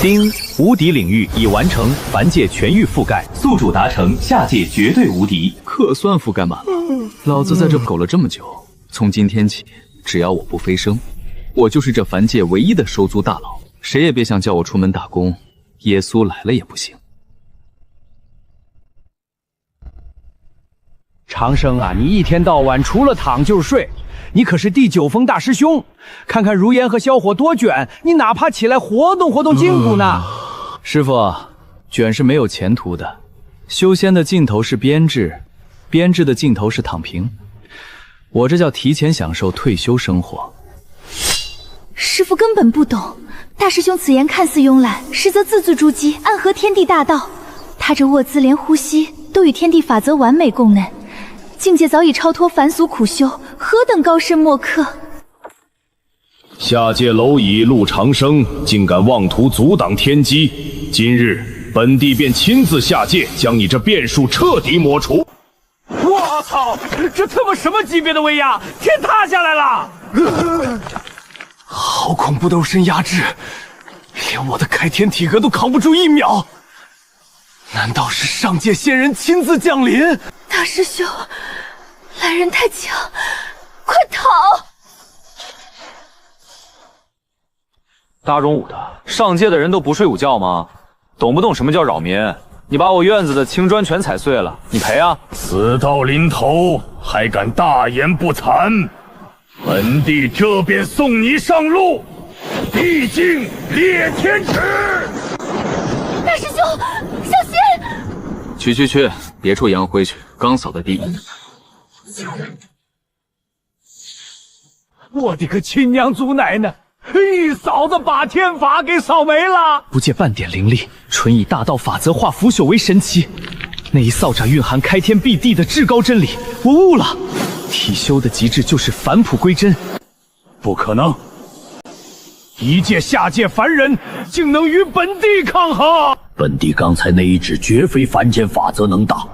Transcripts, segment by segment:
丁，无敌领域已完成，凡界全域覆盖，宿主达成，下界绝对无敌。可算覆盖满了。老子在这苟了这么久，从今天起，只要我不飞升，我就是这凡界唯一的收租大佬，谁也别想叫我出门打工，耶稣来了也不行。长生啊，你一天到晚除了躺就是睡。 你可是第9峰大师兄，看看如烟和萧火多卷，你哪怕起来活动活动筋骨呢？师傅，卷是没有前途的，修仙的尽头是编制，编制的尽头是躺平。我这叫提前享受退休生活。师傅根本不懂，大师兄此言看似慵懒，实则字字珠玑，暗合天地大道。他这卧姿连呼吸都与天地法则完美共振。 境界早已超脱凡俗苦修，何等高深莫测！下界蝼蚁陆长生竟敢妄图阻挡天机，今日本帝便亲自下界，将你这变数彻底抹除。我操，这他妈什么级别的威压？天塌下来了！好恐怖的肉身压制，连我的开天体格都扛不住1秒。难道是上界仙人亲自降临？ 大师兄，来人太强，快逃！大中午的，上界的人都不睡午觉吗？懂不懂什么叫扰民？你把我院子的青砖全踩碎了，你赔啊！死到临头还敢大言不惭，本帝这便送你上路，地境裂天池！大师兄，小心！去，别处扬回去，刚扫的地。我的个亲娘祖奶奶！一扫子把天法给扫没了，不借半点灵力，纯以大道法则化腐朽为神奇。那一扫帚蕴含开天辟地的至高真理，我悟了。体修的极致就是返璞归真。不可能！一介下界凡人竟能与本帝抗衡！本帝刚才那一指绝非凡间法则能挡，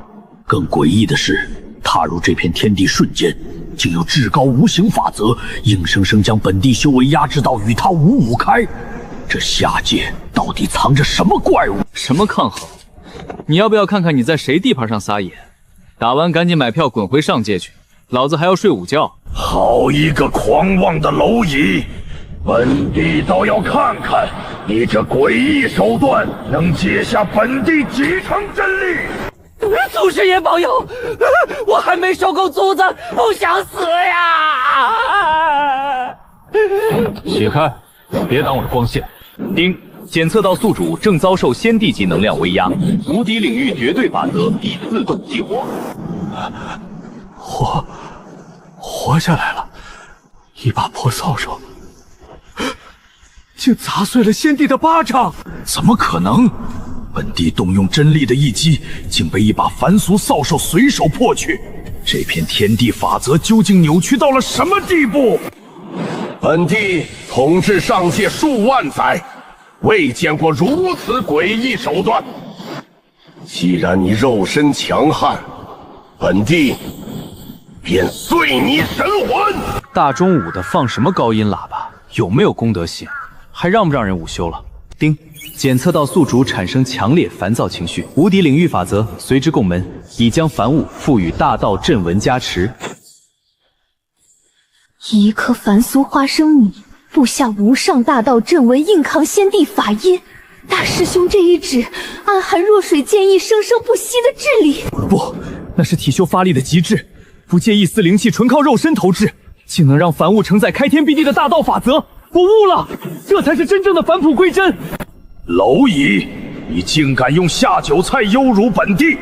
更诡异的是，踏入这片天地瞬间，竟有至高无形法则硬生生将本帝修为压制到与他五五开。这下界到底藏着什么怪物？什么抗衡？你要不要看看你在谁地盘上撒野？打完赶紧买票滚回上界去，老子还要睡午觉。好一个狂妄的蝼蚁！本帝倒要看看你这诡异手段能解下本帝几成真力！祖师爷保佑！我还没受够租子，不想死呀！起开，别挡我的光线。丁，检测到宿主正遭受仙帝级能量威压，无敌领域绝对法则已自动激活。活下来了，一把破扫帚。 竟砸碎了先帝的巴掌！怎么可能？本帝动用真力的一击，竟被一把凡俗扫帚随手破去。这片天地法则究竟扭曲到了什么地步？本帝统治上界数万载，未见过如此诡异手段。既然你肉身强悍，本帝便碎你神魂！大中午的放什么高音喇叭？有没有公德心？ 还让不让人午休了？丁，检测到宿主产生强烈烦躁情绪，无敌领域法则随之共门，已将凡物赋予大道阵纹加持。一颗凡俗花生米，布下无上大道阵纹，硬扛先帝法音。大师兄这一指，暗含弱水坚毅、生生不息的智力。不，那是体修发力的极致，不借一丝灵气，纯靠肉身投掷，竟能让凡物承载开天辟地的大道法则。 我悟了，这才是真正的返璞归真。蝼蚁，你竟敢用下酒菜羞辱本帝！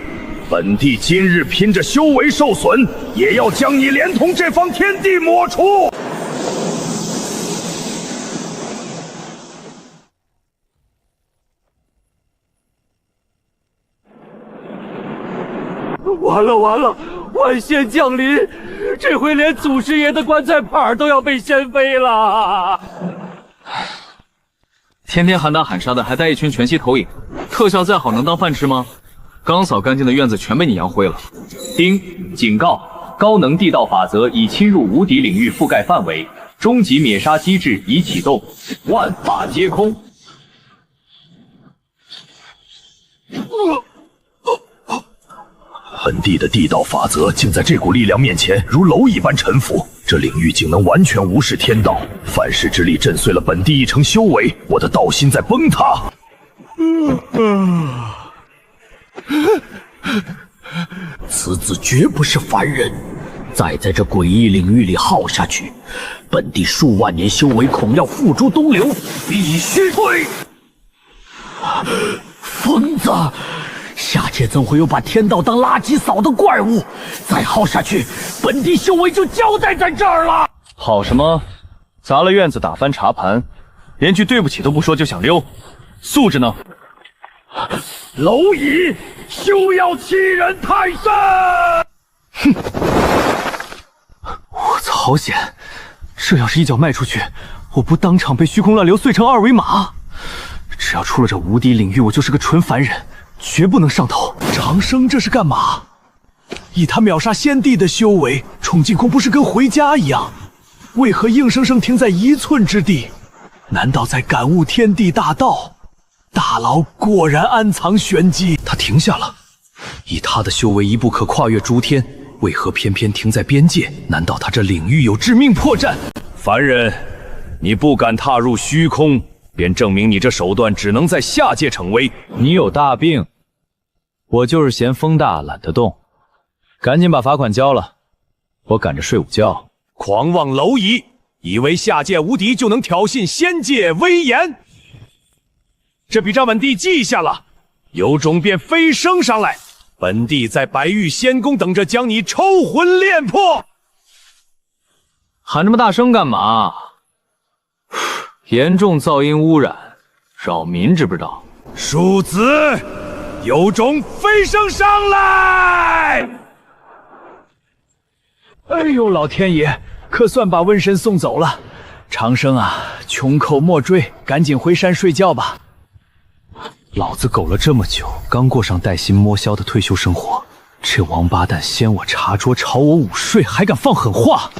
本帝今日拼着修为受损，也要将你连同这方天地抹除！完了！万仙降临，这回连祖师爷的棺材板都要被掀飞了！天天喊打喊杀的，还带一群全息投影，特效再好能当饭吃吗？刚扫干净的院子全被你扬灰了。丁，警告：高能地道法则已侵入无敌领域覆盖范围，终极灭杀机制已启动，万法皆空。本地的地道法则竟在这股力量面前如蝼蚁般臣服，这领域竟能完全无视天道，反噬之力震碎了本地一成修为，我的道心在崩塌。此子绝不是凡人，再在这诡异领域里耗下去，本地数万年修为恐要付诸东流，必须退！疯子！下界怎会有把天道当垃圾扫的怪物？再耗下去，本地修为就交代在这儿了。好什么？砸了院子，打翻茶盘，连句对不起都不说就想溜，素质呢？蝼蚁，休要欺人太甚！哼！我操，好险！这要是一脚迈出去，我不当场被虚空乱流碎成二维码？只要出了这无敌领域，我就是个纯凡人。绝不能上头！长生这是干嘛？以他秒杀先帝的修为，冲进空不是跟回家一样？为何硬生生停在1寸之地？难道在感悟天地大道？大佬果然暗藏玄机。他停下了，以他的修为一步可跨越诸天，为何偏偏停在边界？难道他这领域有致命破绽？凡人，你不敢踏入虚空，便证明你这手段只能在下界逞威。你有大病！我就是嫌风大懒得动，赶紧把罚款交了，我赶着睡午觉。狂妄蝼蚁，以为下界无敌就能挑衅仙界威严？这笔账本地记下了，有种便飞升上来，本地在白玉仙宫等着将你抽魂炼魄。喊这么大声干嘛？严重噪音污染，扰民知不知道？庶子，有种飞升上来！哎呦，老天爷，可算把瘟神送走了。长生啊，穷寇莫追，赶紧回山睡觉吧。老子苟了这么久，刚过上带薪摸枭的退休生活，这王八蛋掀我茶桌，吵我午睡，还敢放狠话！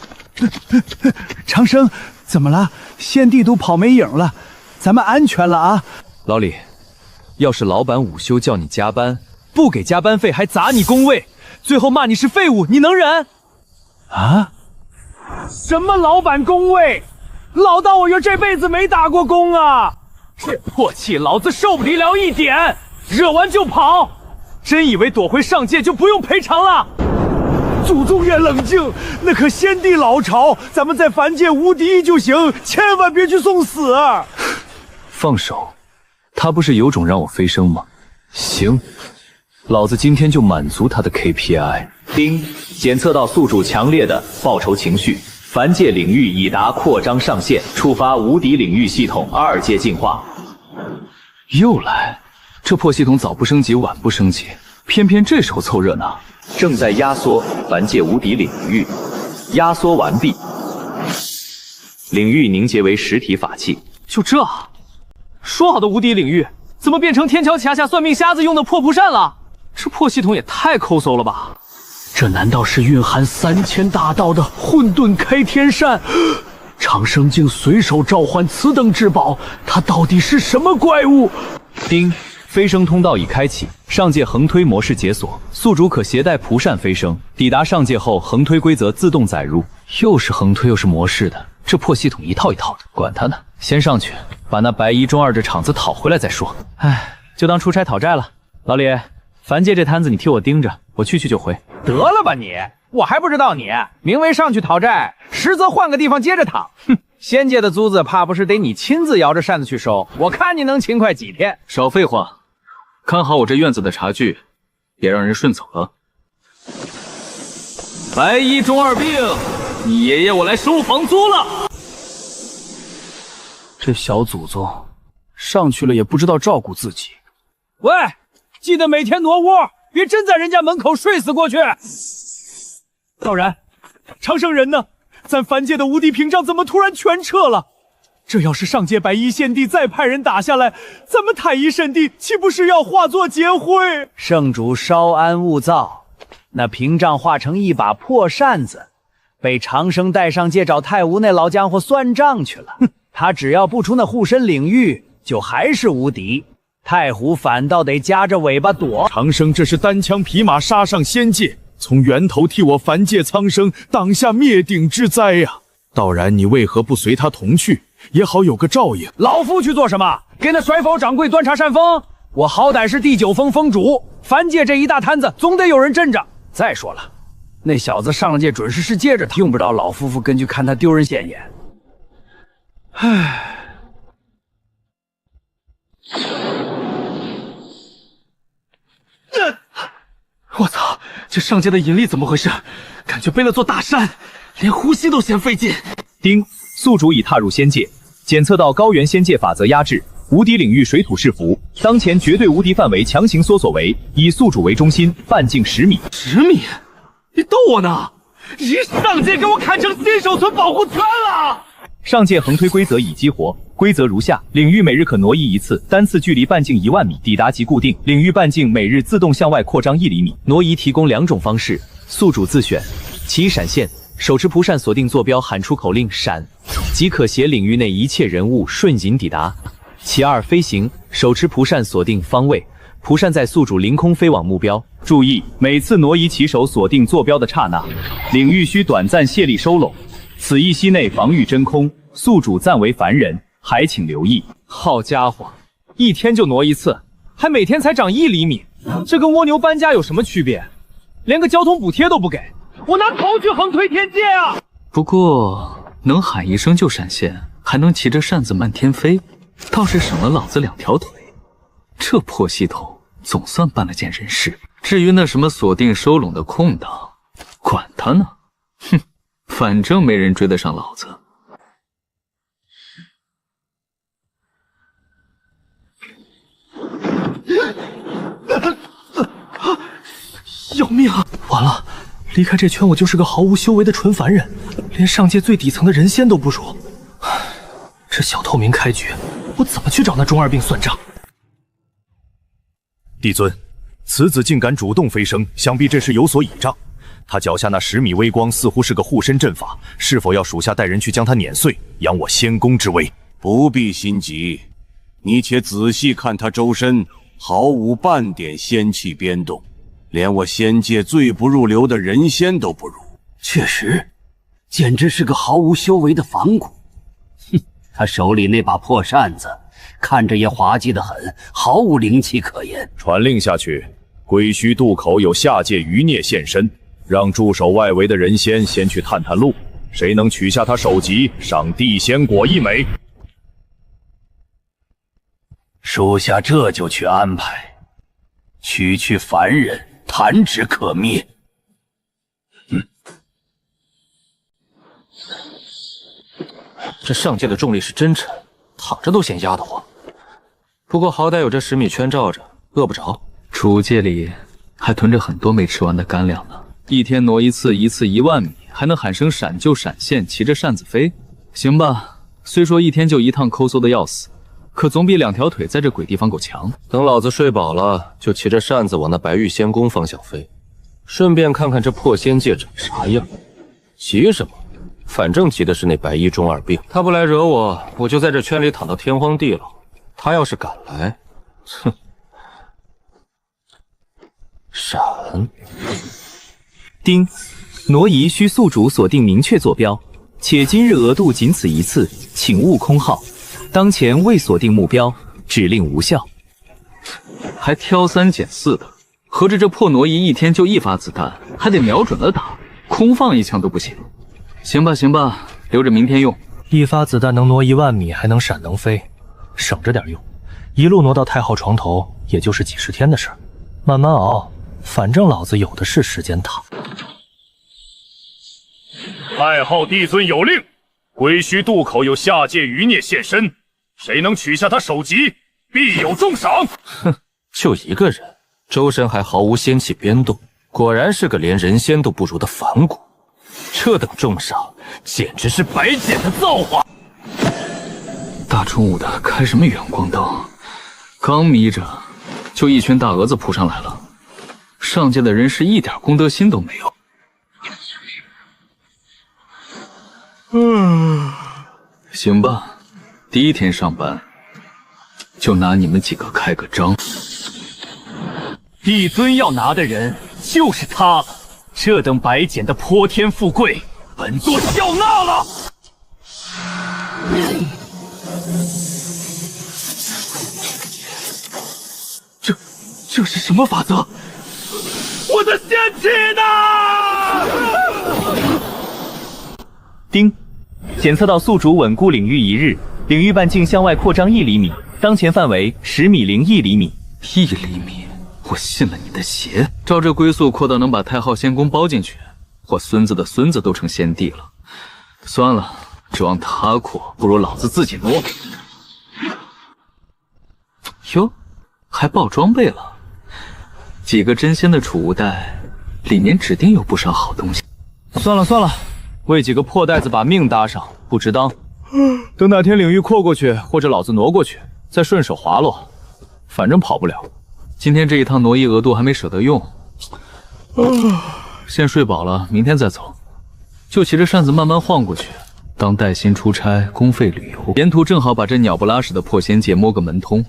长生，怎么了？先帝都跑没影了，咱们安全了啊！老李，要是老板午休叫你加班，不给加班费还砸你工位，最后骂你是废物，你能忍？啊？什么老板工位？老道我又这辈子没打过工啊！这破气老子受不了一点，惹完就跑，真以为躲回上界就不用赔偿了？祖宗爷冷静，那可先帝老巢，咱们在凡界无敌就行，千万别去送死。放手，他不是有种让我飞升吗？行，老子今天就满足他的 KPI。丁，检测到宿主强烈的报仇情绪，凡界领域已达扩张上限，触发无敌领域系统2阶进化。又来，这破系统早不升级晚不升级，偏偏这时候凑热闹。正在压缩凡界无敌领域，压缩完毕，领域凝结为实体法器。就这，说好的无敌领域，怎么变成天桥桥下算命瞎子用的破蒲扇了？这破系统也太抠搜了吧！这难道是蕴含3000大道的混沌开天扇？长生竟随手召唤此等至宝，他到底是什么怪物？丁，飞升通道已开启，上界横推模式解锁，宿主可携带蒲扇飞升，抵达上界后横推规则自动载入。又是横推又是模式的，这破系统一套一套的，管他呢，先上去把那白衣中二这场子讨回来再说。唉，就当出差讨债了。老李，凡界这摊子你替我盯着，我去就回。得了吧你，我还不知道你名为上去讨债，实则换个地方接着躺。哼，仙界的租子怕不是得你亲自摇着扇子去收，我看你能勤快几天。少废话，看好我这院子的茶具，别让人顺走了。白衣中二病，你爷爷我来收房租了。这小祖宗上去了也不知道照顾自己。喂，记得每天挪窝，别真在人家门口睡死过去。道然，长生人呢？咱凡界的无敌屏障怎么突然全撤了？这要是上界白衣仙帝再派人打下来，咱们太一圣地岂不是要化作劫灰？圣主稍安勿躁，那屏障化成一把破扇子，被长生带上界找太无那老家伙算账去了。他只要不出那护身领域，就还是无敌。太虎反倒得夹着尾巴躲。长生这是单枪匹马杀上仙界，从源头替我凡界苍生挡下灭顶之灾呀！道然，你为何不随他同去，也好有个照应？老夫去做什么？给那甩否掌柜端茶扇风？我好歹是第9峰峰主，凡界这一大摊子总得有人镇着。再说了，那小子上了界准是接着他，用不着老夫妇根据看他丢人现眼。唉。我操，这上界的引力怎么回事？感觉背了座大山，连呼吸都嫌费劲。丁，宿主已踏入仙界，检测到高原仙界法则压制，无敌领域水土是符，当前绝对无敌范围强行缩锁为以宿主为中心，半径10米。10米？你逗我呢？一上界给我砍成新手村保护圈了！上界横推规则已激活，规则如下：领域每日可挪移一次，单次距离半径1万米，抵达即固定。领域半径每日自动向外扩张1厘米。挪移提供2种方式，宿主自选。其一，闪现，手持蒲扇锁定坐标，喊出口令闪，即可携领域内一切人物瞬行抵达。其二，飞行，手持蒲扇锁定方位，蒲扇在宿主凌空飞往目标。注意，每次挪移起手锁定坐标的刹那，领域需短暂卸力收拢。此一息内防御真空，宿主暂为凡人，还请留意。好家伙，一天就挪一次，还每天才长1厘米，这跟蜗牛搬家有什么区别？连个交通补贴都不给，我拿头去横推天界啊！不过能喊一声就闪现，还能骑着扇子漫天飞，倒是省了老子2条腿。这破系统总算办了件人事。至于那什么锁定收拢的空档，管他呢，哼！反正没人追得上老子。要命啊！完了，离开这圈我就是个毫无修为的纯凡人，连上界最底层的人仙都不如。这小透明开局，我怎么去找那中二病算账？帝尊，此子竟敢主动飞升，想必这是有所倚仗。他脚下那10米微光似乎是个护身阵法，是否要属下带人去将他碾碎，扬我仙宫之威？不必心急，你且仔细看他周身，毫无半点仙气变动，连我仙界最不入流的人仙都不如。确实，简直是个毫无修为的反骨。哼，他手里那把破扇子，看着也滑稽得很，毫无灵气可言。传令下去，归墟渡口有下界余孽现身。让驻守外围的人仙先去探探路，谁能取下他首级，赏地仙果1枚。属下这就去安排。区区凡人，弹指可灭。这上界的重力是真沉，躺着都嫌压得慌。不过好歹有这10米圈罩着，饿不着。储物界里还囤着很多没吃完的干粮呢。一天挪一次，一次1万米，还能喊声闪就闪现，骑着扇子飞。行吧，虽说一天就一趟抠搜的要死，可总比2条腿在这鬼地方够强。等老子睡饱了，就骑着扇子往那白玉仙宫方向飞，顺便看看这破仙界长啥样。急什么？反正急的是那白衣中二病，他不来惹我，我就在这圈里躺到天荒地老。他要是敢来，哼！闪！丁，挪移需宿主锁定明确坐标，且今日额度仅此一次，请勿空耗。当前未锁定目标，指令无效。还挑3拣4的，合着这破挪移一天就1发子弹，还得瞄准了打，空放1枪都不行。行吧行吧，留着明天用。1发子弹能挪1万米，还能闪能飞，省着点用。一路挪到太昊床头，也就是几10天的事儿，慢慢熬。反正老子有的是时间躺。太昊帝尊有令，归墟渡口有下界余孽现身，谁能取下他首级，必有重赏。哼，就一个人，周身还毫无仙气变动，果然是个连人仙都不如的反骨。这等重赏，简直是白捡的造化。大中午的开什么远光灯？刚眯着，就一群大蛾子扑上来了。上界的人是一点公德心都没有。行吧，第一天上班就拿你们几个开个张。帝尊要拿的人就是他了，这等白捡的泼天富贵，本座笑纳了。这是什么法则？我的仙气呢？丁，检测到宿主稳固领域1日，领域半径向外扩张1厘米，当前范围10米零1厘米。1厘米？我信了你的邪！照这龟速扩到能把太昊仙宫包进去，我孙子的孙子都成仙帝了。算了，指望他扩，不如老子自己挪。哟，还爆装备了。几个真仙的储物袋，里面指定有不少好东西。算了算了，为几个破袋子把命搭上，不值当。等哪天领域扩过去，或者老子挪过去，再顺手滑落，反正跑不了。今天这一趟挪移额度还没舍得用，先睡饱了，明天再走。就骑着扇子慢慢晃过去，当带薪出差，公费旅游，沿途正好把这鸟不拉屎的破仙界摸个门通，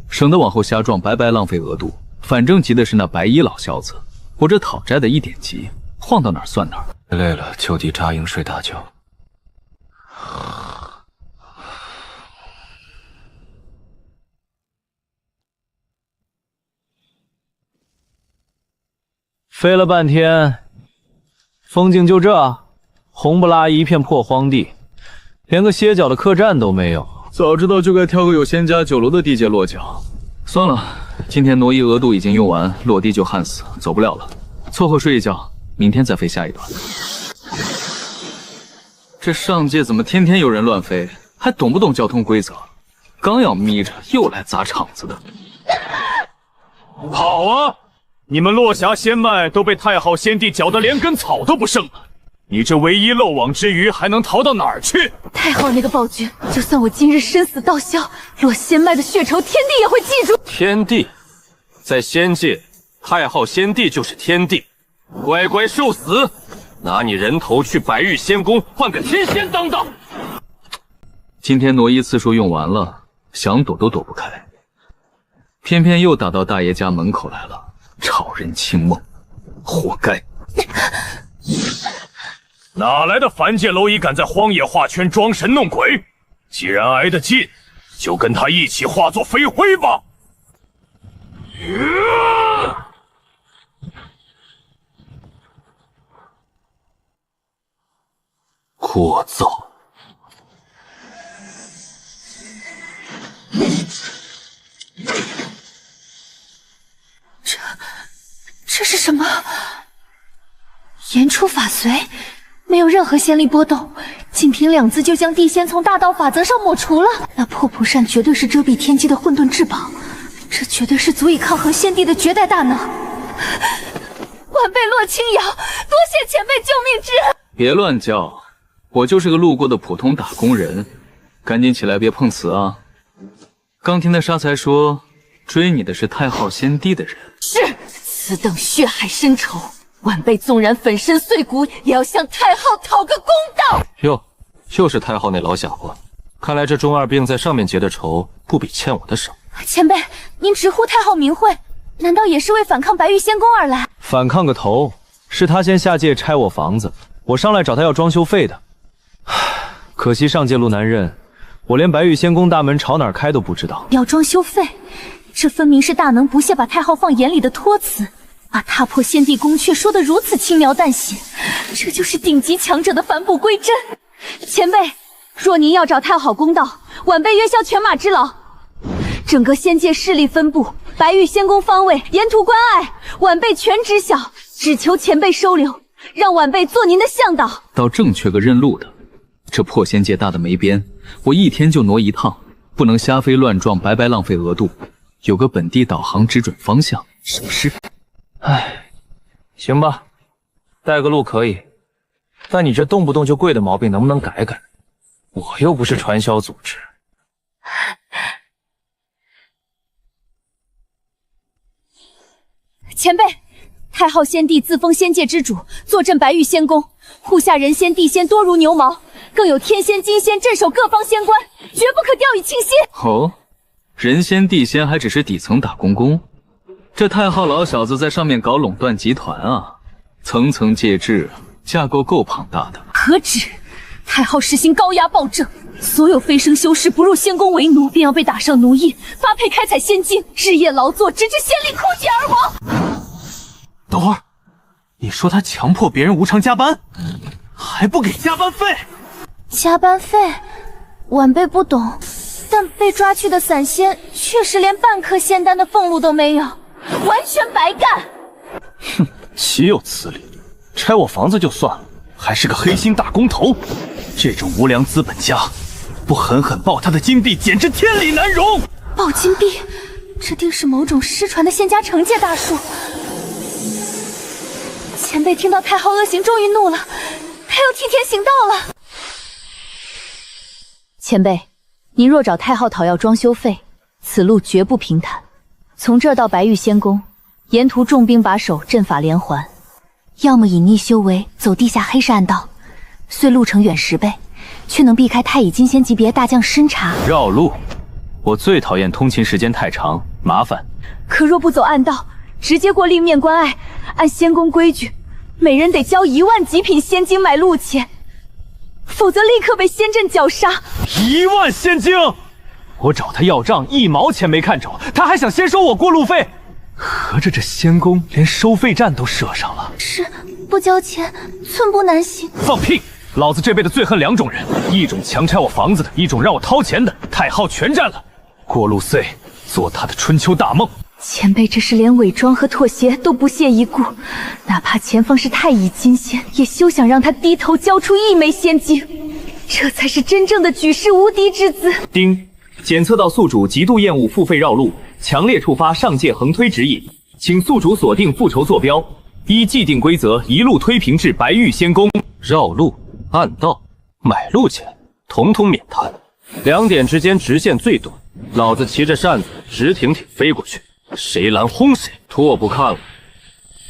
省得往后瞎撞，白白浪费额度。反正急的是那白衣老小子，我这讨债的一点急，晃到哪儿算哪儿。累了就地扎营睡大觉。飞了半天，风景就这，红不拉一片破荒地，连个歇脚的客栈都没有。早知道就该挑个有仙家酒楼的地界落脚。算了，今天挪移额度已经用完，落地就焊死，走不了了。凑合睡一觉，明天再飞下一段。这上界怎么天天有人乱飞，还懂不懂交通规则？刚要眯着，又来砸场子的。好啊！你们落霞仙脉都被太昊仙帝搅得连根草都不剩了，你这唯一漏网之鱼还能逃到哪儿去？太昊那个暴君，就算我今日生死道消，落仙脉的血仇，天帝也会记住。天帝，在仙界，太昊仙帝就是天帝，乖乖受死！拿你人头去白玉仙宫换个天仙当道。今天挪移次数用完了，想躲都躲不开，偏偏又打到大爷家门口来了。吵人清梦，活该！哪来的凡界蝼蚁敢在荒野画圈装神弄鬼？既然挨得近，就跟他一起化作飞灰吧！聒噪！这是什么？言出法随，没有任何仙力波动，仅凭2字就将地仙从大道法则上抹除了。那破蒲扇绝对是遮蔽天机的混沌至宝，这绝对是足以抗衡仙帝的绝代大能。晚辈洛清瑶，多谢前辈救命之恩。别乱叫，我就是个路过的普通打工人，赶紧起来，别碰瓷啊！刚听那沙才说，追你的是太昊仙帝的人。是。此等血海深仇，晚辈纵然粉身碎骨，也要向太昊讨个公道。哟，又是太昊那老家伙，看来这中二病在上面结的仇，不比欠我的少。前辈，您直呼太昊名讳，难道也是为反抗白玉仙宫而来？反抗个头！是他先下界拆我房子，我上来找他要装修费的。可惜上界路难认，我连白玉仙宫大门朝哪儿开都不知道。要装修费？这分明是大能不屑把太昊放眼里的托词，把踏破仙帝宫却说得如此轻描淡写，这就是顶级强者的返璞归真。前辈，若您要找太好公道，晚辈约销犬马之劳。整个仙界势力分布，白玉仙宫方位，沿途关隘，晚辈全知晓，只求前辈收留，让晚辈做您的向导。倒正缺个认路的。这破仙界大的没边，我一天就挪一趟，不能瞎飞乱撞，白白浪费额度。有个本地导航指准方向，省事。唉，行吧，带个路可以，但你这动不动就跪的毛病能不能改改？我又不是传销组织。前辈，太昊仙帝自封仙界之主，坐镇白玉仙宫，护下人仙地仙多如牛毛，更有天仙金仙镇守各方仙关，绝不可掉以轻心。哦，人仙地仙还只是底层打工工，这太昊老小子在上面搞垄断集团啊，层层介质，架构够庞大的。何止！太昊实行高压暴政，所有飞升修士不入仙宫为奴，便要被打上奴役，发配开采仙晶，日夜劳作，直至仙力枯竭而亡。等会儿，你说他强迫别人无偿加班，还不给加班费？加班费，晚辈不懂，但被抓去的散仙确实连半颗仙丹的俸禄都没有，完全白干。哼，岂有此理！拆我房子就算了，还是个黑心大工头。这种无良资本家，不狠狠爆他的金币，简直天理难容。爆金币，这定是某种失传的仙家惩戒大术。前辈听到太昊恶行，终于怒了，他要替天行道了。前辈，您若找太昊讨要装修费，此路绝不平坦。从这儿到白玉仙宫，沿途重兵把守，阵法连环，要么隐匿修为，走地下黑暗道，虽路程远10倍，却能避开太乙金仙级别大将深查。绕路，我最讨厌通勤时间太长，麻烦。可若不走暗道，直接过立面关隘，按仙宫规矩，每人得交1万极品仙晶买路钱，否则立刻被仙阵绞杀。1万仙晶！我找他要账，1毛钱没看着，他还想先收我过路费。合着这仙宫连收费站都设上了。是，不交钱，寸步难行。放屁！老子这辈子最恨2种人，一种强拆我房子的，一种让我掏钱的。太昊全占了，过路费做他的春秋大梦。前辈这是连伪装和妥协都不屑一顾，哪怕前方是太乙金仙，也休想让他低头交出1枚仙晶，这才是真正的举世无敌之姿。丁，检测到宿主极度厌恶付费绕路，强烈触发上界横推指引，请宿主锁定复仇坐标，依既定规则一路推平至白玉仙宫。绕路、暗道、买路钱，统统免谈。2点之间直线最短，老子骑着扇子直挺挺飞过去，谁拦轰谁。拓不看了，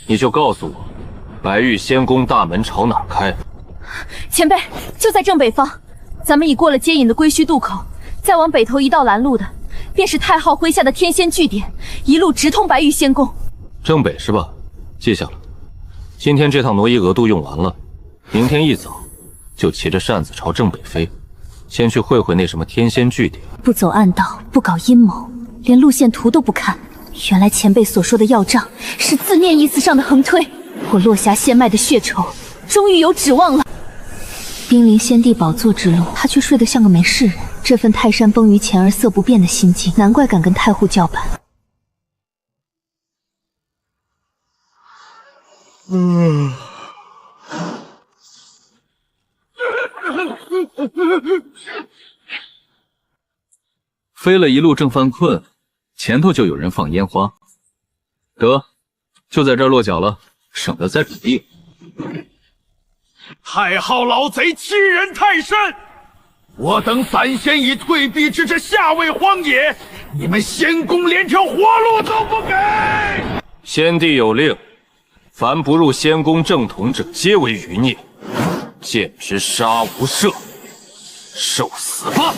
你就告诉我，白玉仙宫大门朝哪儿开？前辈，就在正北方，咱们已过了接引的归墟渡口，再往北头一道拦路的，便是太昊麾下的天仙据点，一路直通白玉仙宫。正北是吧？记下了。今天这趟挪移额度用完了，明天一早就骑着扇子朝正北飞，先去会会那什么天仙据点。不走暗道，不搞阴谋，连路线图都不看，原来前辈所说的要账是字面意思上的横推。我落霞仙脉的血仇终于有指望了。兵临仙帝宝座之路，他却睡得像个没事人。这份泰山崩于前而色不变的心境，难怪敢跟太护叫板。飞了一路正犯困，前头就有人放烟花，得，就在这儿落脚了，省得再转地。太昊老贼欺人太甚！我等散仙已退避至这下位荒野，你们仙宫连条活路都不给！先帝有令，凡不入仙宫正统者，皆为余孽，见之杀无赦，受死吧！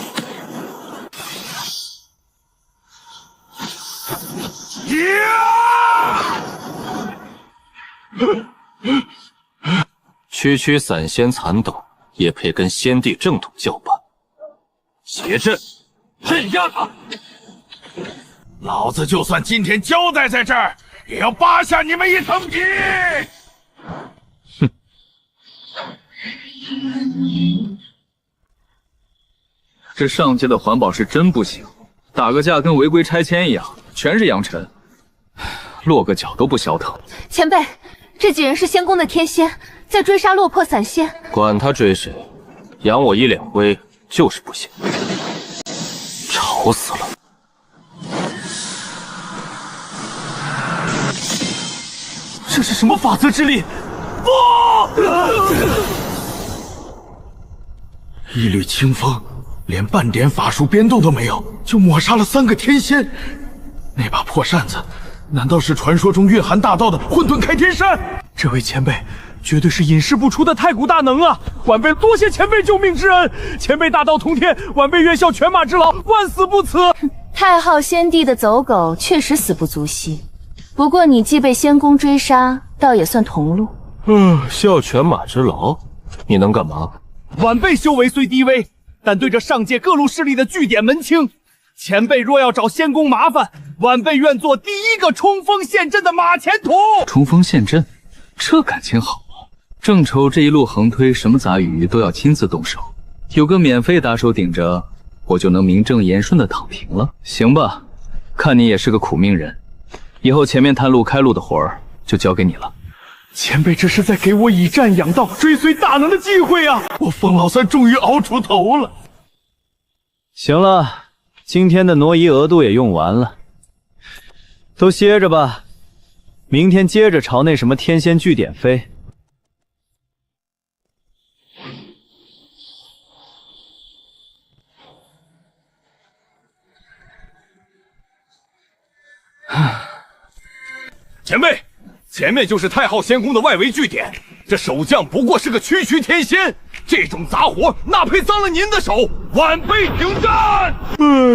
区区散仙残斗，也配跟先帝正统叫板？结阵，镇压他！老子就算今天交代在这儿，也要扒下你们一层皮！哼！这上界的环保是真不行，打个架跟违规拆迁一样，全是扬尘，落个脚都不消疼。前辈，这几人是仙宫的天仙，在追杀落魄散仙。管他追谁，扬我1两灰就是不行。吵死了！这是什么法则之力？不！一缕清风，连半点法术变动都没有，就抹杀了3个天仙。那把破扇子，难道是传说中蕴含大道的混沌开天扇？这位前辈绝对是隐世不出的太古大能啊！晚辈多谢前辈救命之恩，前辈大道通天，晚辈愿效犬马之劳，万死不辞。太昊先帝的走狗确实死不足惜，不过你既被仙宫追杀，倒也算同路。效犬马之劳，你能干嘛？晚辈修为虽低微，但对着上界各路势力的据点门清。前辈若要找仙宫麻烦，晚辈愿做第一个冲锋陷阵的马前卒。冲锋陷阵，这感情好啊！正愁这一路横推，什么杂鱼都要亲自动手，有个免费打手顶着，我就能名正言顺的躺平了。行吧，看你也是个苦命人，以后前面探路开路的活儿就交给你了。前辈这是在给我以战养道、追随大能的机会啊！我风老三终于熬出头了。行了，今天的挪移额度也用完了，都歇着吧，明天接着朝那什么天仙据点飞。前辈，前面就是太昊仙宫的外围据点，这守将不过是个区区天仙，这种杂活哪配脏了您的手？晚辈请战！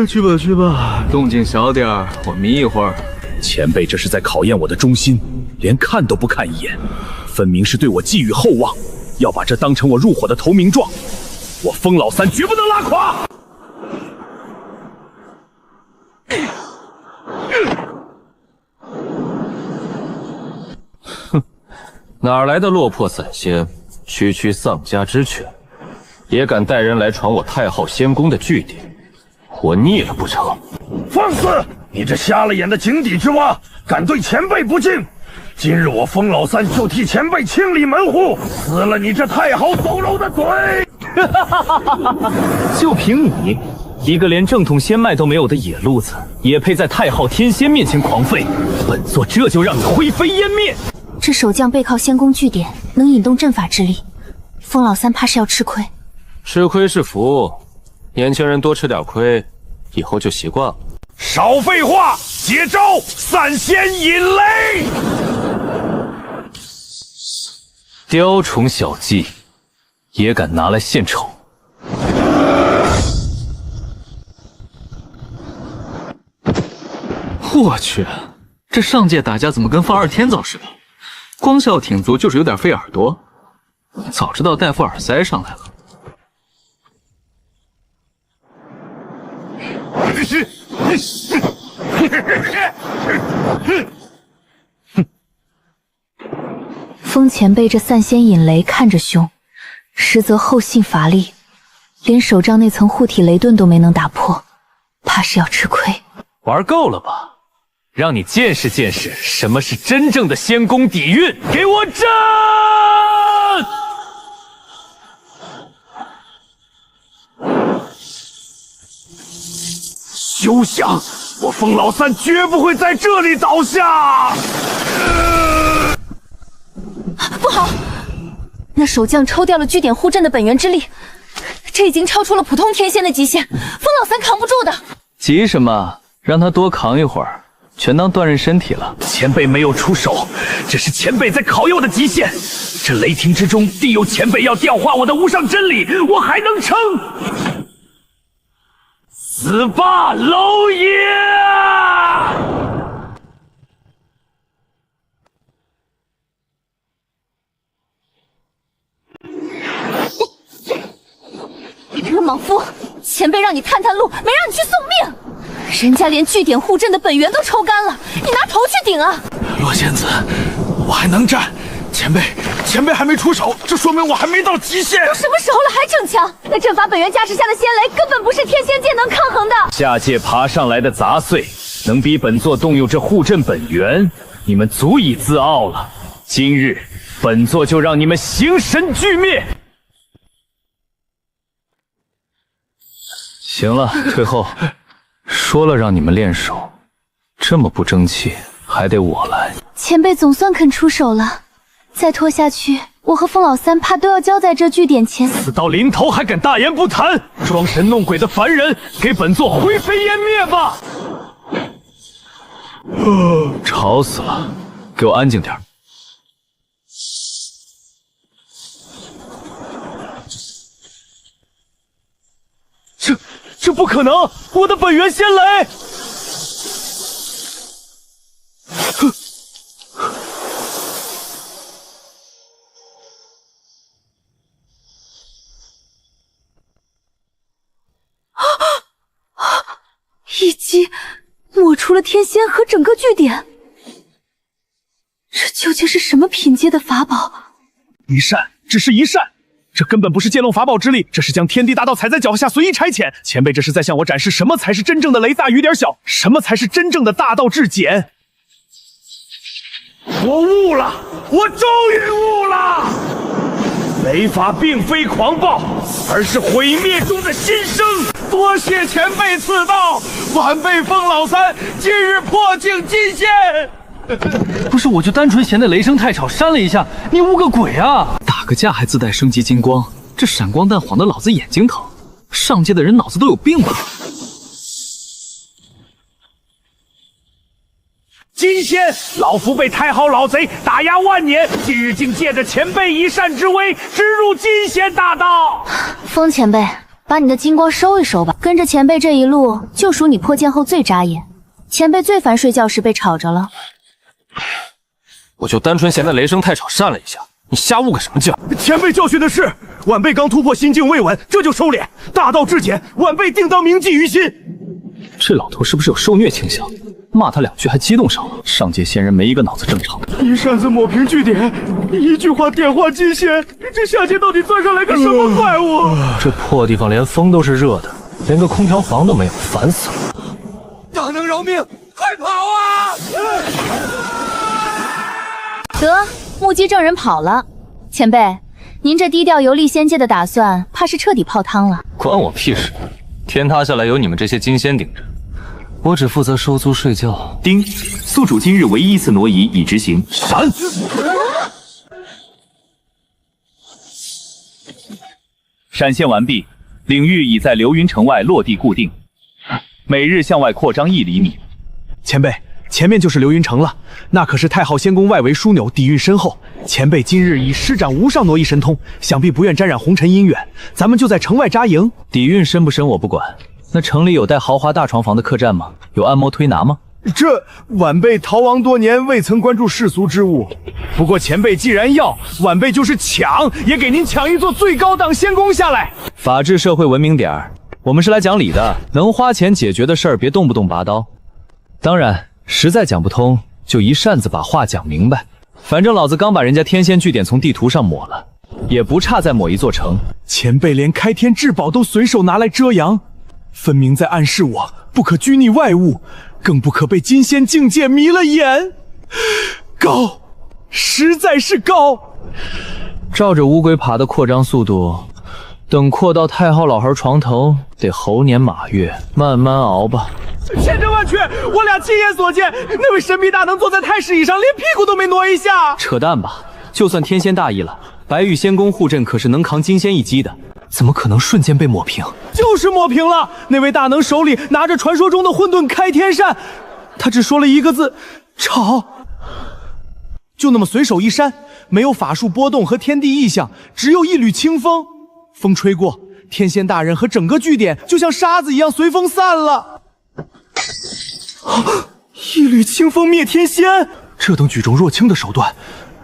去吧去吧，动静小点儿，我眯一会儿。前辈这是在考验我的忠心，连看都不看一眼，分明是对我寄予厚望，要把这当成我入伙的投名状。我风老三绝不能拉垮！哪来的落魄散仙，区区丧家之犬，也敢带人来闯我太昊仙宫的据点？活腻了不成？放肆！你这瞎了眼的井底之蛙，敢对前辈不敬！今日我风老三就替前辈清理门户，撕了你这太好走漏的嘴！就凭你一个连正统仙脉都没有的野路子，也配在太昊天仙面前狂吠？本座这就让你灰飞烟灭！这守将背靠仙宫据点，能引动阵法之力，风老三怕是要吃亏。吃亏是福，年轻人多吃点亏，以后就习惯了。少废话，接招！散仙引雷！雕虫小技也敢拿来献丑？我去，这上界打架怎么跟放二天早似的？光效挺足，就是有点费耳朵。早知道带副耳塞上来了。风前辈这散仙引雷看着凶，实则后劲乏力，连手杖那层护体雷盾都没能打破，怕是要吃亏。玩够了吧？让你见识见识什么是真正的仙宫底蕴！给我战！休想！我风老三绝不会在这里倒下！不好，那守将抽掉了据点护阵的本源之力，这已经超出了普通天仙的极限，风老三扛不住的。急什么？让他多扛一会儿，全当锻炼身体了。前辈没有出手，这是前辈在考验我的极限。这雷霆之中定有前辈要调化我的无上真理，我还能撑！死吧，蝼蚁！你这个莽夫，前辈让你探探路，没让你去送命。人家连据点护阵的本源都抽干了，你拿头去顶啊！洛仙子，我还能战。前辈还没出手，这说明我还没到极限。都什么时候了还逞强？那阵法本源加持下的仙雷根本不是天仙界能抗衡的。下界爬上来的杂碎，能逼本座动用这护阵本源，你们足以自傲了。今日本座就让你们形神俱灭。行了，退后。说了让你们练手，这么不争气，还得我来。前辈总算肯出手了，再拖下去，我和风老三怕都要交在这据点前。死到临头还敢大言不惭，装神弄鬼的凡人，给本座灰飞烟灭吧！吵死了，给我安静点。这不可能！我的本源仙雷！一击抹除了天仙和整个据点。这究竟是什么品阶的法宝？一扇，只是一扇，这根本不是借弄法宝之力，这是将天地大道踩在脚下随意差遣。前辈这是在向我展示什么才是真正的雷大雨点小，什么才是真正的大道至简。我悟了，我终于悟了！雷法并非狂暴，而是毁灭中的新生。多谢前辈赐道，晚辈封老三，今日破境金仙。不是，我就单纯嫌那雷声太吵，扇了一下，你悟个鬼啊！打个架还自带升级金光，这闪光弹晃得老子眼睛疼。上界的人脑子都有病吧？金仙，老夫被太昊老贼打压万年，今日竟借着前辈一扇之威，直入金仙大道。风前辈，把你的金光收一收吧，跟着前辈这一路，就属你破剑后最扎眼。前辈最烦睡觉时被吵着了。我就单纯嫌那雷声太吵，扇了一下。你瞎悟个什么劲？前辈教训的是，晚辈刚突破心境未稳，这就收敛。大道至简，晚辈定当铭记于心。这老头是不是有受虐倾向？骂他2句还激动上了。上界仙人没一个脑子正常的。一扇子抹平据点，一句话点化金仙，这下界到底钻上来个什么怪物？这破地方连风都是热的，连个空调房都没有，烦死了！大能饶命，快跑啊！得，目击证人跑了。前辈，您这低调游历仙界的打算，怕是彻底泡汤了。关我屁事！天塌下来有你们这些金仙顶着，我只负责收租睡觉。丁，宿主今日唯一一次挪移已执行。闪！闪现完毕，领域已在流云城外落地固定，每日向外扩张1厘米。前辈，前面就是流云城了，那可是太昊仙宫外围枢纽，底蕴深厚。前辈今日已施展无上挪移神通，想必不愿沾染红尘姻缘，咱们就在城外扎营。底蕴深不深我不管，那城里有带豪华大床房的客栈吗？有按摩推拿吗？这晚辈逃亡多年，未曾关注世俗之物。不过前辈既然要，晚辈就是抢，也给您抢一座最高档仙宫下来。法治社会文明点儿，我们是来讲理的，能花钱解决的事儿别动不动拔刀。当然，实在讲不通，就一扇子把话讲明白。反正老子刚把人家天仙据点从地图上抹了，也不差再抹一座城。前辈连开天至宝都随手拿来遮阳，分明在暗示我不可拘泥外物，更不可被金仙境界迷了眼。高，实在是高。照着乌龟爬的扩张速度，等扩到太昊老孩床头，得猴年马月，慢慢熬吧。千真万确，我俩亲眼所见，那位神秘大能坐在太师椅上，连屁股都没挪一下。扯淡吧！就算天仙大意了，白玉仙宫护阵可是能扛金仙一击的，怎么可能瞬间被抹平？就是抹平了。那位大能手里拿着传说中的混沌开天扇，他只说了一个字：吵。就那么随手一扇，没有法术波动和天地异象，只有一缕清风。风吹过，天仙大人和整个据点就像沙子一样随风散了。一缕清风灭天仙，这等举重若轻的手段，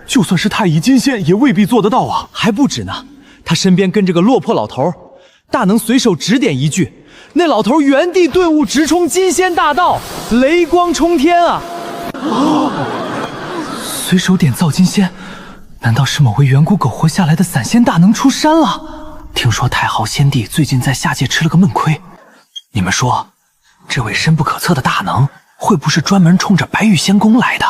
就算是太乙金仙也未必做得到啊！还不止呢，他身边跟着个落魄老头，大能随手指点一句，那老头原地顿悟，直冲金仙大道，雷光冲天啊！随手点造金仙，难道是某位远古苟活下来的散仙大能出山了？听说太昊仙帝最近在下界吃了个闷亏，你们说，这位深不可测的大能会不是专门冲着白玉仙宫来的？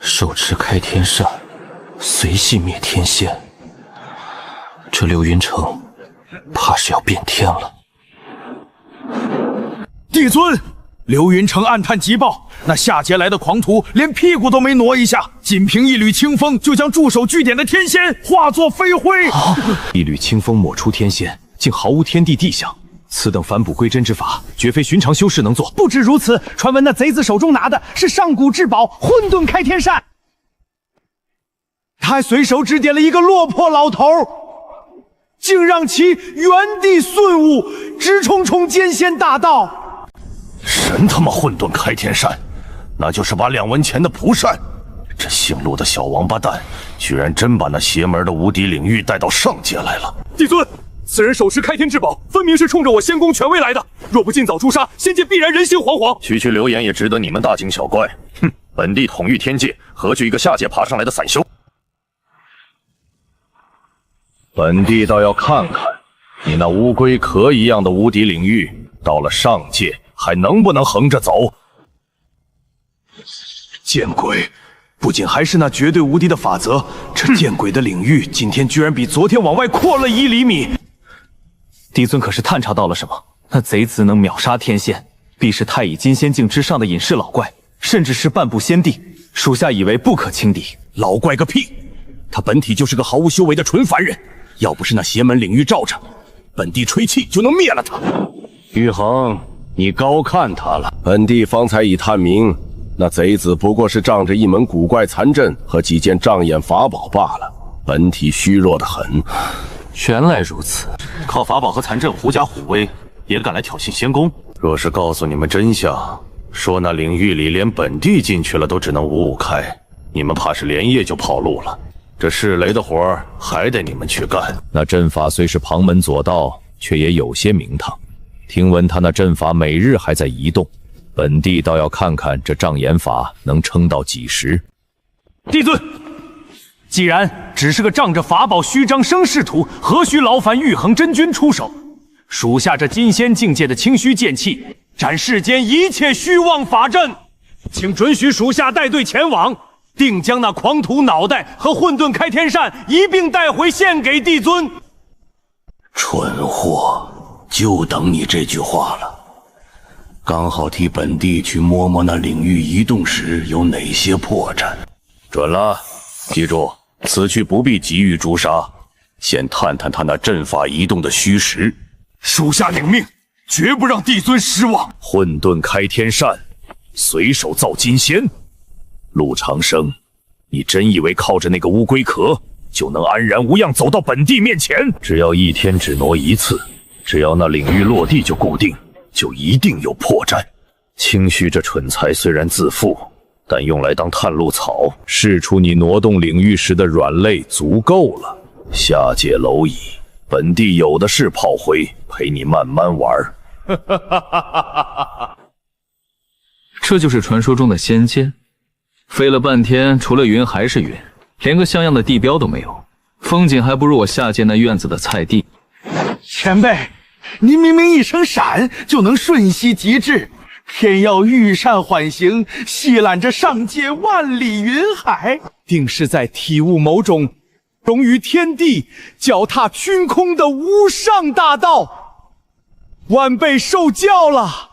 手持开天扇，随系灭天仙，这流云城怕是要变天了。帝尊，流云城暗探急报，那下界来的狂徒连屁股都没挪一下，仅凭一缕清风就将驻守据点的天仙化作飞灰。一缕清风抹出天仙，竟毫无天地地象。此等返璞归真之法，绝非寻常修士能做。不止如此，传闻那贼子手中拿的是上古至宝混沌开天扇，他还随手指点了一个落魄老头，竟让其原地顿悟，直冲金仙大道。神他妈混沌开天扇，那就是把2文钱的蒲扇。这姓陆的小王八蛋，居然真把那邪门的无敌领域带到上界来了。帝尊，此人手持开天至宝，分明是冲着我仙宫权威来的。若不尽早诛杀，仙界必然人心惶惶。区区流言也值得你们大惊小怪？哼，本帝统御天界，何惧一个下界爬上来的散修？本帝倒要看看，你那乌龟壳一样的无敌领域，到了上界还能不能横着走？见鬼！不仅还是那绝对无敌的法则，这见鬼的领域今天居然比昨天往外扩了1厘米。帝尊可是探查到了什么？那贼子能秒杀天仙，必是太乙金仙境之上的隐世老怪，甚至是半步仙帝。属下以为不可轻敌。老怪个屁！他本体就是个毫无修为的纯凡人，要不是那邪门领域罩着，本帝吹气就能灭了他。玉衡，你高看他了。本帝方才已探明，那贼子不过是仗着一门古怪残阵和几件障眼法宝罢了，本体虚弱得很。原来如此，靠法宝和残阵狐假虎威，也敢来挑衅仙宫？若是告诉你们真相，说那领域里连本帝进去了都只能5-5开，你们怕是连夜就跑路了。这是雷的活儿还得你们去干。那阵法虽是旁门左道，却也有些名堂。听闻他那阵法每日还在移动，本帝倒要看看这障眼法能撑到几时。帝尊，既然只是个仗着法宝虚张声势徒，何须劳烦玉衡真君出手？属下这金仙境界的清虚剑气，斩世间一切虚妄法阵，请准许属下带队前往，定将那狂徒脑袋和混沌开天扇一并带回献给帝尊。蠢货，就等你这句话了。刚好替本帝去摸摸那领域移动时有哪些破绽。准了，记住，此去不必急于诛杀，先探探他那阵法移动的虚实。属下领命，绝不让帝尊失望。混沌开天扇，随手造金仙。陆长生，你真以为靠着那个乌龟壳就能安然无恙走到本帝面前？只要一天只挪一次，只要那领域落地就固定，就一定有破绽。清虚这蠢材虽然自负，但用来当探路草，试出你挪动领域时的软肋足够了。下界蝼蚁，本帝有的是炮灰，陪你慢慢玩。这就是传说中的仙剑。飞了半天，除了云还是云，连个像样的地标都没有，风景还不如我下界那院子的菜地。前辈，您明明一声闪就能瞬息即至，偏要御扇缓行，吸揽着上界万里云海，定是在体悟某种融于天地、脚踏虚空的无上大道。晚辈受教了。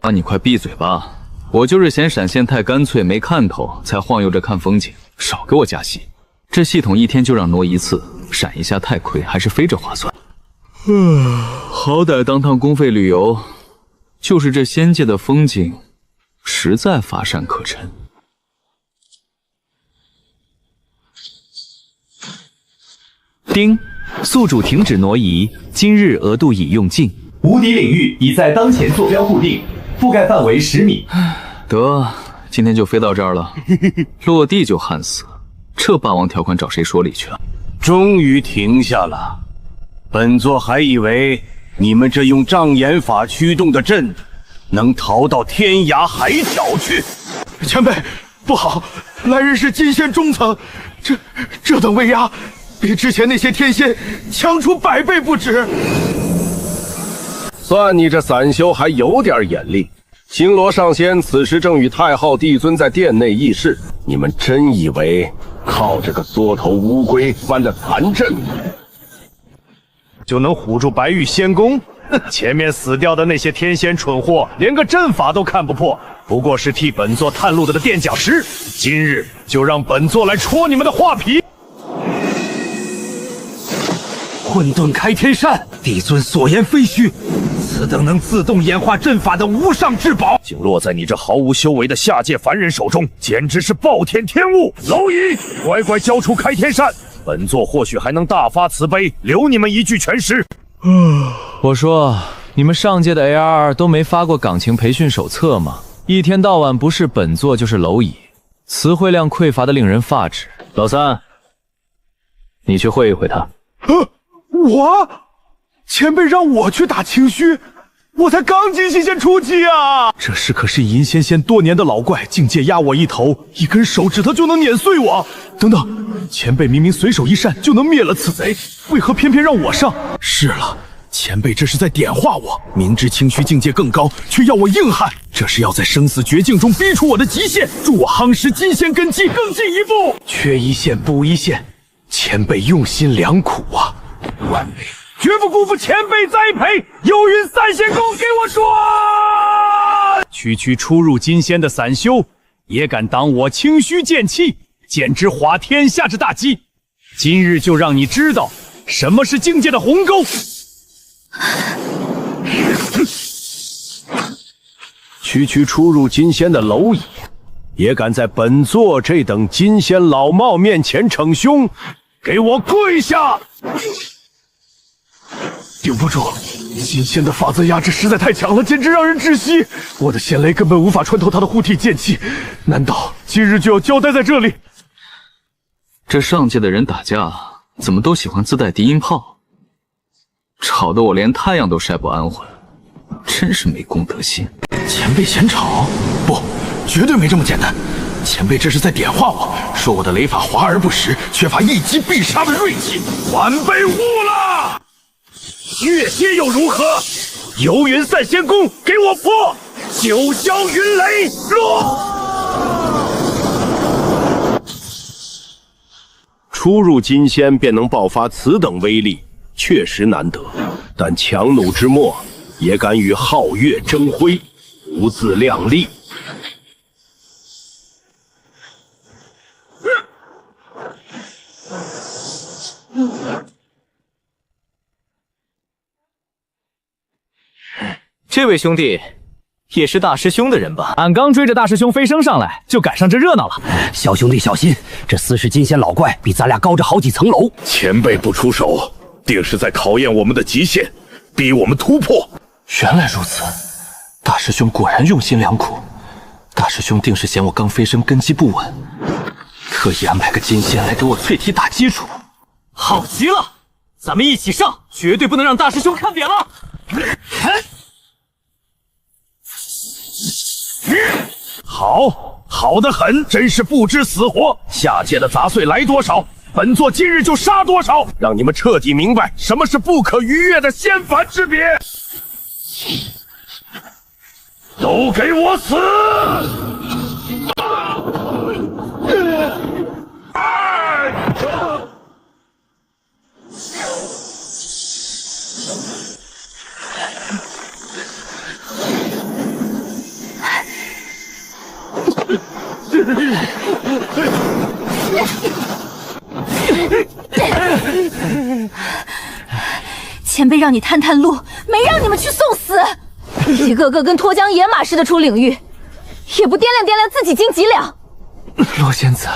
那你快闭嘴吧！我就是嫌闪现太干脆没看头，才晃悠着看风景，少给我加戏。这系统一天就让挪一次，闪一下太亏，还是飞着划算。好歹当趟公费旅游，就是这仙界的风景，实在乏善可陈。丁，宿主停止挪移，今日额度已用尽。无敌领域已在当前坐标固定，覆盖范围10米。得，今天就飞到这儿了，落地就焊死。这霸王条款找谁说理去了？终于停下了。本座还以为你们这用障眼法驱动的阵能逃到天涯海角去。前辈，不好，来人是金仙中层，这等威压，比之前那些天仙强出100倍不止。算你这散修还有点眼力。星罗上仙此时正与太昊帝尊在殿内议事，你们真以为靠这个缩头乌龟般的残阵就能唬住白玉仙宫？前面死掉的那些天仙蠢货，连个阵法都看不破，不过是替本座探路的垫脚石。今日就让本座来戳你们的画皮！混沌开天扇，帝尊所言非虚，此等能自动演化阵法的无上至宝，竟落在你这毫无修为的下界凡人手中，简直是暴殄天物！蝼蚁，乖乖交出开天扇，本座或许还能大发慈悲，留你们一具全尸。我说，你们上界的 AR 都没发过感情培训手册吗？一天到晚不是本座就是蝼蚁，词汇量匮乏的令人发指。老三，你去会一会他。我前辈让我去打清虚，我才刚进仙仙初期啊！这是可是银仙仙多年的老怪，境界压我一头，一根手指头就能碾碎我。等等，前辈明明随手一扇就能灭了此贼，为何偏偏让我上？是了，前辈这是在点化我，明知清虚境界更高，却要我硬汉，这是要在生死绝境中逼出我的极限，助我夯实金仙根基更进一步。缺一线补一线，前辈用心良苦啊！万辈绝不辜负前辈栽培，幽云散仙功给我转！区初入金仙的散修，也敢挡我清虚剑气，简直滑天下之大稽。今日就让你知道什么是境界的鸿沟。区初入金仙的蝼蚁，也敢在本座这等金仙老帽面前逞凶，给我跪下！顶不住，金仙的法则压制实在太强了，简直让人窒息。我的仙雷根本无法穿透他的护体剑气，难道今日就要交代在这里？这上界的人打架怎么都喜欢自带敌音炮，吵得我连太阳都晒不安稳，真是没公德心。前辈嫌吵？不，绝对没这么简单。前辈这是在点化我，说我的雷法华而不实，缺乏一击必杀的锐气。晚辈误了。越阶又如何？游云散仙功给我破！九霄云雷落！初入金仙便能爆发此等威力，确实难得。但强弩之末，也敢与皓月争辉，不自量力。这位兄弟也是大师兄的人吧？俺刚追着大师兄飞升上来，就赶上这热闹了。小兄弟小心，这厮是金仙老怪，比咱俩高着好几层楼。前辈不出手，定是在考验我们的极限，逼我们突破。原来如此，大师兄果然用心良苦。大师兄定是嫌我刚飞升根基不稳，特意安排个金仙来给我淬体打基础。好极了，咱们一起上，绝对不能让大师兄看扁了。好得很，真是不知死活。下界的杂碎来多少，本座今日就杀多少，让你们彻底明白什么是不可逾越的仙凡之别。都给我死！前辈让你探探路，没让你们去送死。一个个跟脱缰野马似的出领域，也不掂量掂量自己斤几两。洛仙子，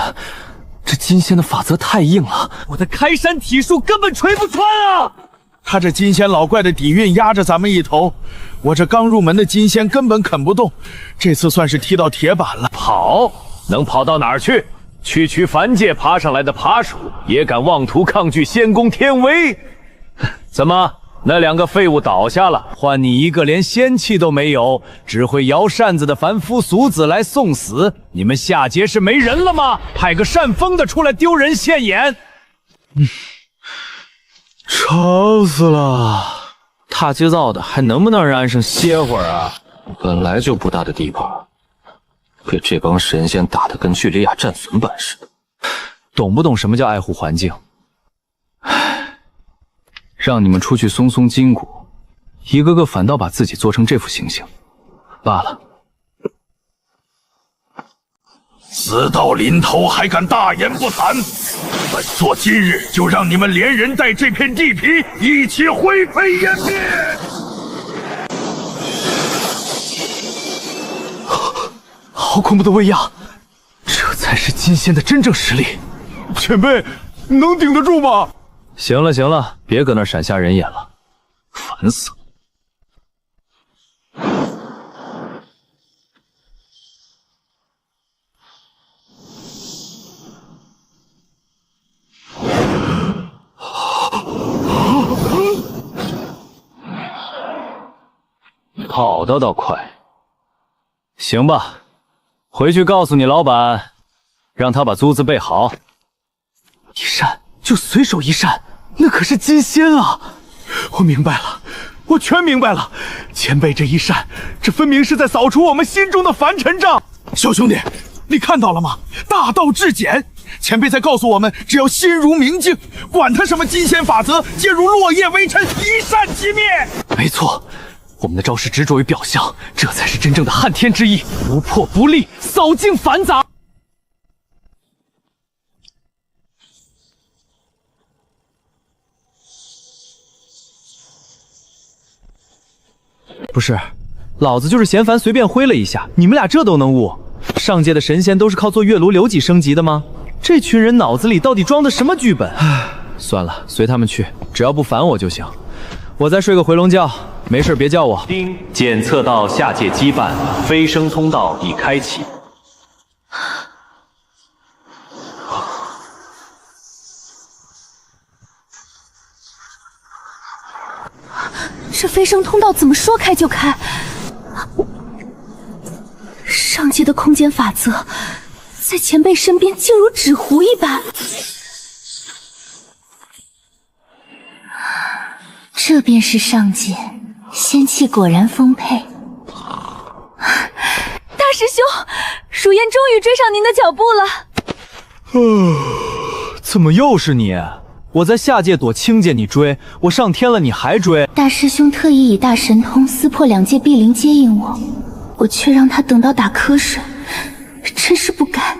这金仙的法则太硬了，我的开山体术根本锤不穿啊！他这金仙老怪的底蕴压着咱们一头，我这刚入门的金仙根本啃不动，这次算是踢到铁板了。跑能跑到哪儿去？区凡界爬上来的爬鼠，也敢妄图抗拒仙宫天威？怎么，那两个废物倒下了，换你一个连仙气都没有，只会摇扇子的凡夫俗子来送死？你们下界是没人了吗？派个扇风的出来丢人现眼！吵死了！大街道的还能不能让安生歇会儿啊？本来就不大的地盘，被这帮神仙打得跟叙利亚战损版似的，懂不懂什么叫爱护环境？唉，让你们出去松松筋骨，一个个反倒把自己做成这副形象，罢了。死到临头还敢大言不惭！本座今日就让你们连人带这片地皮一起灰飞烟灭！好恐怖的威压，这才是金仙的真正实力。前辈，能顶得住吗？行了，别搁那闪瞎人眼了，烦死了。跑得倒快。行吧，回去告诉你老板，让他把租子备好。一扇就随手一扇，那可是金仙啊！我明白了，我全明白了。前辈这一扇，这分明是在扫除我们心中的凡尘障。小兄弟，你看到了吗？大道至简。前辈在告诉我们，只要心如明镜，管他什么金仙法则，皆如落叶微尘，一扇即灭。没错，我们的招式执着于表象，这才是真正的撼天之意，不破不立，扫尽繁杂。不是，老子就是嫌烦，随便挥了一下，你们俩这都能悟？上界的神仙都是靠做月炉留己升级的吗？这群人脑子里到底装的什么剧本？算了，随他们去，只要不烦我就行。我再睡个回笼觉，没事别叫我。丁，检测到下界羁绊，飞升通道已开启。这飞升通道怎么说开就开？上界的空间法则，在前辈身边竟如纸糊一般。这便是上界，仙气果然丰沛。大师兄，蜀燕终于追上您的脚步了。怎么又是你？我在下界躲清界你追，我上天了你还追？大师兄特意以大神通撕破2界壁灵接应我，我却让他等到打瞌睡，真是不该。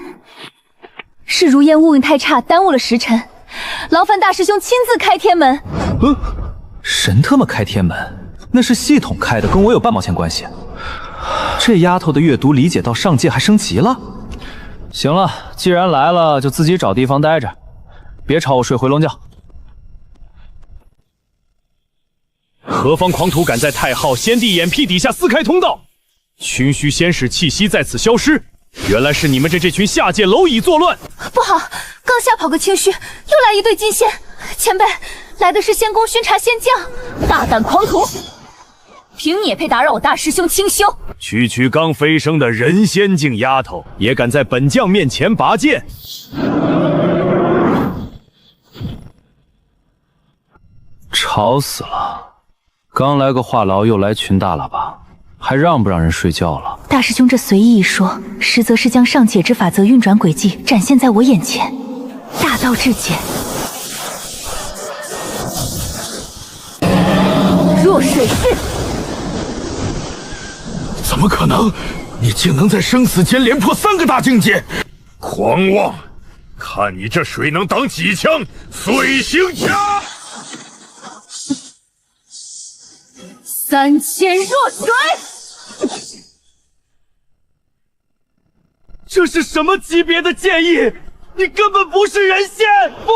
是如烟物运太差，耽误了时辰，劳烦大师兄亲自开天门。神他妈开天门，那是系统开的，跟我有半毛钱关系。这丫头的阅读理解到上界还升级了。行了，既然来了，就自己找地方待着，别吵我睡回笼觉。何方狂徒敢在太昊先帝眼皮底下撕开通道？群虚仙使气息在此消失，原来是你们这群下界蝼蚁作乱。不好，刚下跑个清虚，又来一队金仙。前辈，来的是仙宫巡查仙将，大胆狂徒，凭你也配打扰我大师兄清修？区刚飞升的人仙境丫头，也敢在本将面前拔剑？吵死了！刚来个话痨，又来群大喇叭，还让不让人睡觉了？大师兄这随意一说，实则是将上界之法则运转轨迹展现在我眼前，大道至简。若水势，怎么可能？你竟能在生死间连破3个大境界！狂妄！看你这水能挡几枪？碎星枪3000若水。这是什么级别的剑意？你根本不是人仙！不！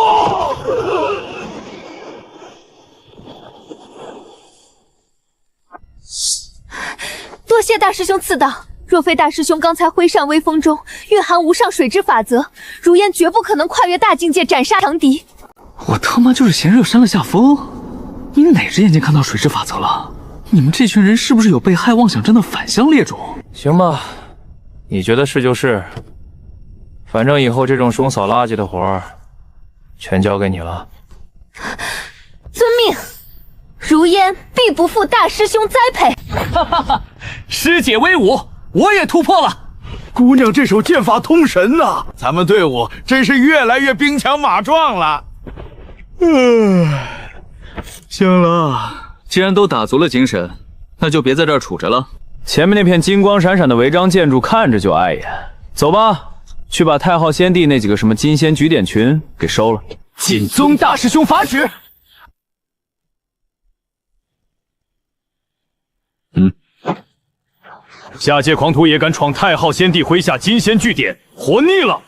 多谢大师兄赐道。若非大师兄刚才挥扇微风中蕴含无上水之法则，如烟绝不可能跨越大境界斩杀强敌。我他妈就是嫌热扇了下风。你哪只眼睛看到水之法则了？你们这群人是不是有被害妄想症的返乡劣种？行吧，你觉得是就是。反正以后这种冲扫垃圾的活儿，全交给你了。遵命，如烟必不负大师兄栽培。哈哈哈，师姐威武，我也突破了。姑娘这手剑法通神呐，咱们队伍真是越来越兵强马壮了。行了，既然都打足了精神，那就别在这儿杵着了。前面那片金光闪闪的违章建筑看着就碍眼，走吧，去把太昊先帝那几个什么金仙举点群给收了。谨遵大师兄法旨。下界狂徒也敢闯太昊先帝麾下金仙据点，活腻了！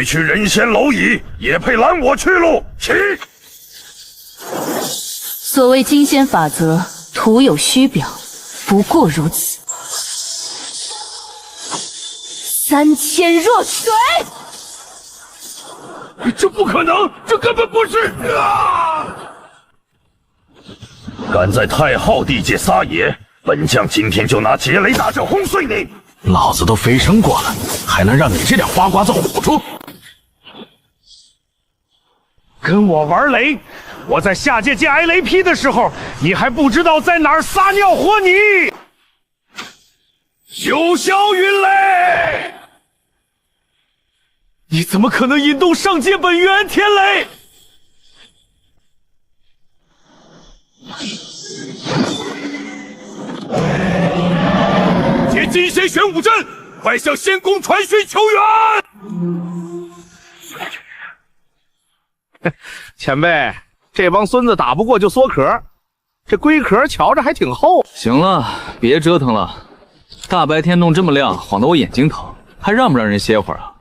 区人仙蝼蚁，也配拦我去路？起！所谓金仙法则，徒有虚表，不过如此。3000弱水。这不可能，这根本不是啊！敢在太昊地界撒野，本将今天就拿劫雷大阵轰碎你！老子都飞升过了，还能让你这点花瓜子唬住？跟我玩雷！我在下界见挨雷劈的时候，你还不知道在哪儿撒尿和泥！九霄云雷，你怎么可能引动上界本源天雷？结金仙玄武阵，快向仙宫传讯求援！前辈，这帮孙子打不过就缩壳，这龟壳瞧着还挺厚。行了，别折腾了，大白天弄这么亮，晃得我眼睛疼，还让不让人歇会儿啊？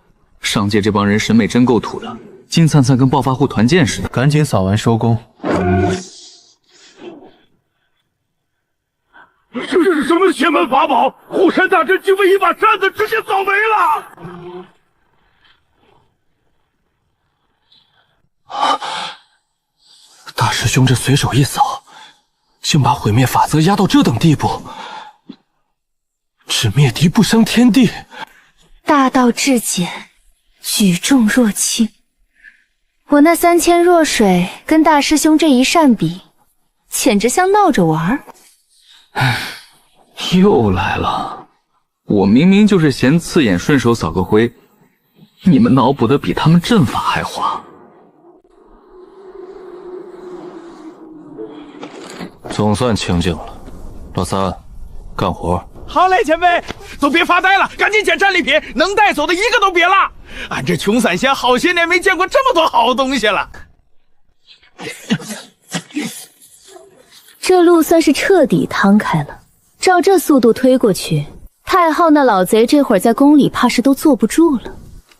上界这帮人审美真够土的，金灿灿跟暴发户团建似的。赶紧扫完收工。这是什么邪门法宝？护山大阵竟被一把扇子直接扫没了！大师兄这随手一扫，竟把毁灭法则压到这等地步，只灭敌不伤天地。大道至简，举重若轻。我那3000弱水跟大师兄这一扇比，简直像闹着玩儿。又来了，我明明就是嫌刺眼，顺手扫个灰，你们脑补的比他们阵法还花。总算清静了，老三，干活。好嘞，前辈，都别发呆了，赶紧捡战利品，能带走的一个都别落。俺这穷散仙好些年没见过这么多好东西了。这路算是彻底趟开了，照这速度推过去，太昊那老贼这会儿在宫里怕是都坐不住了。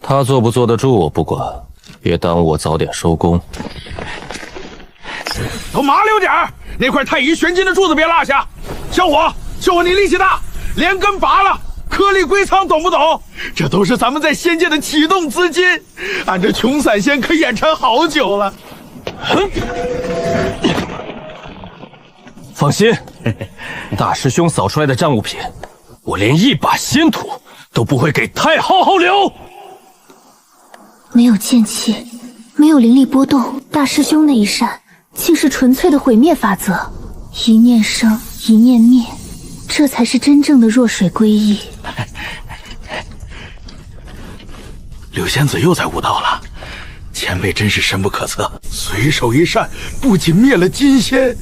他坐不坐得住我不管，别耽误我早点收工。都麻溜点儿，那块太乙玄金的柱子别落下。小伙，你力气大，连根拔了，颗粒归仓，懂不懂？这都是咱们在仙界的启动资金，俺这穷散仙可眼馋好久了。放心，大师兄扫出来的战物品，我连一把仙土都不会给太昊后留。没有剑气，没有灵力波动，大师兄那一扇竟是纯粹的毁灭法则，一念生，一念灭，这才是真正的弱水归一。柳仙子又在悟道了，前辈真是深不可测，随手一扇，不仅灭了金仙，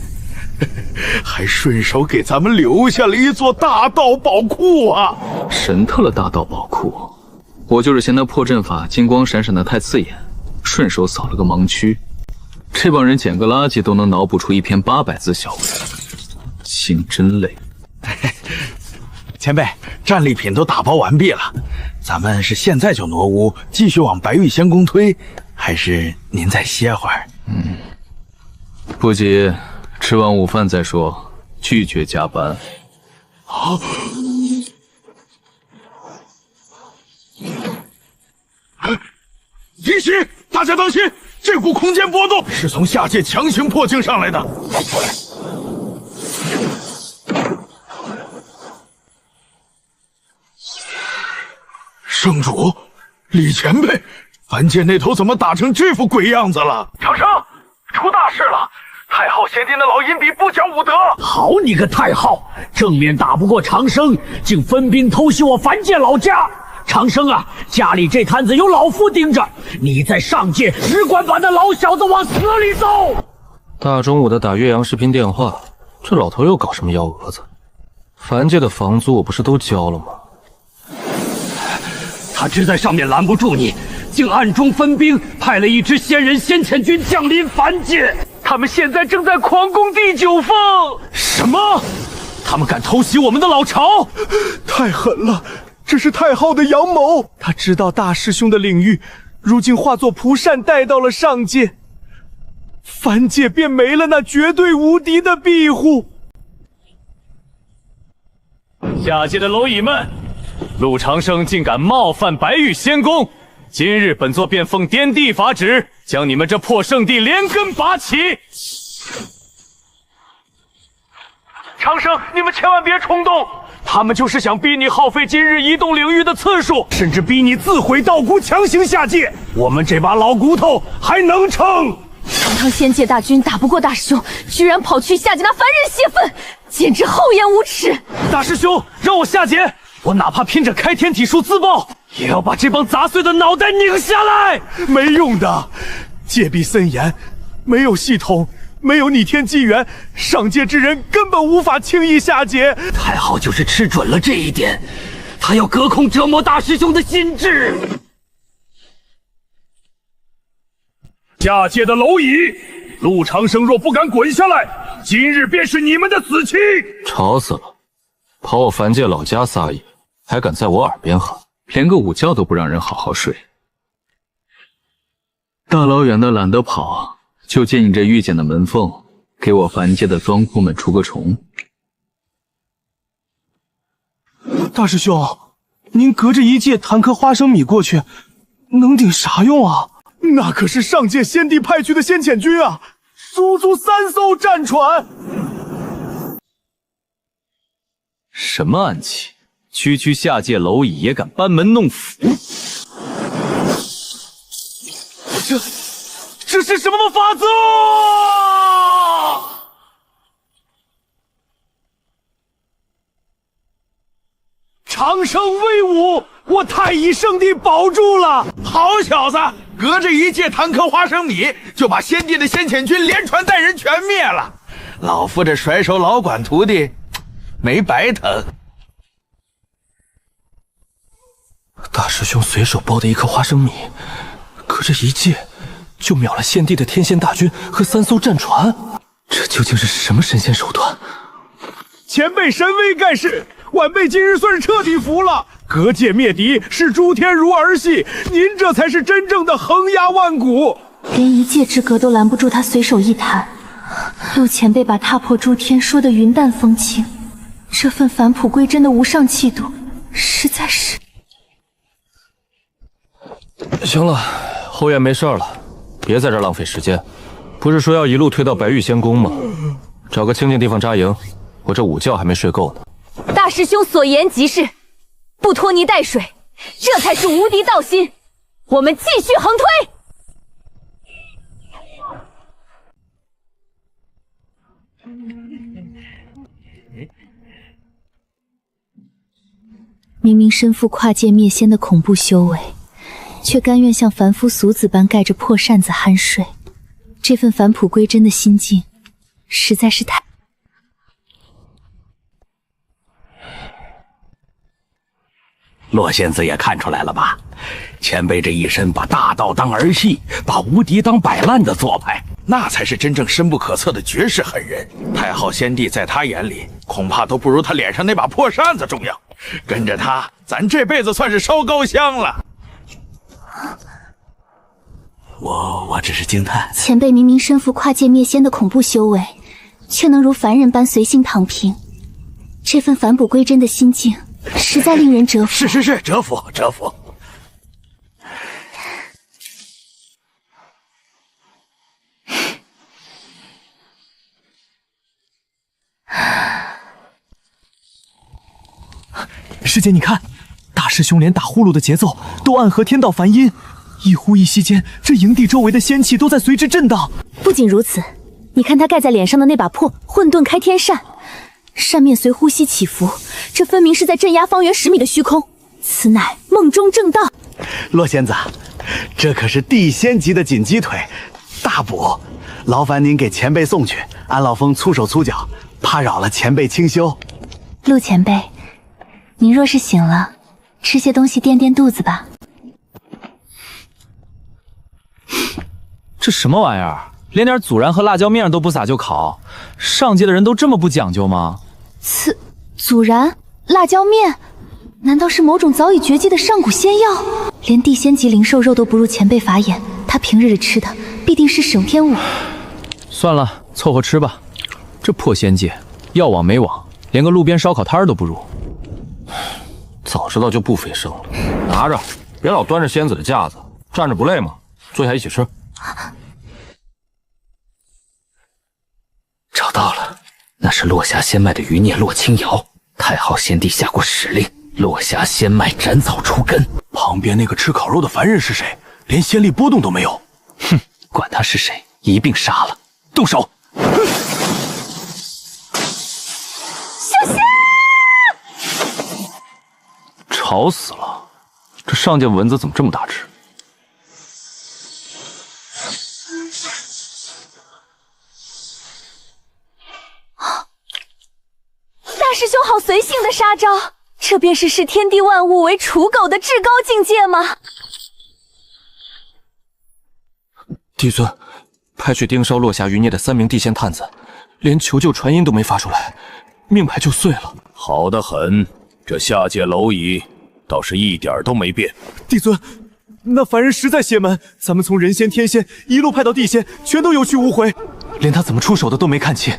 还顺手给咱们留下了一座大道宝库啊！神特了大道宝库，我就是嫌那破阵法金光闪闪的太刺眼，顺手扫了个盲区。这帮人捡个垃圾都能脑补出一篇800字小文，心真累。前辈，战利品都打包完毕了，咱们是现在就挪屋，继续往白玉仙宫推，还是您再歇会儿？不急，吃完午饭再说，拒绝加班。好。提醒大家当心，这股空间波动是从下界强行破境上来的。圣主，李前辈，凡界那头怎么打成这副鬼样子了？长生，出大事了！太昊贤弟的老阴笔不讲武德。好你个太昊，正面打不过长生，竟分兵偷袭我凡界老家。长生啊，家里这摊子有老夫盯着，你在上界只管把那老小子往死里揍。大中午的打岳阳视频电话，这老头又搞什么幺蛾子？凡界的房租我不是都交了吗？他知在上面拦不住你，竟暗中分兵，派了一支仙人先遣军降临凡界。他们现在正在狂攻第九凤。什么？他们敢偷袭我们的老巢？太狠了！这是太昊的阳谋。他知道大师兄的领域如今化作蒲扇带到了上界，凡界便没了那绝对无敌的庇护。下界的蝼蚁们，陆长生竟敢冒犯白玉仙宫！今日本座便奉颠地法旨，将你们这破圣地连根拔起！长生，你们千万别冲动，他们就是想逼你耗费今日移动领域的次数，甚至逼你自毁道骨，强行下界。我们这把老骨头还能撑？堂堂仙界大军打不过大师兄，居然跑去下界那凡人泄愤，简直厚颜无耻！大师兄，让我下界，我哪怕拼着开天体术自爆，也要把这帮杂碎的脑袋拧下来！没用的，戒必森严，没有系统，没有逆天机缘，上界之人根本无法轻易下界。太昊就是吃准了这一点，他要隔空折磨大师兄的心智。下界的蝼蚁，陆长生若不敢滚下来，今日便是你们的死期！吵死了，跑我凡界老家撒野，还敢在我耳边喊，连个午觉都不让人好好睡。大老远的懒得跑，就借你这御剑的门缝，给我凡界的庄户们除个虫。大师兄，您隔着一界弹颗花生米过去，能顶啥用啊？那可是上界先帝派去的先遣军啊，足足3艘战船。什么暗器？区区下界蝼蚁也敢班门弄斧？这是什么法子？长生威武！我太乙圣地保住了！好小子，隔着一界弹颗花生米，就把先帝的先遣军连船带人全灭了。老夫这甩手老管徒弟，没白疼。大师兄随手包的一颗花生米，隔着一界就秒了先帝的天仙大军和3艘战船，这究竟是什么神仙手段？前辈神威盖世，晚辈今日算是彻底服了。隔界灭敌是诸天如儿戏，您这才是真正的横压万古。连一界之隔都拦不住他随手一弹，陆前辈把踏破诸天说得云淡风轻，这份返璞归真的无上气度，实在是……行了，后院没事了，别在这浪费时间。不是说要一路推到白玉仙宫吗？找个清静地方扎营，我这午觉还没睡够呢。大师兄所言极是，不拖泥带水，这才是无敌道心。我们继续横推。明明身负跨界灭仙的恐怖修为，却甘愿像凡夫俗子般盖着破扇子酣睡，这份返璞归真的心境，实在是太……洛仙子也看出来了吧？前辈这一身把大道当儿戏，把无敌当摆烂的做派，那才是真正深不可测的绝世狠人。太昊先帝在他眼里，恐怕都不如他脸上那把破扇子重要。跟着他，咱这辈子算是烧高香了。我只是惊叹，前辈明明身负跨界灭仙的恐怖修为，却能如凡人般随性躺平，这份返璞归真的心境，实在令人折服。是，折服。师姐，你看，大师兄连打呼噜的节奏都暗合天道梵音，一呼一吸间，这营地周围的仙气都在随之震荡。不仅如此，你看他盖在脸上的那把破混沌开天扇，扇面随呼吸起伏，这分明是在镇压方圆10米的虚空，此乃梦中正道。洛仙子，这可是地仙级的锦鸡腿，大补，劳烦您给前辈送去。安老峰粗手粗脚，怕扰了前辈清修。陆前辈，您若是醒了，吃些东西垫垫肚子吧。这什么玩意儿？连点孜然和辣椒面都不撒就烤，上界的人都这么不讲究吗？孜然、辣椒面，难道是某种早已绝迹的上古仙药？连地仙级灵兽肉都不入前辈法眼，他平日里吃的必定是省天物。算了，凑合吃吧。这破仙界，要网没网，连个路边烧烤摊都不如。早知道就不费生了。拿着，别老端着仙子的架子，站着不累吗？坐下一起吃。找到了，那是落霞仙脉的余孽洛清瑶。太昊先帝下过使令，落霞仙脉斩草除根。旁边那个吃烤肉的凡人是谁？连仙力波动都没有。哼，管他是谁，一并杀了。动手！小心！吵死了！这上界蚊子怎么这么大只？大师兄好随性的杀招，这便是视天地万物为刍狗的至高境界吗？帝尊，派去盯梢落霞余孽的3名地仙探子，连求救传音都没发出来，命牌就碎了。好得很，这下界蝼蚁倒是一点都没变。帝尊，那凡人实在邪门，咱们从人仙、天仙一路派到地仙，全都有去无回，连他怎么出手的都没看清。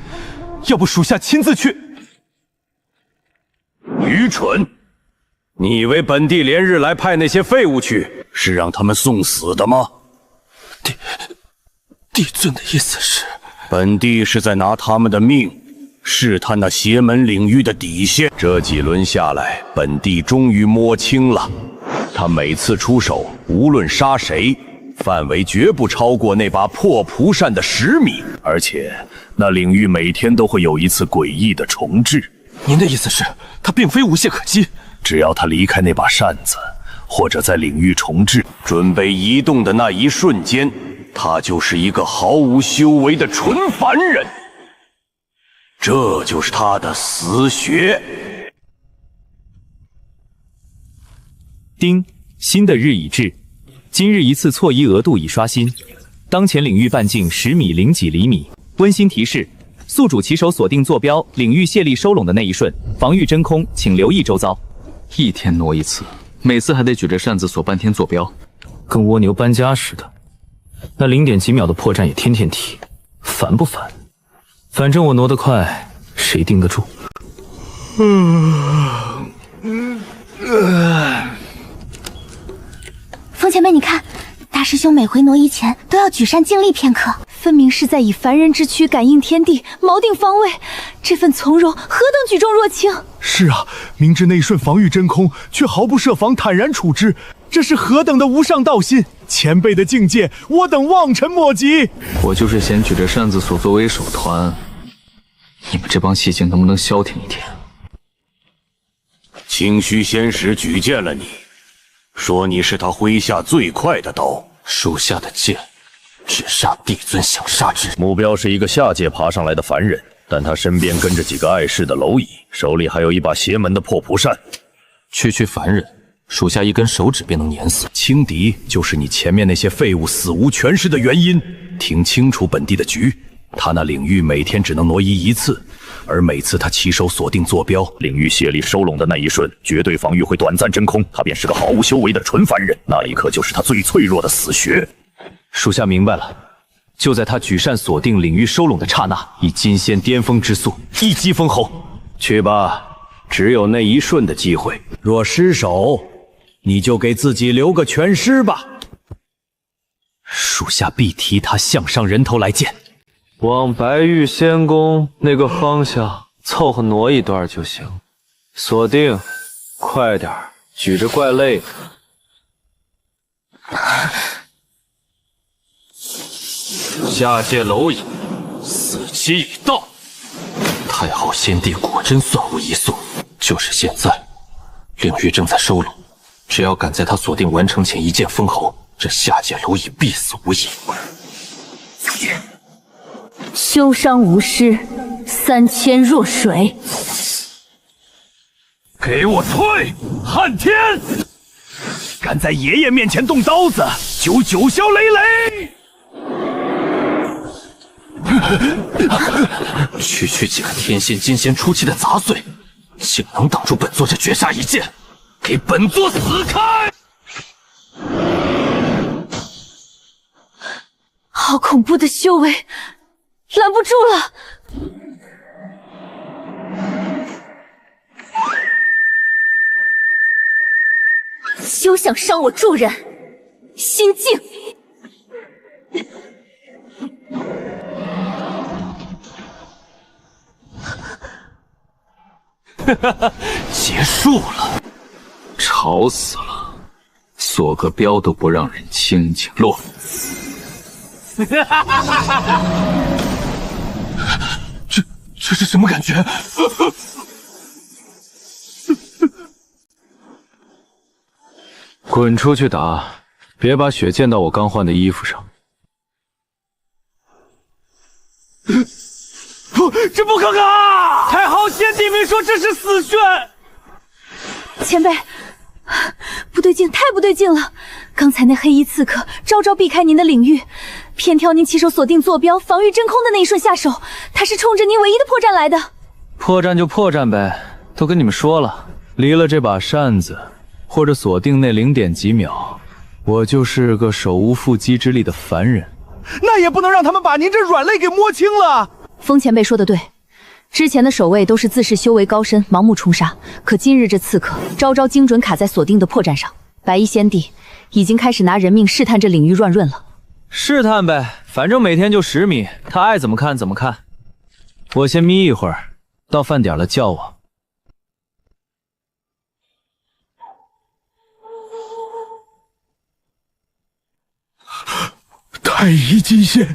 要不属下亲自去。愚蠢！你以为本地连日来派那些废物去，是让他们送死的吗？帝尊的意思是，本地是在拿他们的命试探那邪门领域的底线。这几轮下来，本地终于摸清了，他每次出手，无论杀谁，范围绝不超过那把破蒲扇的10米，而且那领域每天都会有一次诡异的重置。您的意思是，他并非无懈可击？只要他离开那把扇子，或者在领域重置，准备移动的那一瞬间，他就是一个毫无修为的纯凡人。这就是他的死穴。丁，新的日已至，今日一次错移额度已刷新，当前领域半径10米0几厘米。温馨提示：宿主起手锁定坐标，领域泄力收拢的那一瞬，防御真空，请留意周遭。一天挪一次，每次还得举着扇子锁半天坐标，跟蜗牛搬家似的。那0点几秒的破绽也天天提，烦不烦？反正我挪得快，谁盯得住？风前辈，你看，大师兄每回挪移前都要举扇静立片刻，分明是在以凡人之躯感应天地，锚定方位。这份从容何等举重若轻！是啊，明知那一瞬防御真空，却毫不设防，坦然处之，这是何等的无上道心！前辈的境界，我等望尘莫及。我就是嫌举着扇子所作为首团，你们这帮戏精能不能消停一点？清虚仙使举荐了你，说你是他麾下最快的刀，属下的剑只杀帝尊想杀之。目标是一个下界爬上来的凡人，但他身边跟着几个碍事的蝼蚁，手里还有一把邪门的破蒲扇。区区凡人，属下一根手指便能碾死。轻敌就是你前面那些废物死无全尸的原因。听清楚本地的局，他那领域每天只能挪移1次，而每次他起手锁定坐标，领域泄力收拢的那一瞬，绝对防御会短暂真空，他便是个毫无修为的纯凡人，那一刻就是他最脆弱的死穴。属下明白了，就在他举扇锁定领域收拢的刹那，以金仙巅峰之速一击封喉。去吧，只有那一瞬的机会，若失手，你就给自己留个全尸吧。属下必提他项上人头来见。往白玉仙宫那个方向凑合挪一段就行。锁定，快点，举着怪累的。下界蝼蚁，死期已到。太昊先帝果真算无一送，就是现在，领域正在收拢，只要赶在他锁定完成前一剑封喉，这下界蝼蚁必死无疑。休伤无失，3000若水。给我退！汉天，敢在爷爷面前动刀子，就九霄累累！区几个天仙、金仙出气的杂碎，竟能挡住本座这绝杀一剑，给本座死开！好恐怖的修为，拦不住了。休想伤我助人心境。结束了，吵死了，锁个标都不让人清静落。这是什么感觉？滚出去打，别把血溅到我刚换的衣服上。不，这不可靠！太昊先帝明说这是死穴。前辈，不对劲，太不对劲了！刚才那黑衣刺客招招避开您的领域，偏挑您起手锁定坐标，防御真空的那一瞬下手，他是冲着您唯一的破绽来的。破绽就破绽呗，都跟你们说了，离了这把扇子，或者锁定那0.几秒，我就是个手无缚鸡之力的凡人。那也不能让他们把您这软肋给摸清了。风前辈说的对，之前的守卫都是自恃修为高深，盲目冲杀，可今日这刺客招招精准卡在锁定的破绽上，白衣先帝已经开始拿人命试探这领域乱润了。试探呗，反正每天就10米，他爱怎么看怎么看。我先眯一会儿，到饭点了叫我。太乙金仙，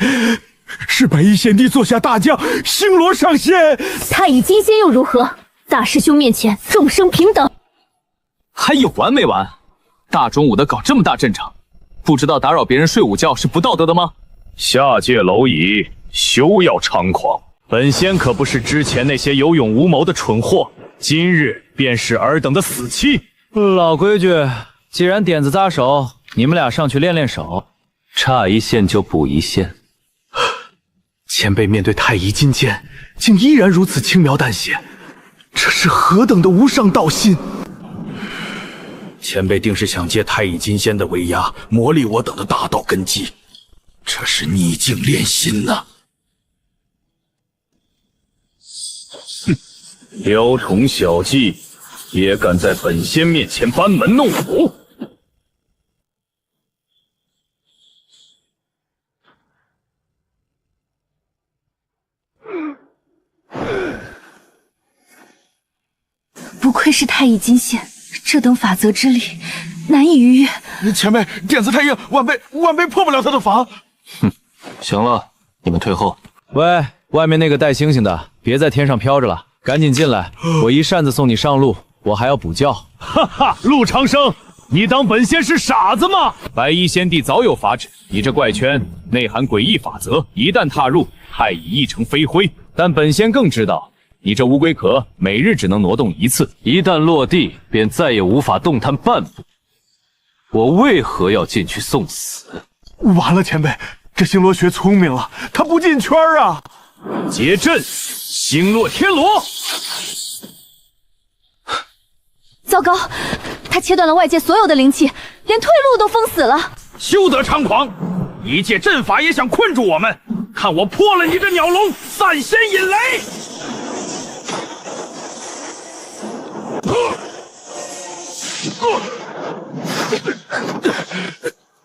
是白衣先帝座下大将星罗上仙。太乙金仙又如何？大师兄面前众生平等。还有完没完？大中午的搞这么大阵仗，不知道打扰别人睡午觉是不道德的吗？下界蝼蚁，休要猖狂！本仙可不是之前那些有勇无谋的蠢货，今日便是尔等的死期。老规矩，既然点子扎手，你们俩上去练练手。差一线就补一线。前辈面对太乙金剑，竟依然如此轻描淡写，这是何等的无上道心！前辈定是想借太乙金仙的威压，磨砺我等的大道根基，这是逆境炼心呐！哼，雕虫小技，也敢在本仙面前班门弄斧！不愧是太乙金仙，这等法则之力难以逾越。前辈点子太硬，晚辈破不了他的防。哼，行了，你们退后。喂，外面那个带星星的，别在天上飘着了，赶紧进来，我一扇子送你上路，我还要补觉。哈哈，陆长生，你当本仙是傻子吗？白衣先帝早有法旨，你这怪圈内含诡异法则，一旦踏入，太乙一成飞灰。但本仙更知道，你这乌龟壳每日只能挪动1次，一旦落地，便再也无法动弹半步。我为何要进去送死？完了，前辈，这星罗学聪明了，他不进圈啊！结阵，星落天罗。糟糕，他切断了外界所有的灵气，连退路都封死了。休得猖狂！一介阵法也想困住我们？看我破了你的鸟笼，散仙引雷！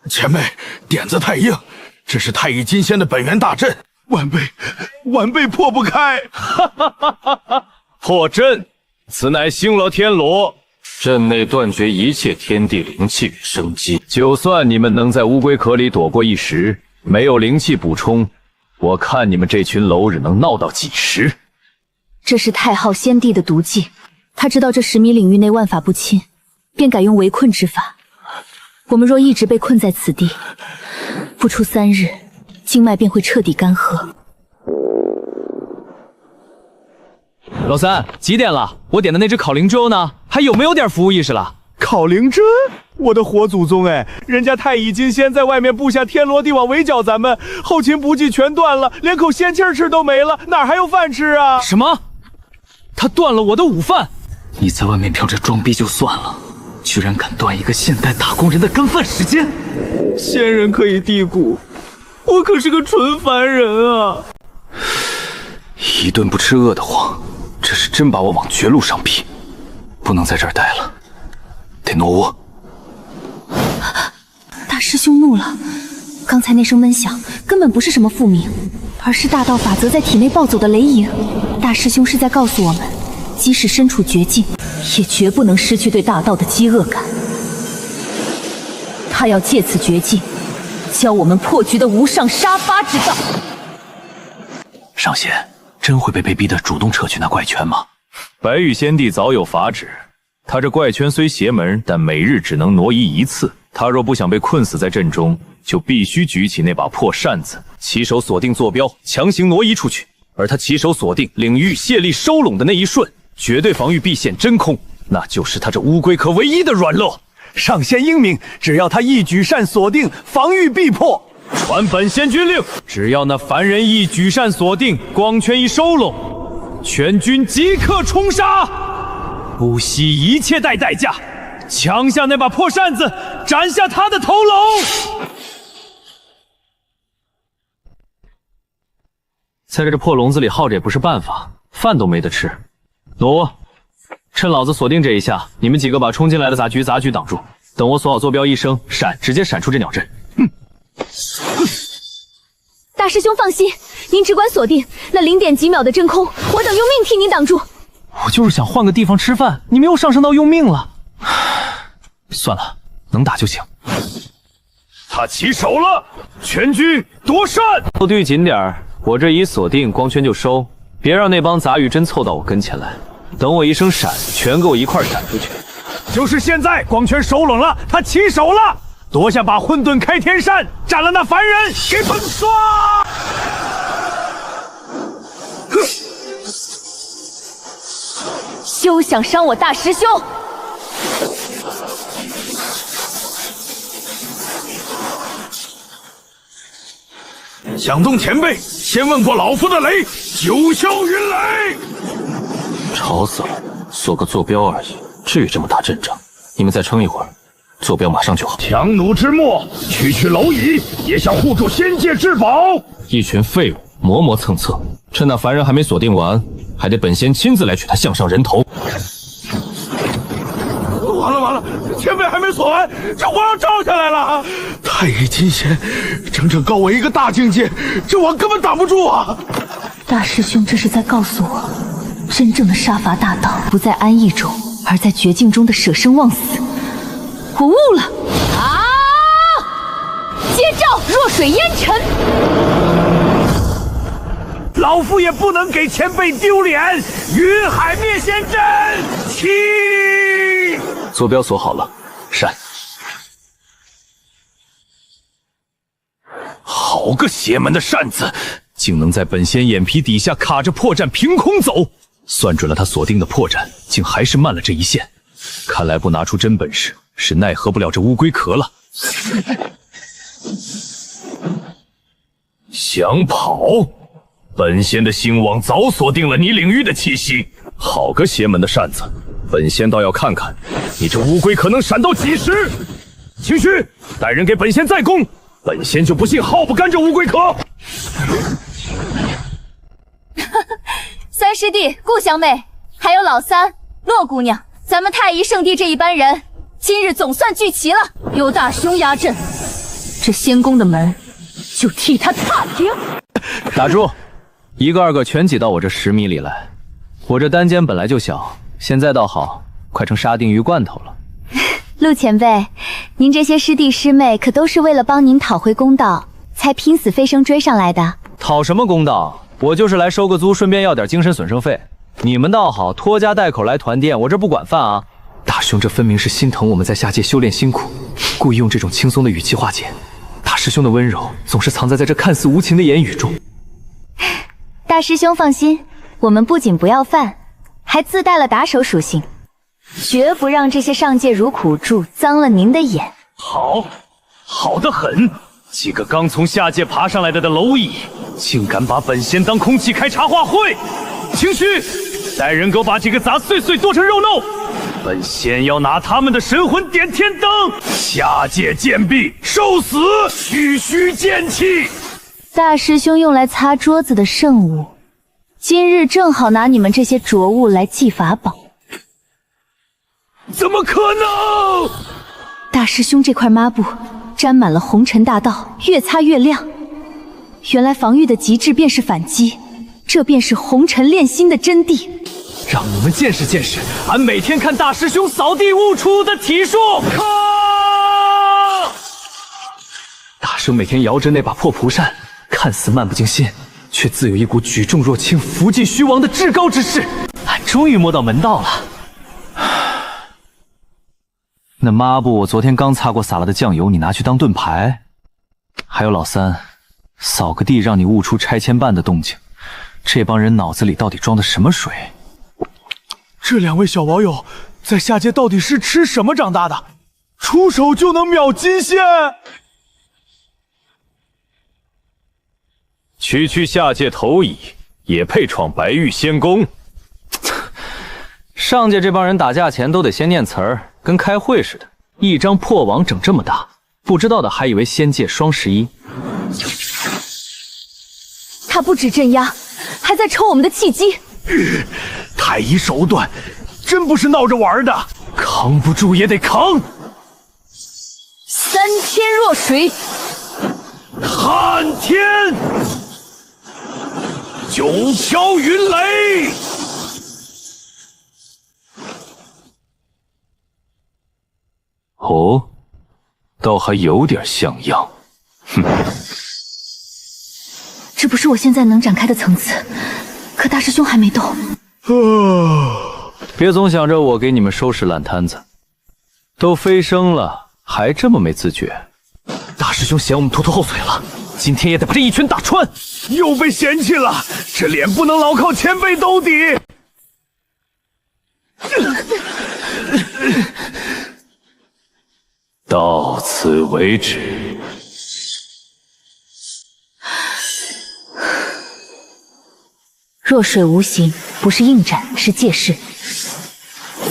前辈，点子太硬，这是太乙金仙的本源大阵，晚辈破不开。哈哈哈哈哈！破阵，此乃星罗天罗。阵内断绝一切天地灵气与生机。就算你们能在乌龟壳里躲过一时，没有灵气补充，我看你们这群蝼蚁能闹到几时？这是太昊先帝的毒计，他知道这10米领域内万法不侵，便改用围困之法。我们若一直被困在此地，不出3日，经脉便会彻底干涸。老三，几点了？我点的那只烤灵粥呢？还有没有点服务意识了？烤灵针，我的活祖宗哎！人家太乙金仙在外面布下天罗地网围剿咱们，后勤补给全断了，连口仙气吃都没了，哪还有饭吃啊？什么？他断了我的午饭？你在外面飘着装逼就算了，居然敢断一个现代打工人的干饭时间！仙人可以地谷，我可是个纯凡人啊！一顿不吃饿得慌，这是真把我往绝路上逼，不能在这儿待了，得挪窝。兄怒了，刚才那声闷响根本不是什么负名，而是大道法则在体内暴走的雷影。大师兄是在告诉我们，即使身处绝境，也绝不能失去对大道的饥饿感。他要借此绝境，教我们破局的无上杀伐之道。上仙真会被逼得主动撤去那怪圈吗？白玉仙帝早有法旨，他这怪圈虽邪门，但每日只能挪移一次。他若不想被困死在阵中，就必须举起那把破扇子，起手锁定坐标，强行挪移出去。而他起手锁定领域泄力收拢的那一瞬，绝对防御必现真空，那就是他这乌龟壳唯一的软肋。上仙英明，只要他一举扇锁定，防御必破。传本仙军令，只要那凡人一举扇锁定，光圈一收拢，全军即刻冲杀，不惜一切代价，抢下那把破扇子，斩下他的头颅。在这破笼子里耗着也不是办法，饭都没得吃。挪窝，趁老子锁定这一下，你们几个把冲进来的杂局挡住。等我锁好坐标一声闪，直接闪出这鸟阵。大师兄放心，您只管锁定那0点几秒的真空，我等用命替您挡住。我就是想换个地方吃饭，你们又上升到用命了。算了，能打就行。他起手了，全军夺扇！后队紧点儿，我这一锁定，光圈就收，别让那帮杂鱼真凑到我跟前来。等我一声闪，全给我一块闪出去。就是现在，光圈收拢了，他起手了，夺下把混沌开天扇，斩了那凡人，给本刷！休想伤我大师兄！响动前辈，先问过老夫的雷，九霄云雷。吵死了，锁个坐标而已，至于这么大阵仗？你们再撑一会儿，坐标马上就好。强弩之末，区蝼蚁，也想护住仙界至宝。一群废物，磨蹭蹭，趁那凡人还没锁定完，还得本仙亲自来取他项上人头。完了，前辈还没锁完，这皇上照下来了。太乙金仙，整整高我一个大境界，这王根本挡不住啊！大师兄这是在告诉我，真正的杀伐大道不在安逸中，而在绝境中的舍生忘死。我悟了！啊！接招，弱水淹沉。老夫也不能给前辈丢脸，云海灭仙阵，起！坐标锁好了，闪！好个邪门的扇子，竟能在本仙眼皮底下卡着破绽凭空走。算准了他锁定的破绽，竟还是慢了这一线。看来不拿出真本事，是奈何不了这乌龟壳了。想跑？本仙的星网早锁定了你领域的气息。好个邪门的扇子，本仙倒要看看你这乌龟壳能闪到几时。清虚，带人给本仙再攻，本仙就不信耗不干这乌龟壳。三师弟、顾小美，还有老三、洛姑娘，咱们太乙圣地这一班人，今日总算聚齐了。有大兄压阵，这仙宫的门就替他踏平。打住！一个二个全挤到我这10米里来。我这单间本来就小，现在倒好，快成沙丁鱼罐头了。陆前辈，您这些师弟师妹可都是为了帮您讨回公道，才拼死飞升追上来的。讨什么公道？我就是来收个租，顺便要点精神损伤费。你们倒好，拖家带口来团店，我这不管饭啊。大兄这分明是心疼我们在下界修炼辛苦，故意用这种轻松的语气化解。大师兄的温柔总是藏在这看似无情的言语中。大师兄放心，我们不仅不要饭，还自带了打手属性，绝不让这些上界如苦柱脏了您的眼。好得很！几个刚从下界爬上来的蝼蚁，竟敢把本仙当空气开茶话会！清虚，带人给我把几个杂碎剁成肉弄。本仙要拿他们的神魂点天灯，下界贱婢受死，区区贱气！大师兄用来擦桌子的圣物，今日正好拿你们这些浊物来祭法宝。怎么可能？大师兄这块抹布沾满了红尘大道，越擦越亮。原来防御的极致便是反击，这便是红尘炼心的真谛。让你们见识见识，俺每天看大师兄扫地悟出的体术。大师兄每天摇着那把破蒲扇，看似漫不经心，却自有一股举重若轻、扶济虚亡的至高之势。俺终于摸到门道了。那抹布我昨天刚擦过洒了的酱油，你拿去当盾牌。还有老三，扫个地让你悟出拆迁办的动静，这帮人脑子里到底装的什么水？这两位小网友在下界到底是吃什么长大的？出手就能秒金仙？区下界头乙，也配闯白玉仙宫？上界这帮人打架前都得先念词儿，跟开会似的。一张破网整这么大，不知道的还以为仙界双11。他不止镇压，还在抽我们的契机。太乙手段真不是闹着玩的，扛不住也得扛。三天若水，撼天，九霄云雷。哦，倒还有点像样。哼，这不是我现在能展开的层次，可大师兄还没动。别总想着我给你们收拾烂摊子，都飞升了还这么没自觉。大师兄嫌我们拖后腿了，今天也得把这一拳打穿。又被嫌弃了，这脸不能老靠前辈兜底。到此为止。弱水无形，不是应战，是借势。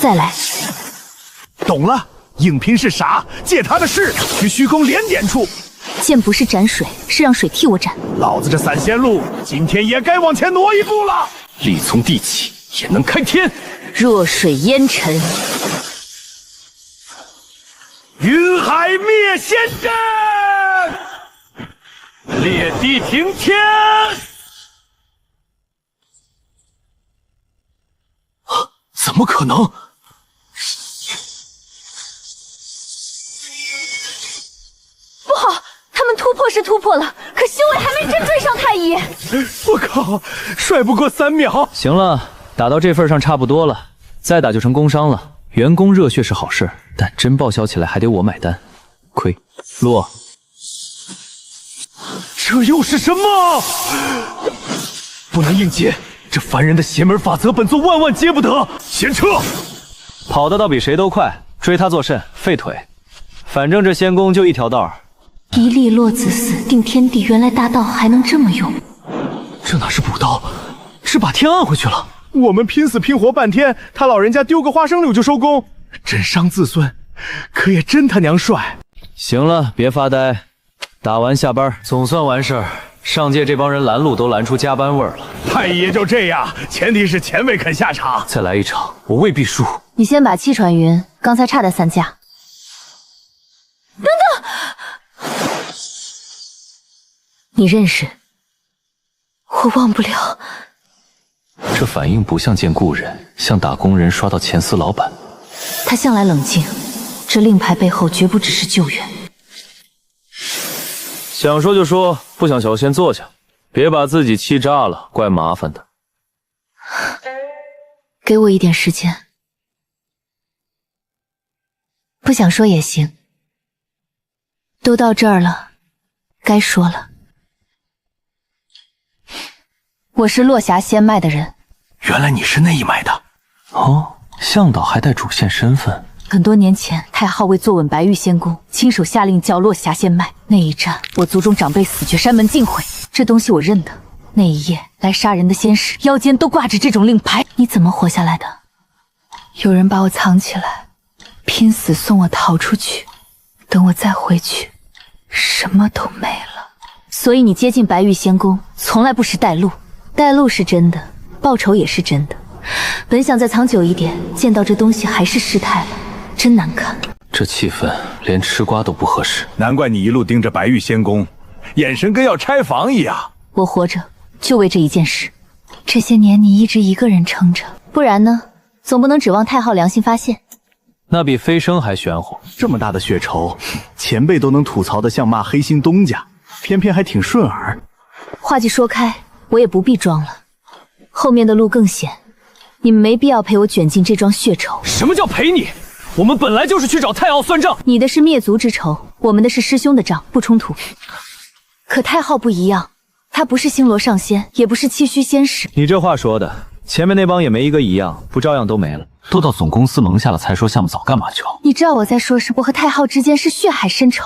再来。懂了，硬拼是傻，借他的势，去虚空连点处。剑不是斩水，是让水替我斩。老子这散仙路，今天也该往前挪一步了。力从地起，也能开天。弱水烟尘。云海灭仙阵，裂地平天。怎么可能？不好，他们突破是突破了，可修为还没真追上太乙。我靠，帅不过3秒。行了，打到这份上差不多了，再打就成工伤了。员工热血是好事，但真报销起来还得我买单，亏。落，这又是什么？不能硬接，这凡人的邪门法则，本座万万接不得。先撤！跑得倒比谁都快，追他作甚？废腿。反正这仙宫就一条道。一粒落子死定天地，原来大道还能这么用。这哪是补刀，是把天按回去了。我们拼死拼活半天，他老人家丢个花生柳就收工，真伤自尊，可也真他娘帅。行了，别发呆，打完下班总算完事儿。上界这帮人拦路都拦出加班味儿了。太爷就这样，前提是前辈肯下场。再来一场，我未必输。你先把气喘匀，刚才差的3架。等等，你认识？我忘不了。这反应不像见故人，像打工人刷到前司老板。他向来冷静，这令牌背后绝不只是救援。想说就说，不想小先坐下，别把自己气炸了，怪麻烦的。给我一点时间，不想说也行。都到这儿了，该说了。我是落霞仙脉的人。原来你是那一脉的。哦，向导还带主线身份。很多年前，太昊为坐稳白玉仙宫，亲手下令叫落霞仙脉。那一战，我族中长辈死绝，山门尽毁。这东西我认得。那一夜来杀人的仙使，腰间都挂着这种令牌。你怎么活下来的？有人把我藏起来，拼死送我逃出去。等我再回去，什么都没了。所以你接近白玉仙宫，从来不识带路。带路是真的，报仇也是真的。本想再藏久一点，见到这东西还是失态了，真难看。这气氛连吃瓜都不合适。难怪你一路盯着白玉仙宫，眼神跟要拆房一样。我活着就为这一件事。这些年你一直一个人撑着，不然呢？总不能指望太昊良心发现。那比飞升还玄乎。这么大的血仇，前辈都能吐槽的像骂黑心东家，偏偏还挺顺耳。话既说开，我也不必装了。后面的路更险，你们没必要陪我卷进这桩血仇。什么叫陪你？我们本来就是去找太昊算账。你的是灭族之仇，我们的是师兄的账，不冲突。可太昊不一样，他不是星罗上仙，也不是七虚仙使。你这话说的，前面那帮也没一个一样，不照样都没了？都到总公司蒙下了才说项目早干嘛去了？你知道我在说什么？我和太昊之间是血海深仇。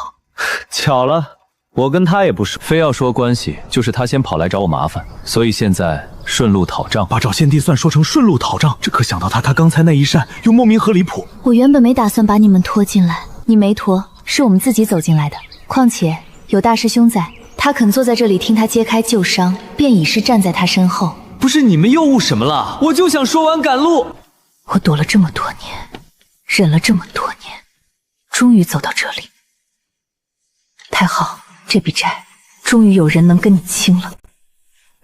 巧了，我跟他也不熟，非要说关系，就是他先跑来找我麻烦，所以现在顺路讨账。把找先帝算说成顺路讨账，这可想到他刚才那一扇又莫名和离谱。我原本没打算把你们拖进来，你没拖，是我们自己走进来的。况且有大师兄在，他肯坐在这里听他揭开旧伤，便已是站在他身后。不是你们又悟什么了？我就想说完赶路。我躲了这么多年，忍了这么多年，终于走到这里。太好，这笔债终于有人能跟你清了。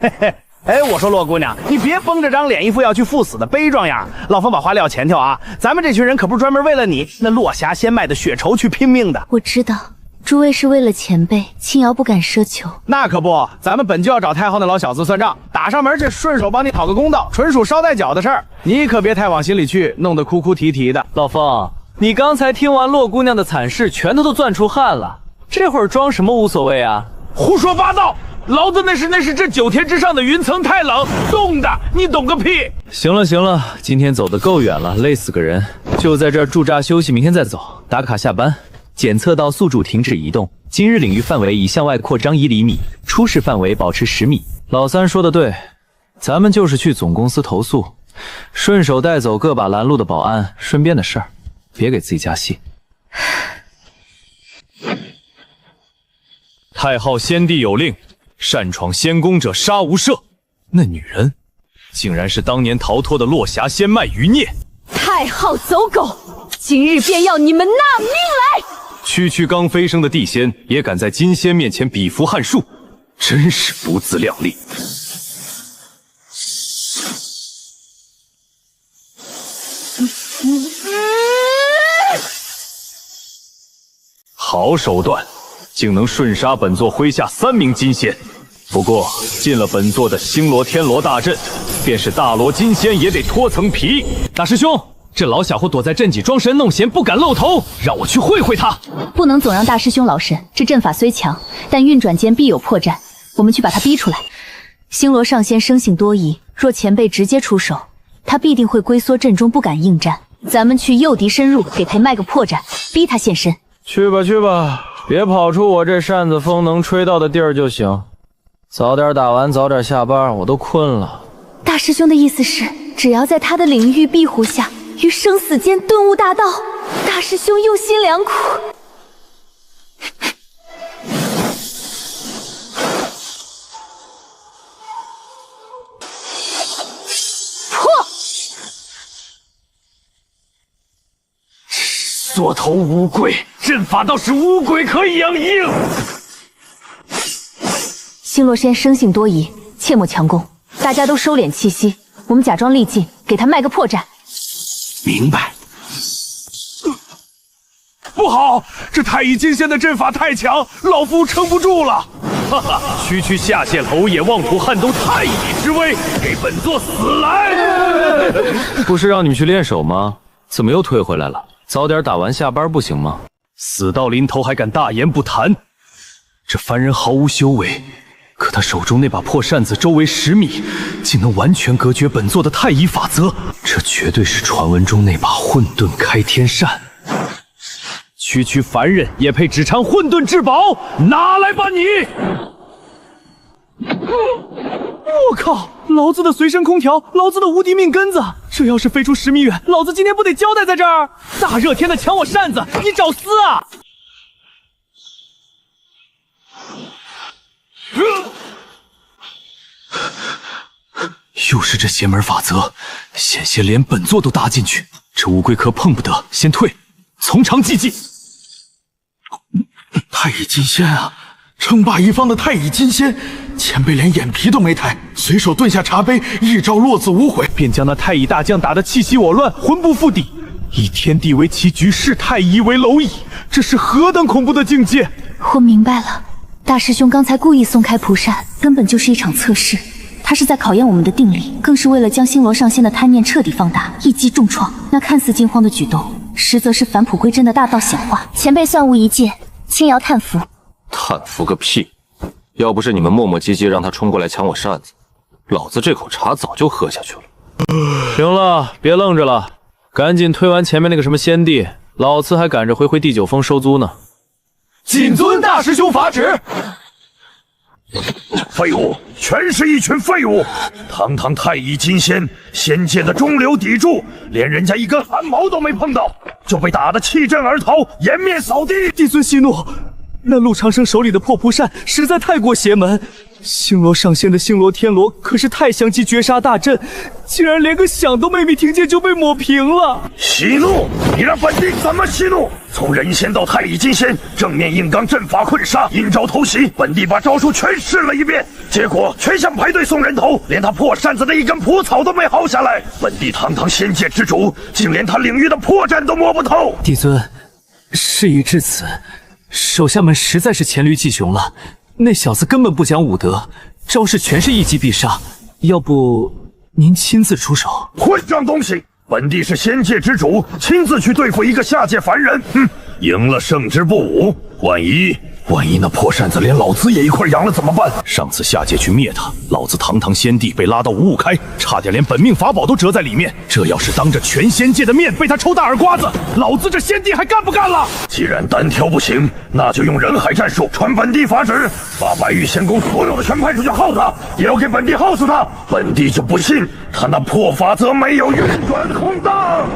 嘿嘿，哎，我说洛姑娘，你别绷着张脸，一副要去赴死的悲壮样。老夫把话撂前头啊，咱们这群人可不是专门为了你那落霞仙脉的血仇去拼命的。我知道，诸位是为了前辈，青瑶不敢奢求。那可不，咱们本就要找太昊那老小子算账，打上门去顺手帮你讨个公道，纯属捎带脚的事儿。你可别太往心里去，弄得哭哭啼啼的。老风，你刚才听完洛姑娘的惨事，拳头都攥出汗了，这会儿装什么无所谓啊？胡说八道！老子那是这9天之上的云层太冷冻的，你懂个屁！行了行了，今天走得够远了，累死个人，就在这儿驻扎休息，明天再走，打卡下班。检测到宿主停止移动，今日领域范围已向外扩张1厘米，出示范围保持10米。老三说的对，咱们就是去总公司投诉，顺手带走个把拦路的保安，顺便的事儿，别给自己加戏。太昊先帝有令，擅闯仙宫者杀无赦。那女人，竟然是当年逃脱的落霞仙脉余孽。太昊走狗，今日便要你们纳命来！区刚飞升的地仙也敢在金仙面前比符撼术，真是不自量力。好手段，竟能瞬杀本座麾下3名金仙。不过进了本座的星罗天罗大阵，便是大罗金仙也得脱层皮。大师兄，这老小伙躲在阵脊装神弄闲，不敢露头，让我去会会他。不能总让大师兄老神，这阵法虽强，但运转间必有破绽，我们去把他逼出来。星罗上仙生性多疑，若前辈直接出手，他必定会龟缩阵中，不敢应战。咱们去诱敌深入，给他卖个破绽，逼他现身。去吧去吧，别跑出我这扇子风能吹到的地儿就行。早点打完，早点下班，我都困了。大师兄的意思是，只要在他的领域庇护下，于生死间顿悟大道。大师兄用心良苦。破！缩头乌龟，阵法倒是乌龟可以养硬。星罗仙生性多疑，切莫强攻，大家都收敛气息，我们假装力尽，给他卖个破绽。明白。不好，这太乙金仙的阵法太强，老夫撑不住了。哈哈，区下界蝼也妄图撼动太乙之威，给本座死来！不是让你们去练手吗？怎么又退回来了？早点打完下班不行吗？死到临头还敢大言不惭，这凡人毫无修为。可他手中那把破扇子周围10米，竟能完全隔绝本座的太乙法则，这绝对是传闻中那把混沌开天扇。区凡人也配只尝混沌至宝？拿来吧你！我靠！老子的随身空调，老子的无敌命根子，这要是飞出10米远，老子今天不得交代在这儿？大热天的抢我扇子，你找死啊！又是这邪门法则，险些连本座都搭进去。这乌龟壳碰不得，先退。从长计议。太乙金仙啊，称霸一方的太乙金仙，前辈连眼皮都没抬，随手顿下茶杯，一招落子无悔，便将那太乙大将打得气息我乱，魂不附体，以天地为棋局，视太乙为蝼蚁，这是何等恐怖的境界！我明白了，大师兄刚才故意松开蒲扇，根本就是一场测试。他是在考验我们的定力，更是为了将星罗上仙的贪念彻底放大，一击重创。那看似惊慌的举动，实则是返璞归真的大道显化。前辈算无一戒，轻摇叹服。叹服个屁！要不是你们磨磨唧唧让他冲过来抢我扇子，老子这口茶早就喝下去了。行了，别愣着了，赶紧推完前面那个什么先帝，老子还赶着回第9峰收租呢。谨遵大师兄法旨。废物，全是一群废物！堂堂太乙金仙，仙界的中流砥柱，连人家一根汗毛都没碰到，就被打得弃阵而逃，颜面扫地。帝尊息怒，那陆长生手里的破蒲扇实在太过邪门。星罗上仙的星罗天罗可是太详极绝杀大阵，竟然连个响都没听见就被抹平了。息怒！你让本帝怎么息怒？从人仙到太乙金仙，正面硬刚，阵法困杀，阴招偷袭，本帝把招数全试了一遍，结果全想排队送人头，连他破扇子的一根蒲草都没薅下来。本帝堂堂仙界之主，竟连他领域的破绽都摸不透。帝尊，事已至此，手下们实在是黔驴技穷了。那小子根本不讲武德，招式全是一击必杀，要不您亲自出手？混账东西！本帝是仙界之主，亲自去对付一个下界凡人，赢了胜之不武。万一那破扇子连老子也一块扬了怎么办？上次下界去灭他，老子堂堂仙帝被拉到五五开，差点连本命法宝都折在里面。这要是当着全仙界的面被他抽大耳刮子，老子这仙帝还干不干了？既然单挑不行，那就用人海战术，传本帝法旨，把白玉仙宫所有的全派出去耗他，也要给本帝耗死他。本帝就不信他那破法则没有运转空档。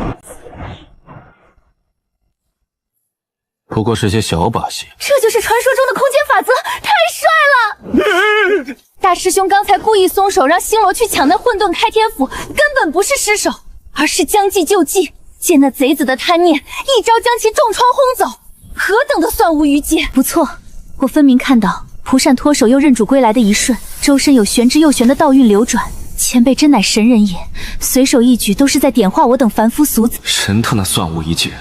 不过是些小把戏，这就是传说中的空间法则，太帅了！大师兄刚才故意松手，让星罗去抢那混沌开天斧，根本不是失手，而是将计就计，借那贼子的贪念，一招将其重创轰走，何等的算无余戒！不错，我分明看到蒲扇脱手又认主归来的一瞬，周身有玄之又玄的道运流转。前辈真乃神人也，随手一举都是在点化我等凡夫俗子。真他妈算无一戒！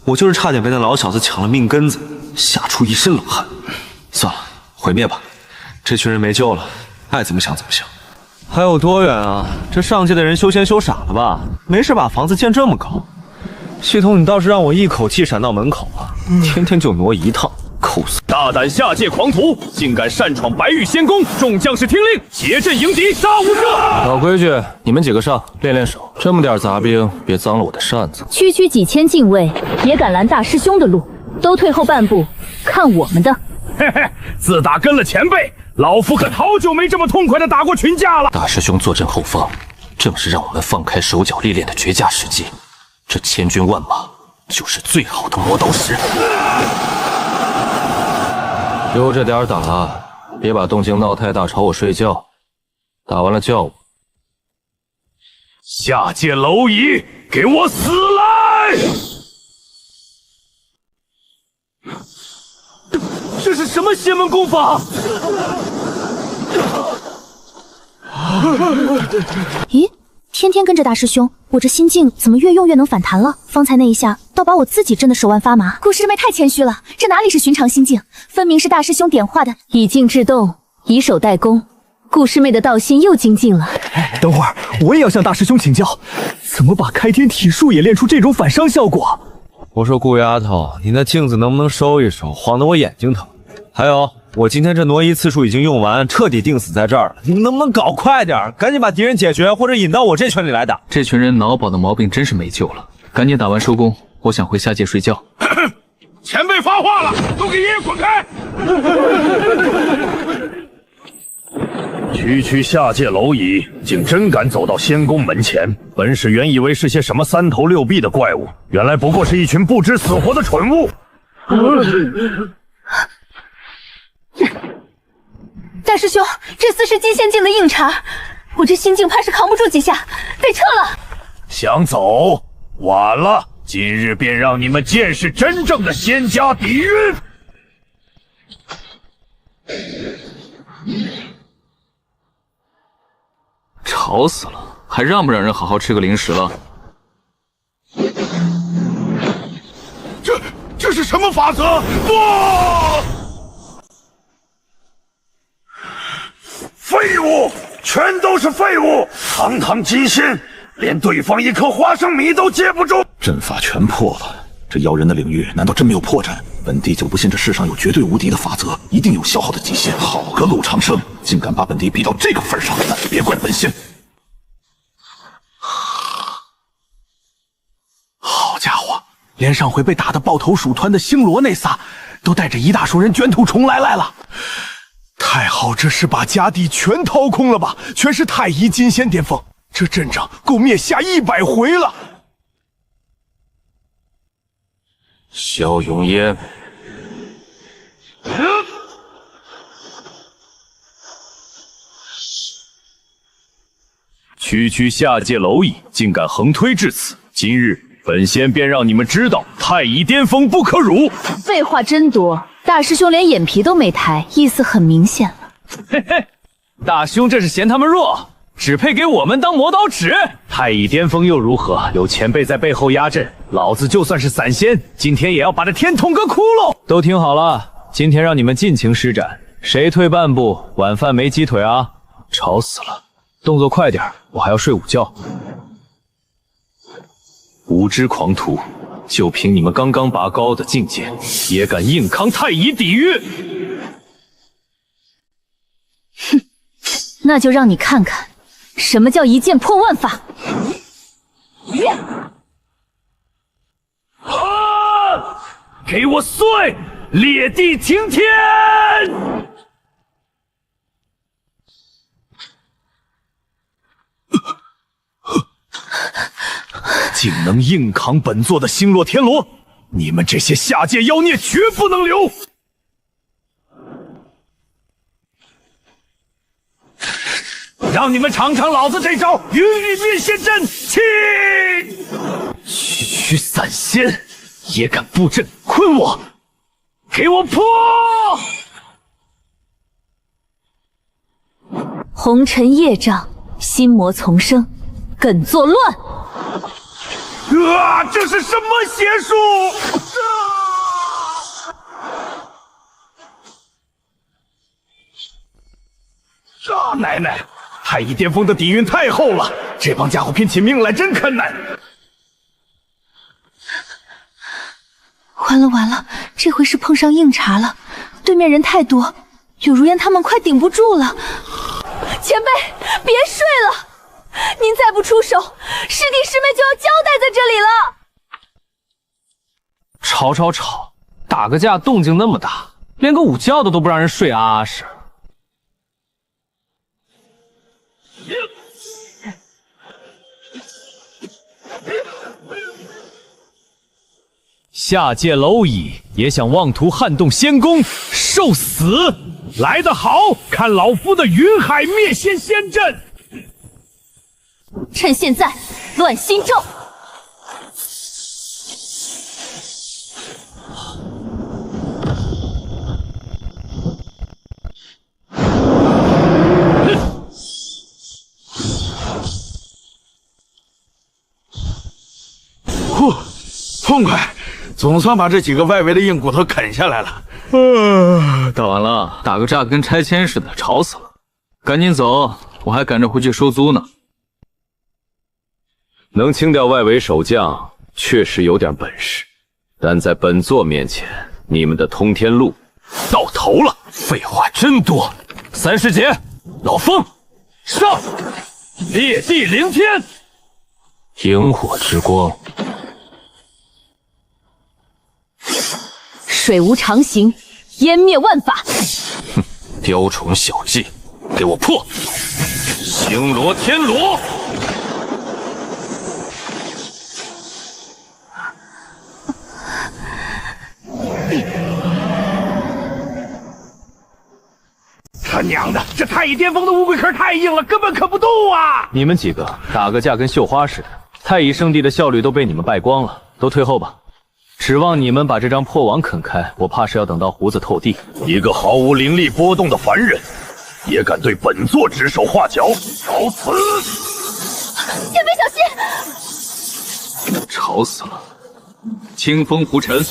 我就是差点被那老小子抢了命根子，吓出一身冷汗。算了，毁灭吧，这群人没救了，爱怎么想怎么想。还有多远啊？这上界的人修仙修傻了吧？没事把房子建这么高。系统，你倒是让我一口气闪到门口啊！天天就挪一趟，抠死！大胆下界狂徒，竟敢擅闯白玉仙宫！众将士听令，结阵迎敌，杀无赦！老规矩，你们几个上，练练手。这么点杂兵，别脏了我的扇子。区区几千禁卫也敢拦大师兄的路，都退后半步，看我们的！嘿嘿，自打跟了前辈，老夫可好久没这么痛快的打过群架了。大师兄坐镇后方，正是让我们放开手脚历练的绝佳时机。这千军万马，就是最好的磨刀石。悠着点打，别把动静闹太大，吵我睡觉。打完了叫我。下界蝼蚁，给我死来！这是什么邪门功法？咦，天天跟着大师兄，我这心境怎么越用越能反弹了？方才那一下，倒把我自己震得手腕发麻。顾师妹太谦虚了，这哪里是寻常心境，分明是大师兄点化的以静制动，以守待攻。顾师妹的道心又精进了。等会儿我也要向大师兄请教，怎么把开天体术也练出这种反伤效果？我说顾丫头，你那镜子能不能收一收，晃得我眼睛疼。还有，我今天这挪移次数已经用完，彻底定死在这儿了。你们能不能搞快点，赶紧把敌人解决，或者引到我这圈里来打？这群人脑宝的毛病真是没救了，赶紧打完收工，我想回下界睡觉。前辈发话了，都给爷爷滚开！区区下界蝼蚁，竟真敢走到仙宫门前！本使原以为是些什么三头六臂的怪物，原来不过是一群不知死活的蠢物。大师兄，这厮是金仙境的硬茬，我这心境怕是扛不住几下，得撤了。想走？晚了！今日便让你们见识真正的仙家底蕴。吵死了，还让不让人好好吃个零食了？这是什么法则？不！废物，全都是废物！堂堂金仙，连对方一颗花生米都接不住。阵法全破了，这妖人的领域难道真没有破绽？本帝就不信这世上有绝对无敌的法则，一定有消耗的极限。好个陆长生，竟敢把本帝逼到这个份上，那别怪本仙。好家伙，连上回被打得抱头鼠窜的星罗那仨，都带着一大数人卷土重来了。太好，这是把家底全掏空了吧？全是太乙金仙巅峰，这阵仗够灭下100回了。萧永烟，区下界蝼蚁，竟敢横推至此！今日本仙便让你们知道，太乙巅峰不可辱！废话真多，大师兄连眼皮都没抬，意思很明显了。嘿嘿，大兄这是嫌他们弱，只配给我们当磨刀石。太乙巅峰又如何？有前辈在背后压阵，老子就算是散仙，今天也要把这天捅个窟窿！都听好了，今天让你们尽情施展，谁退半步，晚饭没鸡腿啊！吵死了，动作快点，我还要睡午觉。无知狂徒，就凭你们刚刚拔高的境界，也敢硬扛太乙底蕴？哼，那就让你看看，什么叫一剑破万法。啊！给我碎！裂地惊天！竟能硬扛本座的星落天罗，你们这些下界妖孽绝不能留！让你们尝尝老子这招云雨灭仙阵！区散仙也敢布阵困我，给我破！红尘业障，心魔丛生，梗作乱。这是什么邪术？奶奶，太乙巅峰的底蕴太厚了，这帮家伙拼起命来真困难。完了，这回是碰上硬茬了，对面人太多，柳如烟他们快顶不住了。前辈，别睡了，您再不出手，师弟师妹就要交代在这里了。吵，打个架动静那么大，连个午觉的都不让人睡阿实。下界蝼蚁也想妄图撼动仙宫，受死！来得好，看老夫的云海灭仙仙阵！趁现在乱心咒。痛快，总算把这几个外围的硬骨头啃下来了。打完了，打个架跟拆迁似的，吵死了。赶紧走，我还赶着回去收租呢。能清掉外围守将，确实有点本事，但在本座面前，你们的通天路到头了。废话真多。三师姐，老风，上！裂地凌天，萤火之光。水无常形，湮灭万法。哼，雕虫小技，给我破！星罗天罗。他娘的，这太乙巅峰的乌龟壳太硬了，根本啃不动啊！你们几个打个架跟绣花似的，太乙圣地的效率都被你们败光了，都退后吧。指望你们把这张破网啃开，我怕是要等到胡子透地。一个毫无灵力波动的凡人，也敢对本座指手画脚，找死！前辈小心！吵死了！清风拂尘。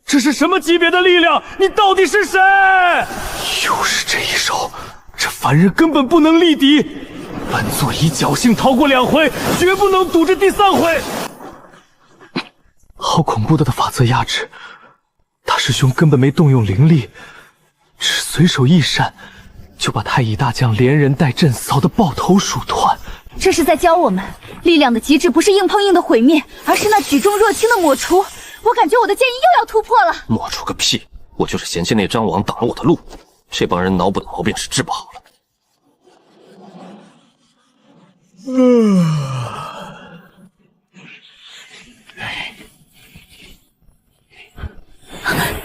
这是什么级别的力量？你到底是谁？又是这一手，这凡人根本不能力敌。本座已侥幸逃过2回，绝不能赌这第3回。好恐怖的法则压制，大师兄根本没动用灵力，只随手一闪，就把太乙大将连人带阵扫得抱头鼠窜。这是在教我们，力量的极致不是硬碰硬的毁灭，而是那举重若轻的抹除。我感觉我的剑意又要突破了。抹除个屁！我就是嫌弃那张网挡了我的路。这帮人脑补的毛病是治不好了。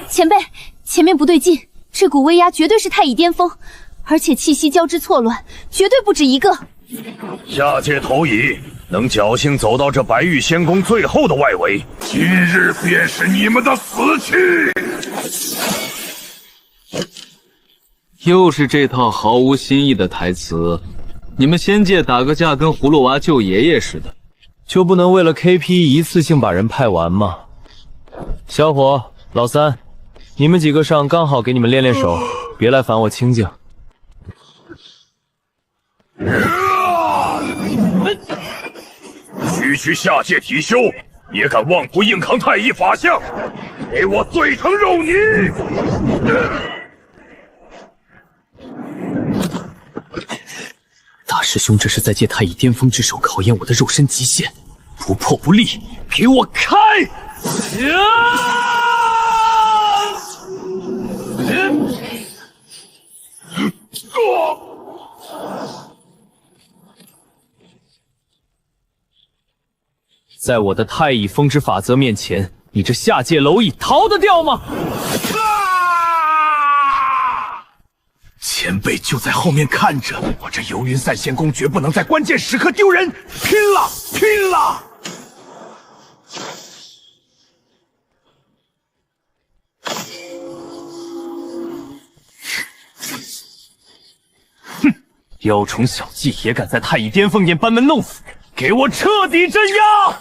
前辈，前面不对劲，这股威压绝对是太乙巅峰，而且气息交织错乱，绝对不止一个。下界投乙能侥幸走到这白玉仙宫最后的外围，今日便是你们的死期。又是这套毫无新意的台词，你们仙界打个架跟葫芦娃救爷爷似的，就不能为了 KP 一次性把人派完吗？小伙、老三，你们几个上，刚好给你们练练手，别来烦我清静。区下界提修，也敢妄图硬扛太乙法相，给我碎成肉泥！大师兄这是在借太乙巅峰之手考验我的肉身极限，不破不立，给我开！在我的太乙风之法则面前，你这下界蝼蚁逃得掉吗？前辈就在后面看着，我这游云散仙宫绝不能在关键时刻丢人！拼了，拼了！哼，雕虫小技也敢在太乙巅峰眼班门弄斧，给我彻底镇压！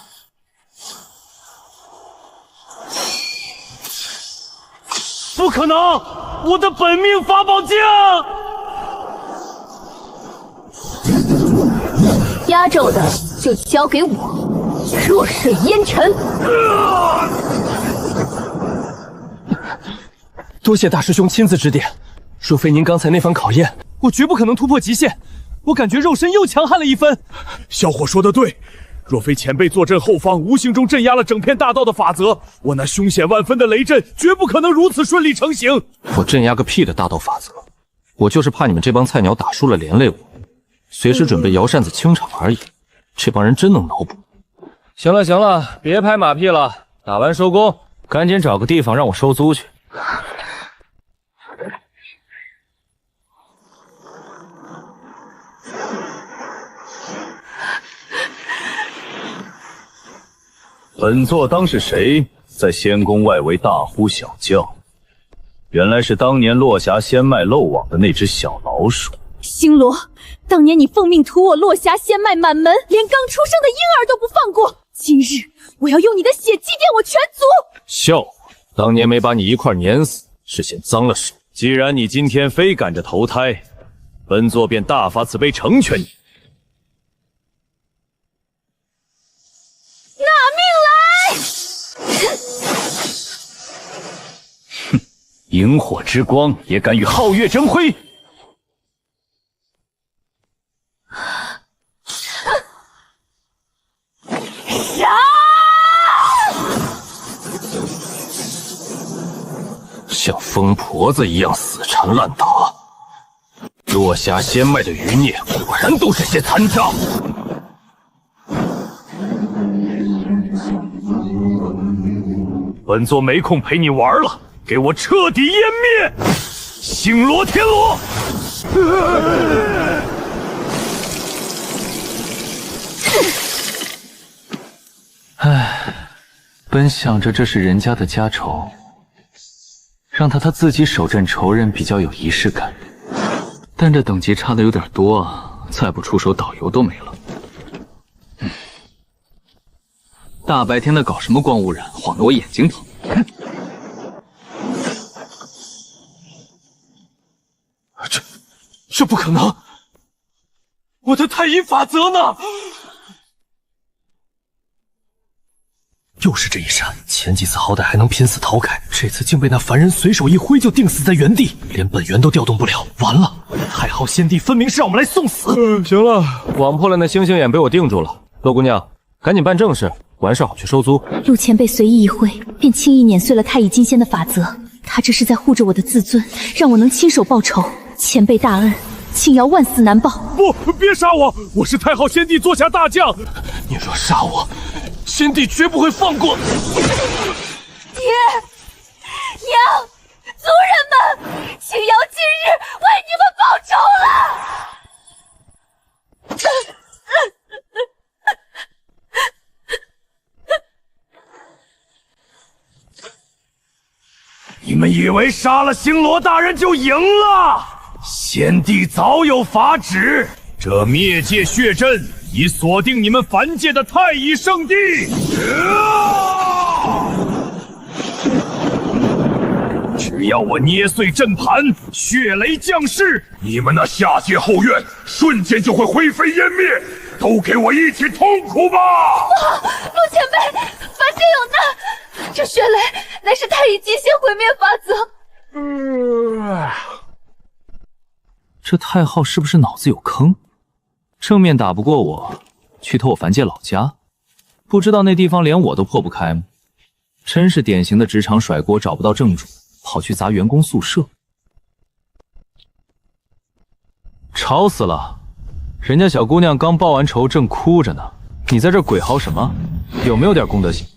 不可能！我的本命法宝镜！压轴的就交给我，弱水烟尘。多谢大师兄亲自指点，若非您刚才那番考验，我绝不可能突破极限。我感觉肉身又强悍了一分。小伙说的对，若非前辈坐镇后方，无形中镇压了整片大道的法则，我那凶险万分的雷阵绝不可能如此顺利成型。我镇压个屁的大道法则，我就是怕你们这帮菜鸟打输了连累我，随时准备摇扇子清场而已。这帮人真能脑补。行了行了，别拍马屁了，打完收工，赶紧找个地方让我收租去。本座当是谁，在仙宫外围大呼小叫？原来是当年落霞仙脉漏网的那只小老鼠。星罗，当年你奉命屠我落霞仙脉满门，连刚出生的婴儿都不放过。今日我要用你的血祭奠我全族！笑话，当年没把你一块碾死，是嫌脏了手。既然你今天非赶着投胎，本座便大发慈悲成全你。萤火之光也敢与皓月争辉？像疯婆子一样死缠烂打，落霞仙脉的余孽果然都是些残渣。本座没空陪你玩了，给我彻底湮灭！星罗天罗。唉，本想着这是人家的家仇，让他自己手刃仇人比较有仪式感，但这等级差的有点多啊，再不出手导游都没了。大白天的搞什么光污染，晃得我眼睛疼。这不可能！我的太阴法则呢？又是这一闪，前几次好歹还能拼死逃开，这次竟被那凡人随手一挥就定死在原地，连本源都调动不了。完了，太昊先帝分明是让我们来送死。行了，网破了那星星眼被我定住了。洛姑娘，赶紧办正事，完事好去收租。陆前辈随意一挥，便轻易碾碎了太乙金仙的法则。他这是在护着我的自尊，让我能亲手报仇。前辈大恩，青瑶万死难报。不，别杀我！我是太昊先帝座下大将。你若杀我，先帝绝不会放过。爹娘，族人们，青瑶今日为你们报仇了。你们以为杀了星罗大人就赢了？先帝早有法旨，这灭界血阵已锁定你们凡界的太乙圣地。只要我捏碎阵盘，血雷降世，你们那下界后院瞬间就会灰飞烟灭。都给我一起痛苦吧！陆前辈，凡界有难，这血雷乃是太乙金仙毁灭法则。这太昊是不是脑子有坑？正面打不过我，去偷我凡界老家，不知道那地方连我都破不开吗？真是典型的职场甩锅，找不到正主，跑去砸员工宿舍。吵死了！人家小姑娘刚报完仇，正哭着呢，你在这鬼嚎什么？有没有点公德心？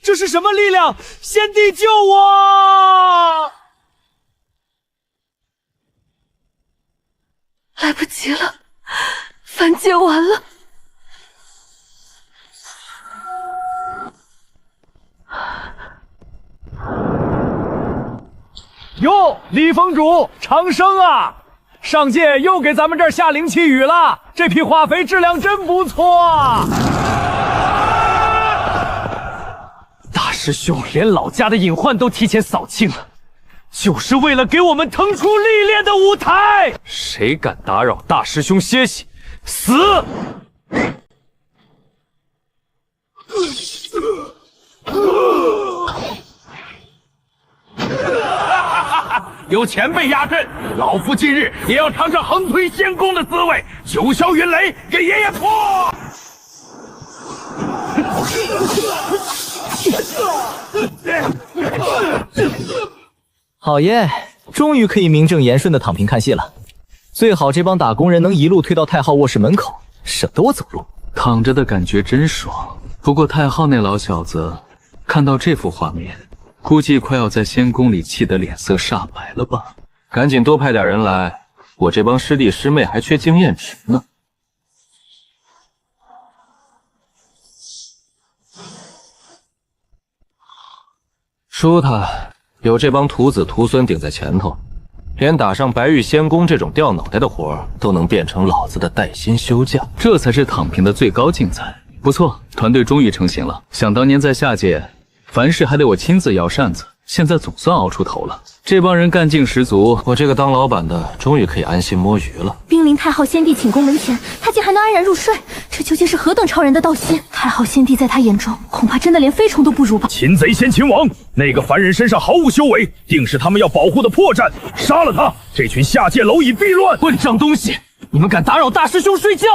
这是什么力量？先帝救我！来不及了，凡界完了。哟，李峰主，长生啊！上界又给咱们这儿下灵气雨了，这批化肥质量真不错。大师兄连老家的隐患都提前扫清了，就是为了给我们腾出历练的舞台。谁敢打扰大师兄歇息，死！有前辈压阵，老夫今日也要尝尝横推仙宫的滋味。九霄云雷，给爷爷破！好耶，终于可以名正言顺的躺平看戏了。最好这帮打工人能一路推到太昊卧室门口，省得我走路。躺着的感觉真爽。不过太昊那老小子看到这幅画面，估计快要在仙宫里气得脸色煞白了吧？赶紧多派点人来，我这帮师弟师妹还缺经验值呢。舒坦，有这帮徒子徒孙顶在前头，连打上白玉仙宫这种掉脑袋的活儿都能变成老子的带薪休假，这才是躺平的最高境界。不错，团队终于成型了。想当年在下界，凡事还得我亲自摇扇子，现在总算熬出头了。这帮人干劲十足，我这个当老板的终于可以安心摸鱼了。兵临太昊先帝寝宫门前，他竟还能安然入睡，这究竟是何等超人的道心？太昊先帝在他眼中，恐怕真的连飞虫都不如吧？擒贼先擒王，那个凡人身上毫无修为，定是他们要保护的破绽。杀了他，这群下界蝼蚁必乱！混账东西，你们敢打扰大师兄睡觉！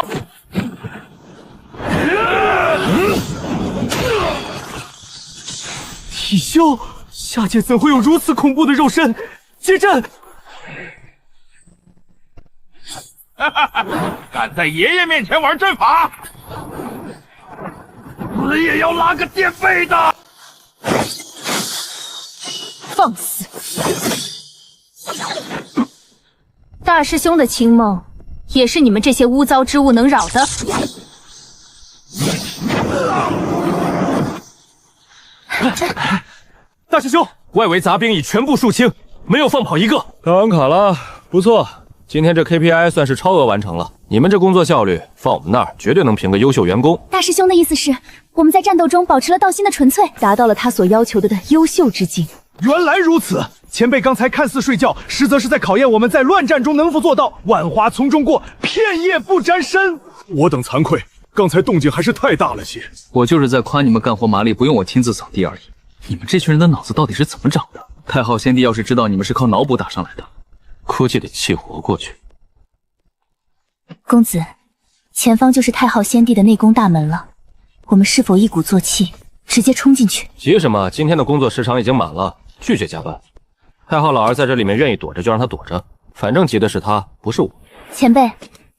体修，下界怎会有如此恐怖的肉身？接阵！敢在爷爷面前玩阵法，死也要拉个垫背的！放肆！大师兄的清梦，也是你们这些污糟之物能扰的？大师兄，外围杂兵已全部肃清，没有放跑一个。打完卡了，不错，今天这 KPI 算是超额完成了。你们这工作效率，放我们那儿绝对能评个优秀员工。大师兄的意思是，我们在战斗中保持了道心的纯粹，达到了他所要求的优秀之境。原来如此，前辈刚才看似睡觉，实则是在考验我们在乱战中能否做到万花丛中过，片叶不沾身。我等惭愧，刚才动静还是太大了些。我就是在夸你们干活麻利，不用我亲自扫地而已。你们这群人的脑子到底是怎么长的？太昊先帝要是知道你们是靠脑补打上来的，估计得气活过去。公子，前方就是太昊先帝的内宫大门了，我们是否一鼓作气，直接冲进去？急什么？今天的工作时长已经满了，拒绝加班。太昊老儿在这里面愿意躲着就让他躲着，反正急的是他，不是我。前辈，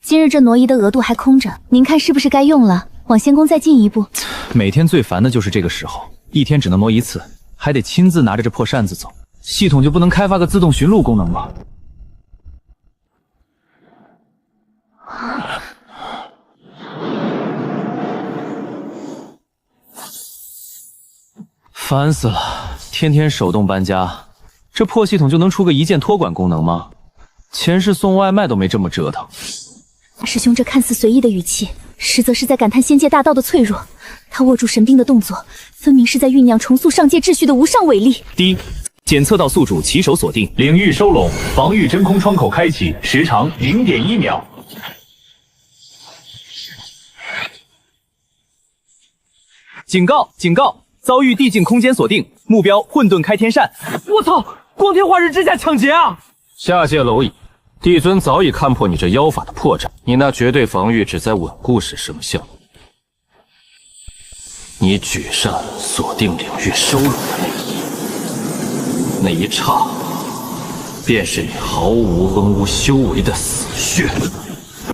今日这挪移的额度还空着，您看是不是该用了？往仙宫再进一步。每天最烦的就是这个时候，一天只能挪一次，还得亲自拿着这破扇子走。系统就不能开发个自动寻路功能吗？烦死了，天天手动搬家，这破系统就能出个一键托管功能吗？前世送外卖都没这么折腾。大师兄这看似随意的语气，实则是在感叹仙界大道的脆弱。他握住神兵的动作，分明是在酝酿重塑上界秩序的无上伟力。第一，检测到宿主起手锁定，领域收拢，防御真空窗口开启，时长 0.1秒。警告！警告！遭遇地境空间锁定，目标混沌开天扇。我操！光天化日之下抢劫啊！下界蝼蚁，帝尊早已看破你这妖法的破绽，你那绝对防御只在稳固时生效。你举扇锁定领域收拢的那一刹，便是你毫无恩污修为的死穴。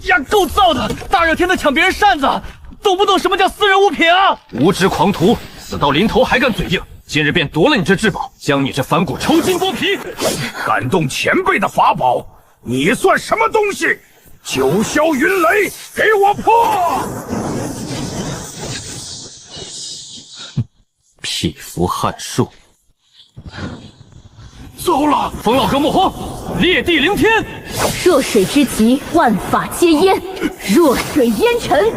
呀，够燥的！大热天的抢别人扇子，懂不懂什么叫私人物品啊？无知狂徒，死到临头还敢嘴硬！今日便夺了你这至宝，将你这反骨抽筋剥皮！敢动前辈的法宝，你算什么东西？九霄云雷，给我破！匹夫撼树！糟了！冯老哥莫慌，裂地凌天！弱水之极，万法皆淹；弱水淹沉。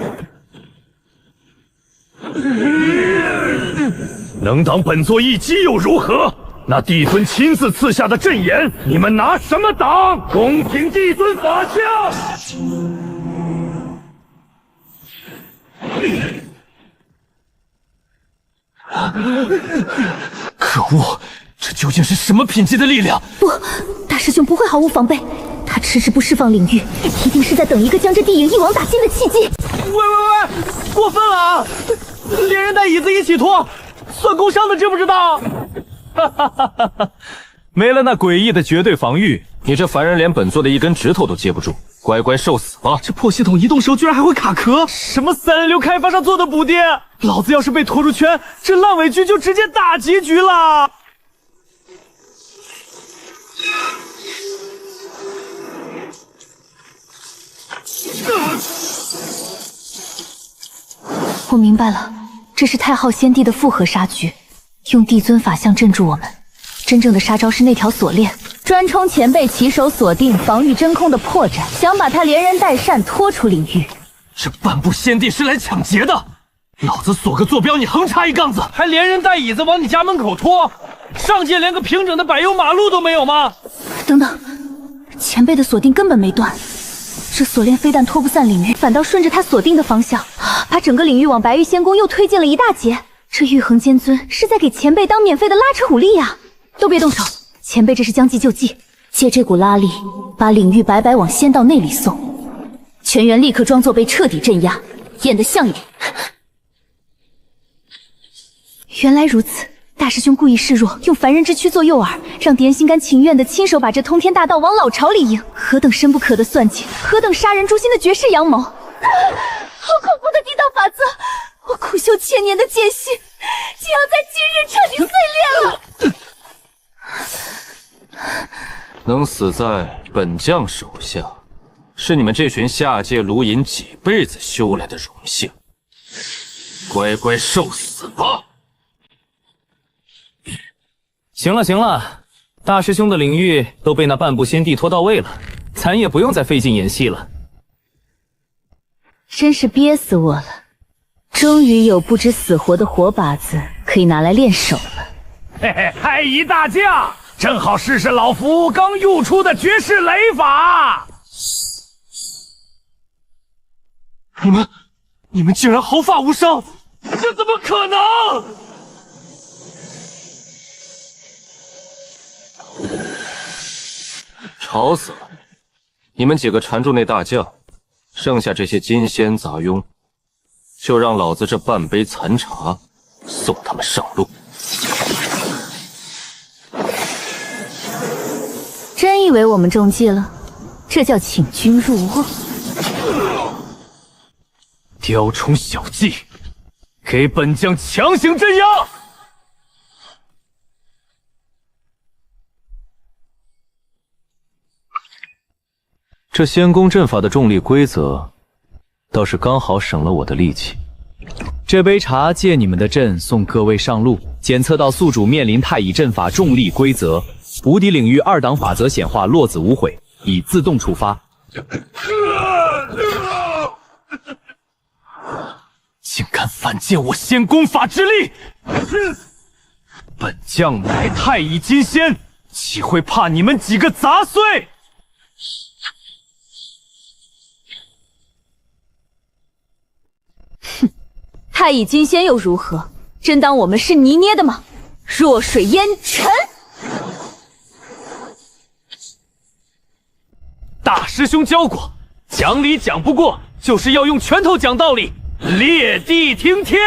能挡本座一击又如何？那帝尊亲自赐下的阵眼，你们拿什么挡？恭请帝尊法相！可恶，这究竟是什么品级的力量？不，大师兄不会毫无防备，他迟迟不释放领域，一定是在等一个将这地影一网打尽的契机。喂，过分了啊！连人带椅子一起拖，算工伤的，知不知道？哈哈哈哈哈！没了那诡异的绝对防御，你这凡人连本座的一根指头都接不住，乖乖受死吧！这破系统移动时候居然还会卡壳，什么3人流开发商做的补丁？老子要是被拖出圈，这烂尾局就直接大结局了！我明白了，这是太昊先帝的复合杀局，用帝尊法相镇住我们。真正的杀招是那条锁链，专冲前辈起手锁定防御真空的破绽，想把他连人带扇拖出领域。这半步先帝是来抢劫的，老子锁个坐标你横插一杠子，还连人带椅子往你家门口拖，上界连个平整的柏油马路都没有吗？等等，前辈的锁定根本没断。这锁链非但拖不散领域，反倒顺着他锁定的方向，把整个领域往白玉仙宫又推进了一大截。这玉衡剑尊是在给前辈当免费的拉扯虎力呀！都别动手，前辈这是将计就计，借这股拉力，把领域白白往仙道内里送。全员立刻装作被彻底镇压，演得像一点。原来如此。大师兄故意示弱，用凡人之躯做诱饵，让敌人心甘情愿地亲手把这通天大道往老巢里迎。何等深不可的算计，何等杀人诛心的绝世阳谋！好恐怖的地道法则！我苦修千年的剑心，竟要在今日彻底碎裂了！能死在本将手下，是你们这群下界卢隐几辈子修来的荣幸。乖乖受死吧！行了行了，大师兄的领域都被那半步仙帝拖到位了，咱也不用再费劲演戏了。真是憋死我了，终于有不知死活的活靶子可以拿来练手了。嘿嘿，太乙大将，正好试试老夫刚悟出的绝世雷法。你们竟然毫发无伤，这怎么可能？吵死了！你们几个缠住那大将，剩下这些金仙杂庸，就让老子这半杯残茶送他们上路。真以为我们中计了？这叫请君入瓮。雕虫小技，给本将强行镇压！这仙宫阵法的重力规则，倒是刚好省了我的力气。这杯茶借你们的阵送各位上路，检测到宿主面临太乙阵法重力规则，无敌领域2档法则显化落子无悔，已自动触发。竟敢反见我仙功法之力！本将乃太乙金仙，岂会怕你们几个杂碎？太乙金仙又如何？真当我们是泥捏的吗？弱水淹沉！大师兄教过，讲理讲不过，就是要用拳头讲道理。裂地听天，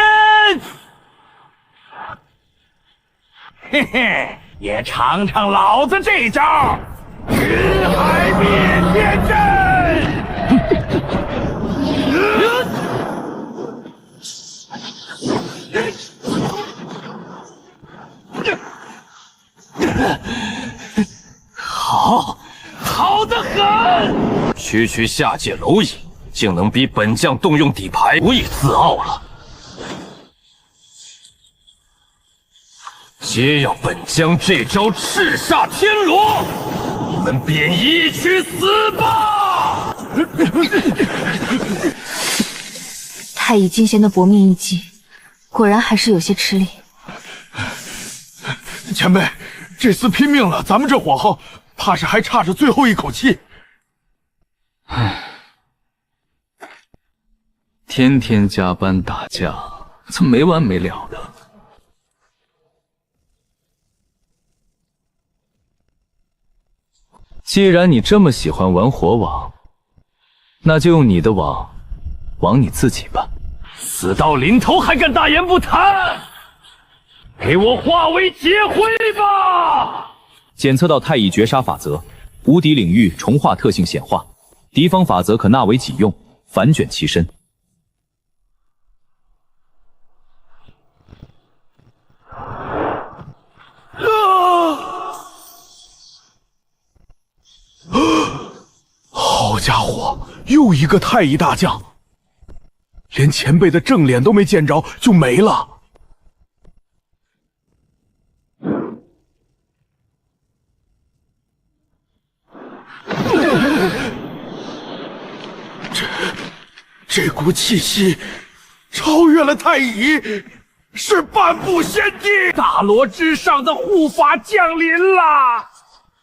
嘿嘿，也尝尝老子这招云海灭天阵！好得很！区下界蝼蚁，竟能逼本将动用底牌，无以自傲了。皆要本将这招赤煞天罗，你们便一去死吧！太乙金仙的搏命一击，果然还是有些吃力。前辈，这厮拼命了，咱们这火候，怕是还差着最后一口气。天天加班打架，怎么没完没了的？既然你这么喜欢玩火网，那就用你的网网你自己吧。死到临头还敢大言不惭，给我化为劫灰吧！检测到太乙绝杀法则，无敌领域重化特性显化，敌方法则可纳为己用，反卷其身。好家伙，又一个太乙大将，连前辈的正脸都没见着就没了。这股气息超越了太乙，是半步仙帝，大罗之上的护法降临啦！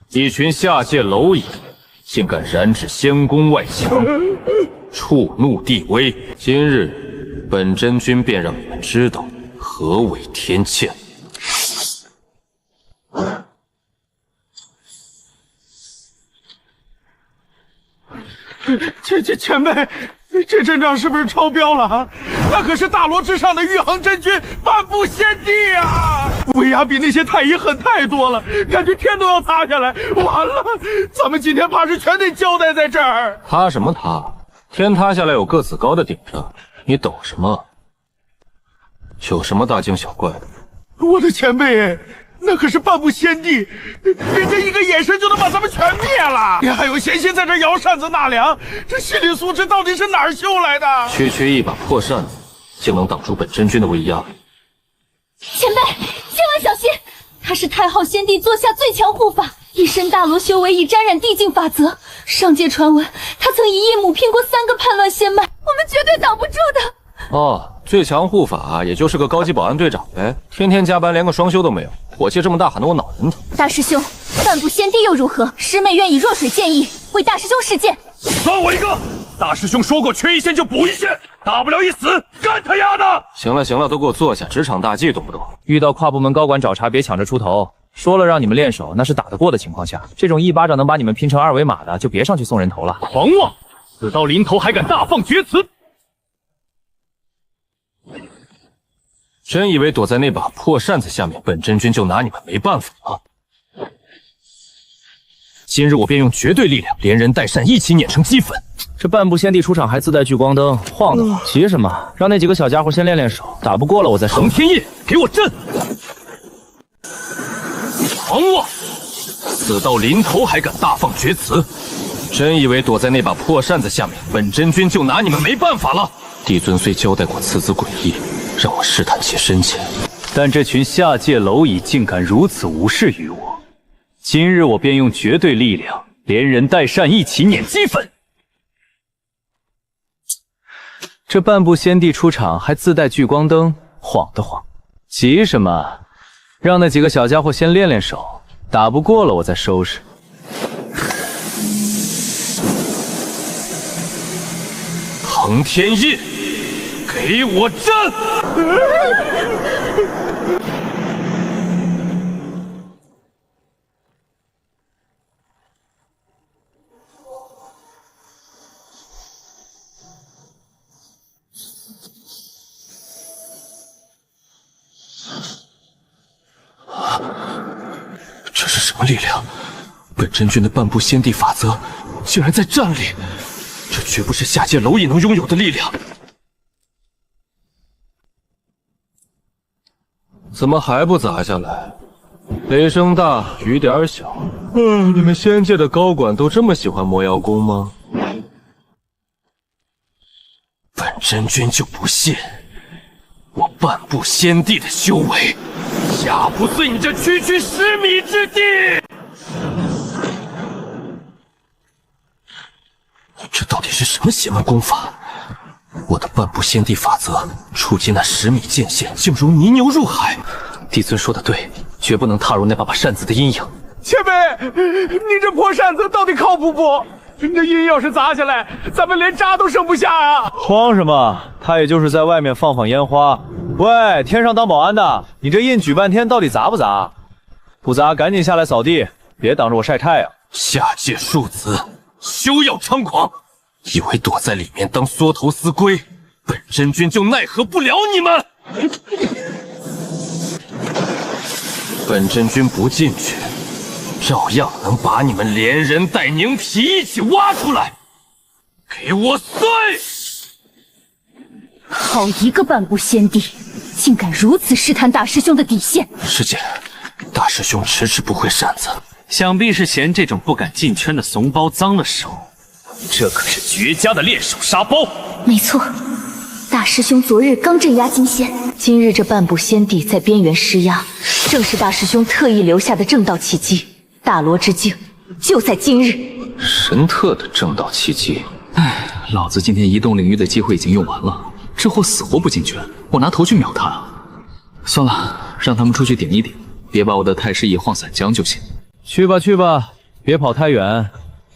一群下界蝼蚁，竟敢染指仙宫外墙，触怒帝威。今日本真君便让你们知道何为天堑。前辈，这阵仗是不是超标了啊？那可是大罗之上的玉衡真君，半步仙帝啊！威压比那些太乙狠太多了，感觉天都要塌下来。完了，咱们今天怕是全得交代在这儿。塌什么塌？天塌下来有个子高的顶着，你抖什么？有什么大惊小怪的？我的前辈，那可是半步先帝，人家一个眼神就能把咱们全灭了。你还有闲心在这摇扇子纳凉，这心理素质到底是哪儿修来的？区一把破扇子，就能挡住本真君的威压。前辈，千万小心！他是太昊先帝座下最强护法，一身大罗修为已沾染地境法则。上界传闻，他曾一夜母拼过3个叛乱仙脉，我们绝对挡不住的。哦，最强护法也就是个高级保安队长呗，天天加班连个双休都没有，火气这么大，喊得我脑仁疼。大师兄，半步先帝又如何？师妹愿以弱水建议，为大师兄示剑。算我一个！大师兄说过，缺一线就补一线，大不了一死，干他丫的！行了，都给我坐下，职场大忌懂不懂？遇到跨部门高管找茬，别抢着出头。说了让你们练手，那是打得过的情况下，这种一巴掌能把你们拼成2维码的，就别上去送人头了。狂妄！死到临头还敢大放厥词！真以为躲在那把破扇子下面，本真君就拿你们没办法吗？今日我便用绝对力量，连人带扇一起碾成齑粉。这半步先帝出场还自带聚光灯，晃的慌，急什么？让那几个小家伙先练练手，打不过了我再收。横天印，给我震！狂妄！死到临头还敢大放厥词，真以为躲在那把破扇子下面，本真君就拿你们没办法了？帝尊虽交代过此子诡异，让我试探其深浅，但这群下界蝼蚁竟敢如此无视于我，今日我便用绝对力量，连人带扇一起碾齑粉。这半步先帝出场还自带聚光灯，晃的慌，急什么？让那几个小家伙先练练手，打不过了我再收拾。横天印，给我震！这是什么力量？本真君的半步先帝法则竟然在战力，这绝不是下界蝼蚁能拥有的力量。怎么还不砸下来？雷声大雨点小。你们仙界的高管都这么喜欢魔妖宫吗？本真君就不信我半步先帝的修为压不碎你这区10米之地！这到底是什么邪门功法？我的半步先帝法则触及那10米界限，就如泥牛入海。帝尊说的对，绝不能踏入那把扇子的阴影。前辈，你这破扇子到底靠谱不？你这阴要是砸下来，咱们连渣都剩不下啊！慌什么？他也就是在外面放放烟花。喂，天上当保安的，你这印举半天到底砸不砸？不砸，赶紧下来扫地，别挡着我晒太阳。下界庶子，休要猖狂！以为躲在里面当缩头思龟，本真君就奈何不了你们！本真君不进去，照样能把你们连人带凝皮一起挖出来，给我碎！好一个半步先帝，竟敢如此试探大师兄的底线！师姐，大师兄迟迟不会扇子，想必是嫌这种不敢进圈的怂包脏了手。这可是绝佳的练手沙包。没错，大师兄昨日刚镇压金仙，今日这半步先帝在边缘施压，正是大师兄特意留下的正道契机。大罗之境就在今日。神特的正道契机。唉，老子今天移动领域的机会已经用完了，这货死活不进圈，我拿头去秒他啊！算了，让他们出去顶一顶，别把我的太师椅晃散江就行。去吧去吧，别跑太远，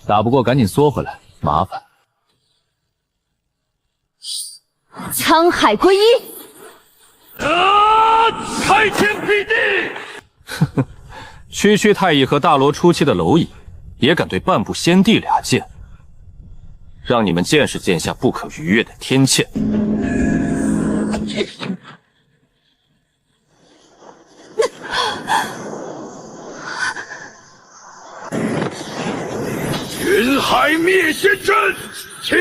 打不过赶紧缩回来，麻烦。沧海归一！开天辟地！呵呵，区太乙和大罗初期的蝼蚁，也敢对半步先帝俩剑，让你们见识见下不可逾越的天堑。云海灭仙阵，起！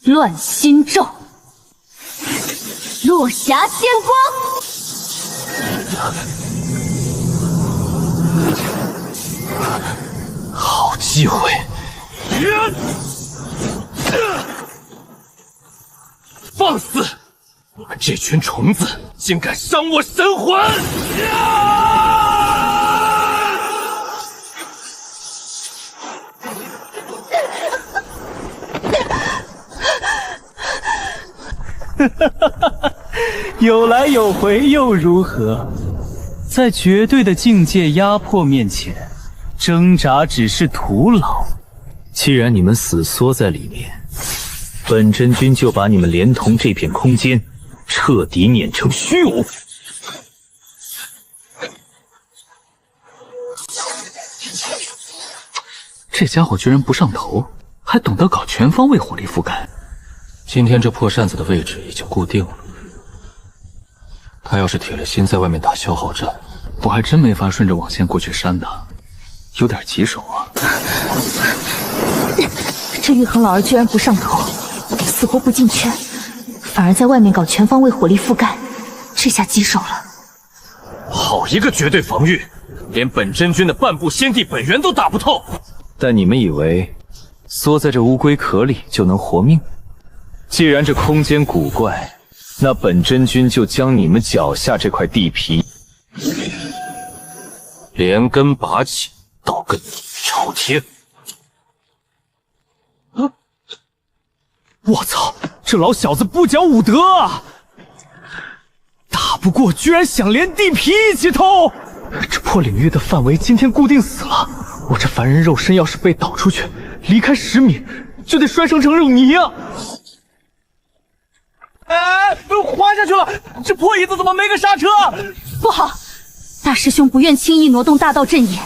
乱心咒，落霞仙光。好机会！放肆！你们这群虫子竟敢伤我神魂！有来有回又如何？在绝对的境界压迫面前，挣扎只是徒劳。既然你们死缩在里面，本真君就把你们连同这片空间彻底碾成虚无。这家伙居然不上头，还懂得搞全方位火力覆盖。今天这破扇子的位置已经固定了，他要是铁了心在外面打消耗战，我还真没法顺着网线过去扇他，有点棘手啊。这玉衡老儿居然不上头，死活不进圈，反而在外面搞全方位火力覆盖，这下棘手了。好一个绝对防御，连本真君的半步仙帝本源都打不透。但你们以为缩在这乌龟壳里就能活命？既然这空间古怪，那本真君就将你们脚下这块地皮连根拔起，到个底朝天。我操，这老小子不讲武德啊！打不过居然想连地皮一起偷！这破领域的范围今天固定死了，我这凡人肉身要是被导出去，离开10米就得摔成肉泥啊！哎，滑下去了！这破椅子怎么没个刹车？不好，大师兄不愿轻易挪动大道阵眼，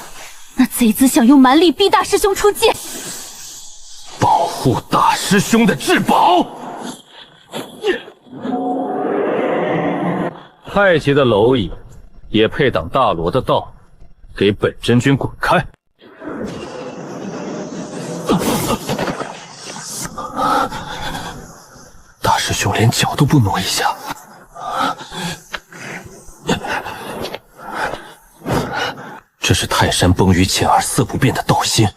那贼子想用蛮力逼大师兄出界。保护大师兄的至宝。太极的蝼蚁也配挡大罗的道？给本真君滚开！大师兄连脚都不挪一下，这是泰山崩于前而色不变的道心，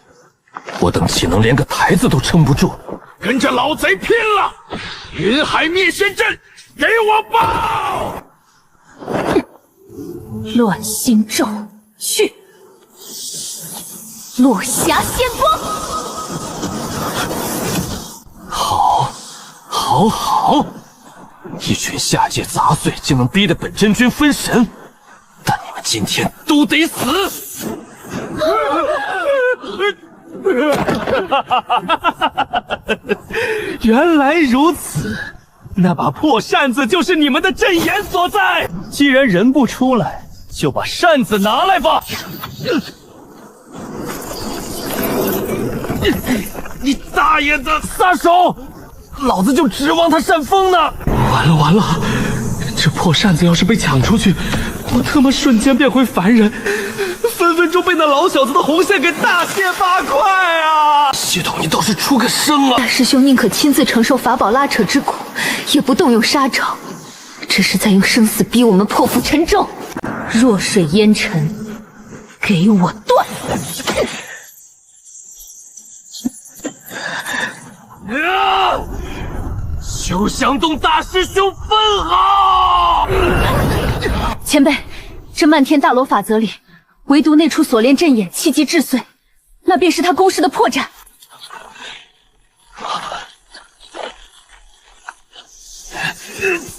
我等岂能连个台子都撑不住？跟着老贼拼了！云海灭仙阵，给我爆！乱心咒去，落霞仙光。好，一群下界杂碎就能逼得本真君分神，但你们今天都得死！原来如此，那把破扇子就是你们的阵眼所在。既然人不出来，就把扇子拿来吧。你大爷的，撒手！老子就指望他扇风呢！完了，这破扇子要是被抢出去，我他妈瞬间变回凡人，分分钟被那老小子的红线给大卸八块啊！系统，你倒是出个声啊！大师兄宁可亲自承受法宝拉扯之苦，也不动用杀招，这是在用生死逼我们破釜沉舟。弱水烟尘，给我断！休想动大师兄分毫！前辈，这漫天大罗法则里，唯独那处锁链阵眼气机至碎，那便是他攻势的破绽。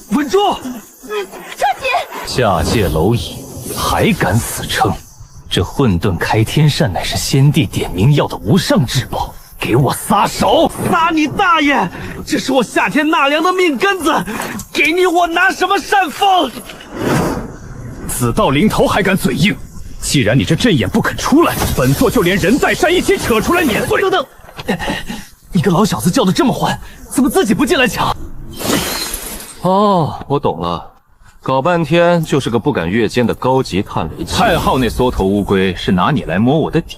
稳住！抓紧！下界蝼蚁还敢死撑？这混沌开天扇乃是先帝点名要的无上至宝。给我撒手！撒你大爷！这是我夏天纳凉的命根子，给你我拿什么扇风？死到临头还敢嘴硬！既然你这阵眼不肯出来，本座就连人带扇一起扯出来碾碎！等，你个老小子叫的这么欢，怎么自己不进来抢？哦，我懂了，搞半天就是个不敢越肩的高级探雷器。太昊那缩头乌龟是拿你来摸我的底。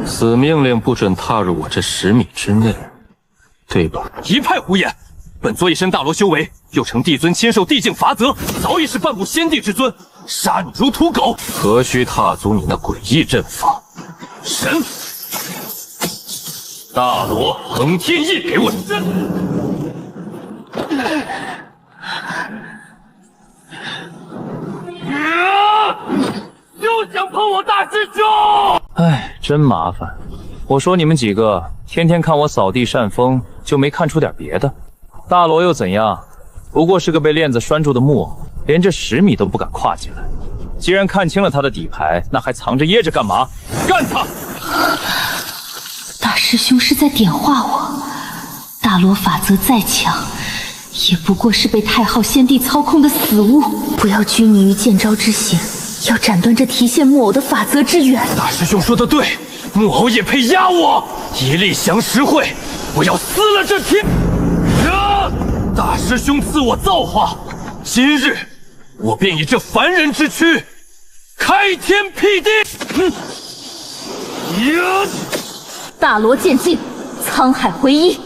死命令不准踏入我这10米之内，对吧？一派胡言！本座一身大罗修为，又承帝尊亲授地境法则，早已是半部先帝之尊，杀你如土狗，何须踏足你那诡异阵法？神！大罗横天翼，给我震！就想碰我大师兄！哎，真麻烦。我说你们几个天天看我扫地扇风，就没看出点别的？大罗又怎样？不过是个被链子拴住的木偶，连这10米都不敢跨进来。既然看清了他的底牌，那还藏着掖着干嘛？干他！大师兄是在点化我，大罗法则再强，也不过是被太昊先帝操控的死物，不要拘泥于见招之刑，要斩断这提线木偶的法则之源。大师兄说的对，木偶也配压我？一力降十会，我要撕了这天！大师兄赐我造化，今日我便以这凡人之躯开天辟地！大罗剑境，沧海回一，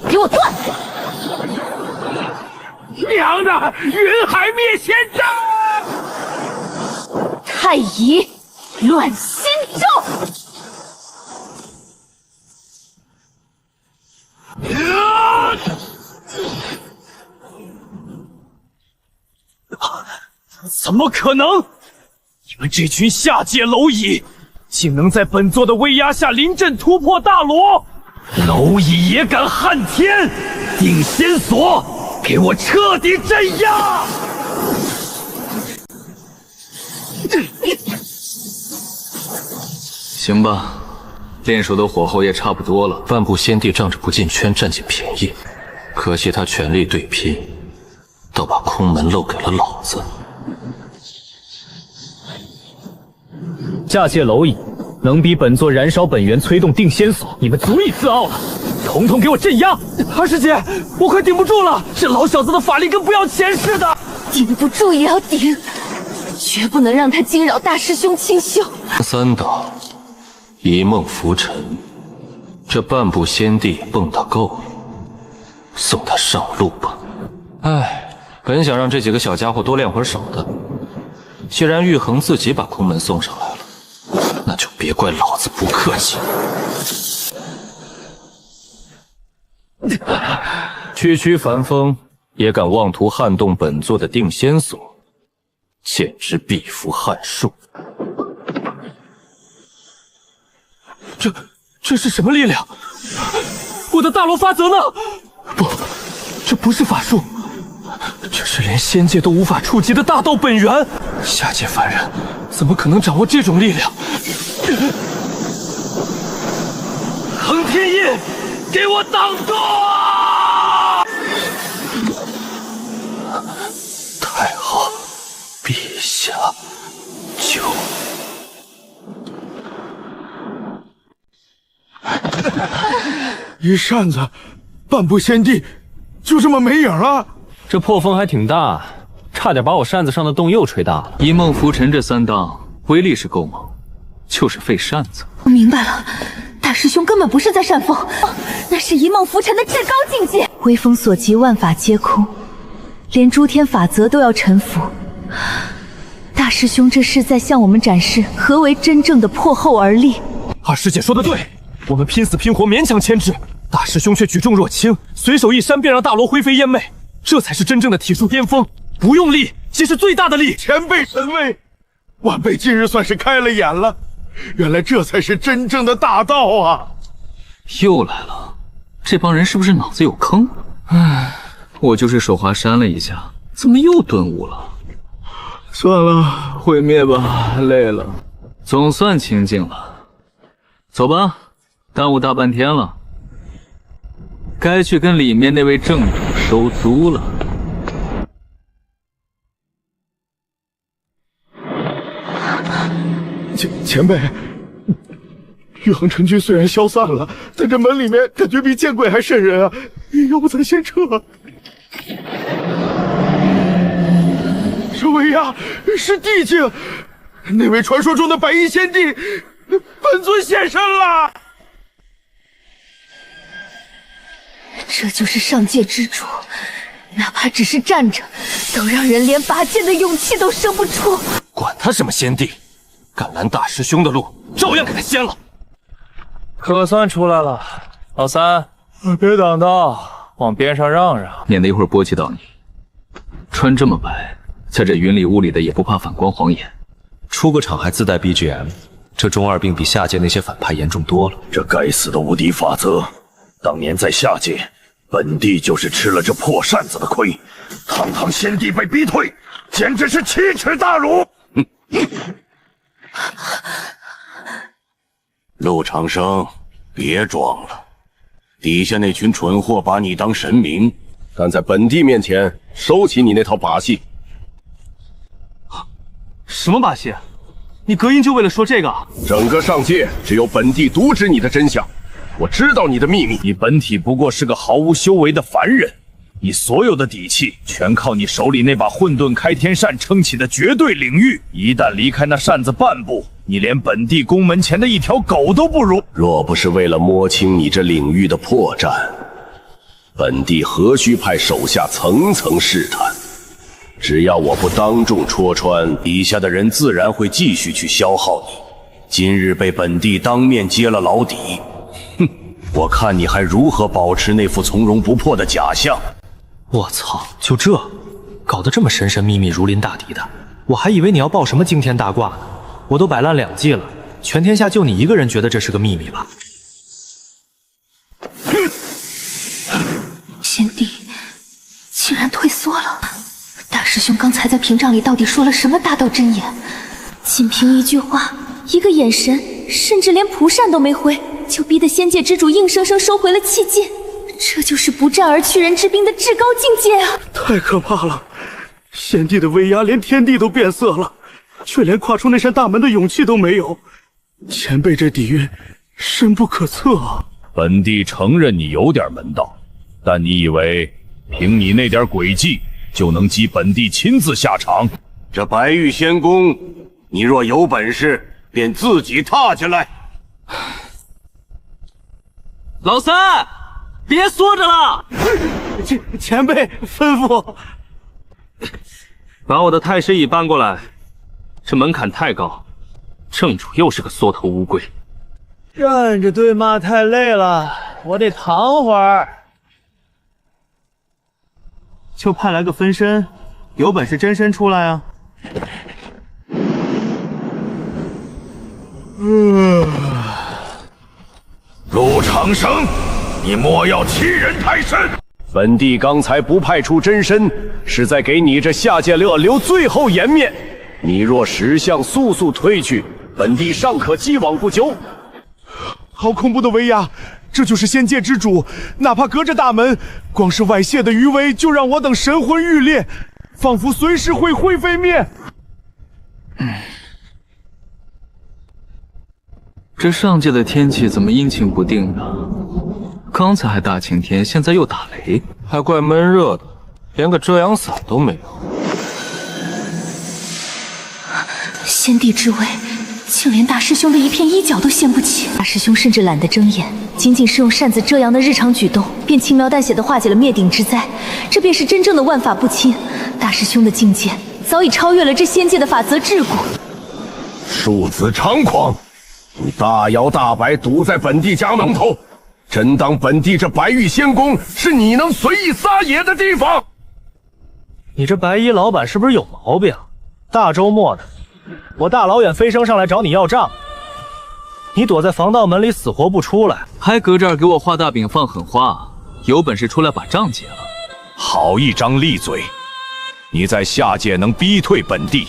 给我断！娘的，云海灭仙阵！太乙乱心咒！怎么可能？你们这群下界蝼蚁，竟能在本座的威压下临阵突破大罗！蝼蚁也敢撼天！定仙锁，给我彻底镇压！行吧，练手的火候也差不多了。半部先帝仗着不进圈占尽便宜，可惜他全力对拼，倒把空门漏给了老子。下界蝼蚁能逼本座燃烧本源，催动定仙锁，你们足以自傲了！统统给我镇压！二师姐，我快顶不住了，这老小子的法力跟不要钱似的！顶不住也要顶，绝不能让他惊扰大师兄清修。三道一梦浮沉，这半部先帝蹦跶够了，送他上路吧。哎，本想让这几个小家伙多练会儿手的，既然玉衡自己把空门送上来了，那就别怪老子不客气。区区凡风也敢妄图撼动本座的定仙锁，简直必服撼树。这是什么力量？我的大罗法则呢？不，这不是法术，这是连仙界都无法触及的大道本源。下界凡人怎么可能掌握这种力量？横天印，给我挡住！太后，陛下，救！一扇子，半部先帝就这么没影了。这破风还挺大，差点把我扇子上的洞又吹大了。一梦浮沉这三档威力是够猛，就是废扇子。我明白了，大师兄根本不是在扇风，那是一梦浮沉的至高境界。微风所及，万法皆空，连诸天法则都要臣服。大师兄这是在向我们展示何为真正的破后而立。二师姐说的对，我们拼死拼活勉强牵制，大师兄却举重若轻，随手一扇便让大罗灰飞烟灭，这才是真正的体术巅峰。不用力即是最大的力。前辈神威，晚辈今日算是开了眼了，原来这才是真正的大道啊！又来了，这帮人是不是脑子有坑？唉，我就是手滑扇了一下，怎么又顿悟了？算了，毁灭吧，累了，总算清静了。走吧，耽误大半天了，该去跟里面那位正主收租了。前辈，玉衡陈军虽然消散了，但这门里面感觉比见鬼还瘆人啊！要不咱先撤？是威压，是地境，那位传说中的白衣仙帝，本尊现身了！这就是上界之主哪怕只是站着，都让人连拔剑的勇气都生不出。管他什么先帝，敢拦大师兄的路，照样给他掀了。可算出来了，老三，别挡道，往边上让让，免得一会儿波及到你。穿这么白，在这云里雾里的也不怕反光晃眼。出个场还自带 BGM， 这中二病比下界那些反派严重多了。这该死的无敌法则，当年在下界，本帝就是吃了这破扇子的亏。堂堂先帝被逼退，简直是奇耻大辱！陆长生，别装了，底下那群蠢货把你当神明，敢在本帝面前收起你那套把戏。什么把戏？你隔音就为了说这个？整个上界只有本帝独知你的真相，我知道你的秘密。你本体不过是个毫无修为的凡人，你所有的底气全靠你手里那把混沌开天扇撑起的绝对领域。一旦离开那扇子半步，你连本帝宫门前的一条狗都不如。若不是为了摸清你这领域的破绽，本帝何须派手下层层试探？只要我不当众戳穿，底下的人自然会继续去消耗你。今日被本帝当面揭了老底，哼，我看你还如何保持那副从容不迫的假象。我操，就这，搞得这么神神秘秘、如临大敌的，我还以为你要报什么惊天大卦呢。我都摆烂2季了，全天下就你一个人觉得这是个秘密吧？先帝竟然退缩了。大师兄刚才在屏障里到底说了什么大道真言？仅凭一句话，一个眼神，甚至连蒲扇都没挥，就逼得仙界之主硬生生收回了气劲。这就是不战而屈人之兵的至高境界啊！太可怕了！先帝的威压连天地都变色了，却连跨出那扇大门的勇气都没有。前辈这底蕴深不可测啊！本帝承认你有点门道，但你以为凭你那点诡计就能激本帝亲自下场？这白玉仙宫，你若有本事，便自己踏进来。老三，别缩着了！前辈吩咐，把我的太师椅搬过来。这门槛太高，正主又是个缩头乌龟。站着对骂太累了，我得躺会儿。就派来个分身，有本事真身出来啊！陆长生，你莫要欺人太甚！本帝刚才不派出真身，是在给你这下界恶留最后颜面。你若识相，速速退去，本帝尚可既往不咎。好恐怖的威压！这就是仙界之主，哪怕隔着大门，光是外泄的余威就让我等神魂欲裂，仿佛随时会灰飞灭。这上界的天气怎么阴晴不定的？刚才还大晴天，现在又打雷，还怪闷热的，连个遮阳伞都没有。先帝之威，竟连大师兄的一片衣角都掀不起。大师兄甚至懒得睁眼，仅仅是用扇子遮阳的日常举动，便轻描淡写地化解了灭顶之灾。这便是真正的万法不侵。大师兄的境界早已超越了这仙界的法则桎梏。庶子猖狂，你大摇大摆堵在本帝家门口，真当本帝这白玉仙宫是你能随意撒野的地方？你这白衣老板是不是有毛病？大周末的，我大老远飞升上来找你要账，你躲在防盗门里死活不出来，还搁这儿给我画大饼放狠话，有本事出来把账结了。好一张利嘴！你在下界能逼退本帝，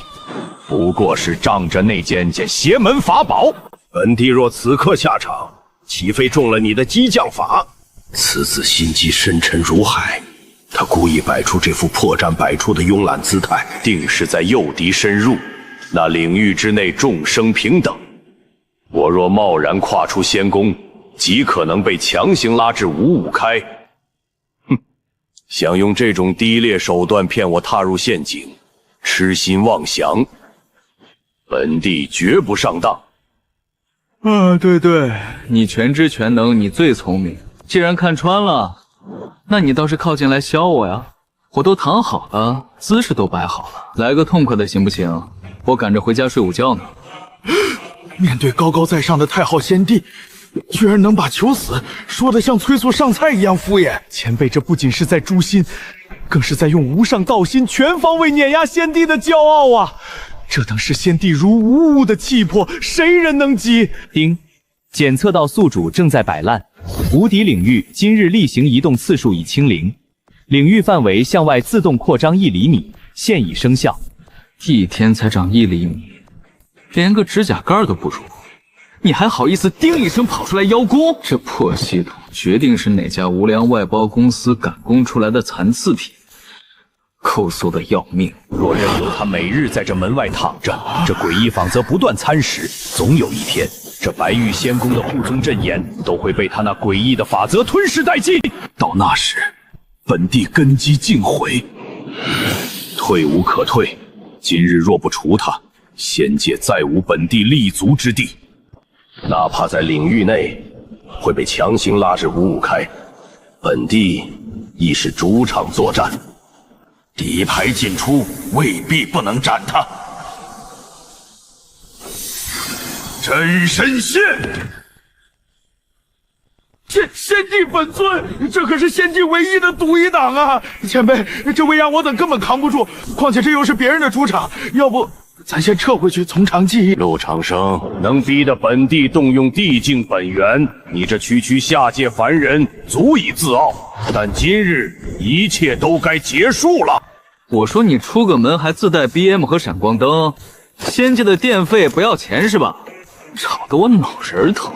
不过是仗着那件邪门法宝。本帝若此刻下场，岂非中了你的激将法？此子心机深沉如海，他故意摆出这副破绽百出的慵懒姿态，定是在诱敌深入。那领域之内众生平等，我若贸然跨出仙宫，极可能被强行拉至五五开。哼，想用这种低劣手段骗我踏入陷阱，痴心妄想，本帝绝不上当。对，你全知全能，你最聪明。既然看穿了，那你倒是靠近来削我呀！我都躺好了，姿势都摆好了，来个痛快的行不行？我赶着回家睡午觉呢。面对高高在上的太昊先帝，居然能把求死说得像催促上菜一样敷衍。前辈这不仅是在诛心，更是在用无上道心全方位碾压先帝的骄傲啊！这等是先帝如无物的气魄，谁人能及？丁，检测到宿主正在摆烂，无敌领域今日例行移动次数已清零，领域范围向外自动扩张1厘米，现已生效。一天才长1厘米，连个指甲盖都不如，你还好意思叮一声跑出来邀功？这破系统决定是哪家无良外包公司赶工出来的残次品，抠搜的要命。若任由他每日在这门外躺着，这诡异法则不断蚕食，总有一天，这白玉仙宫的护宗阵眼都会被他那诡异的法则吞噬殆尽。到那时，本地根基尽毁，退无可退。今日若不除他，仙界再无本地立足之地。哪怕在领域内，会被强行拉至五五开。本地亦是主场作战，敌牌进出未必不能斩他。真神仙，先帝本尊，这可是先帝唯一的独一档啊！前辈，这威压我等根本扛不住，况且这又是别人的主场，要不咱先撤回去从长计议。陆长生能逼得本地动用地境本源，你这区下界凡人足以自傲。但今日一切都该结束了。我说你出个门还自带 BM 和闪光灯，仙界的电费不要钱是吧？吵得我脑仁疼。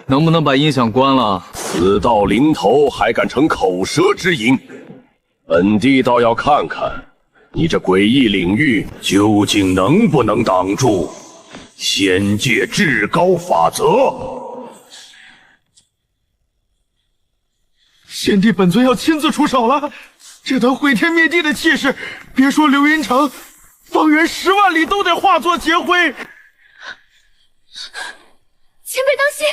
能不能把音响关了？死到临头还敢逞口舌之淫，本地倒要看看你这诡异领域究竟能不能挡住仙界至高法则。先帝本尊要亲自出手了，这等毁天灭地的气势，别说流云城，方圆10万里都得化作劫灰。前辈当心，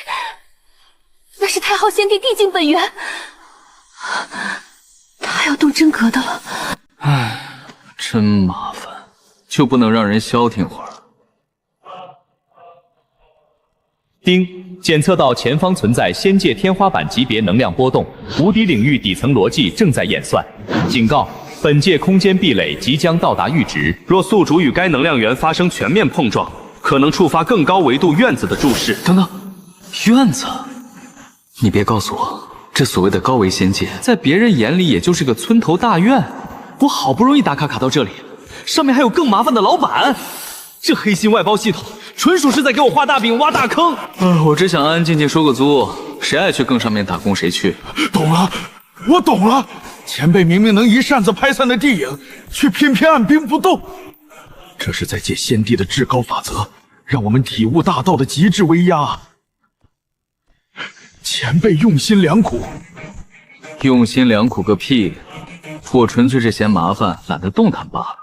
那是太昊先帝地境本源，他要动真格的了。唉，真麻烦，就不能让人消停会儿？丁，检测到前方存在仙界天花板级别能量波动，无敌领域底层逻辑正在演算。警告：本界空间壁垒即将到达阈值，若宿主与该能量源发生全面碰撞，可能触发更高维度院子的注释。等等，院子？你别告诉我，这所谓的高维仙界，在别人眼里也就是个村头大院。我好不容易打卡到这里，上面还有更麻烦的老板。这黑心外包系统，纯属是在给我画大饼挖大坑。我只想安安静静收个租，谁爱去更上面打工谁去。懂了，我懂了。前辈明明能一扇子拍散的地影，却偏偏按兵不动。这是在借先帝的至高法则，让我们体悟大道的极致威压。前辈用心良苦，用心良苦个屁！我纯粹是嫌麻烦，懒得动弹罢了。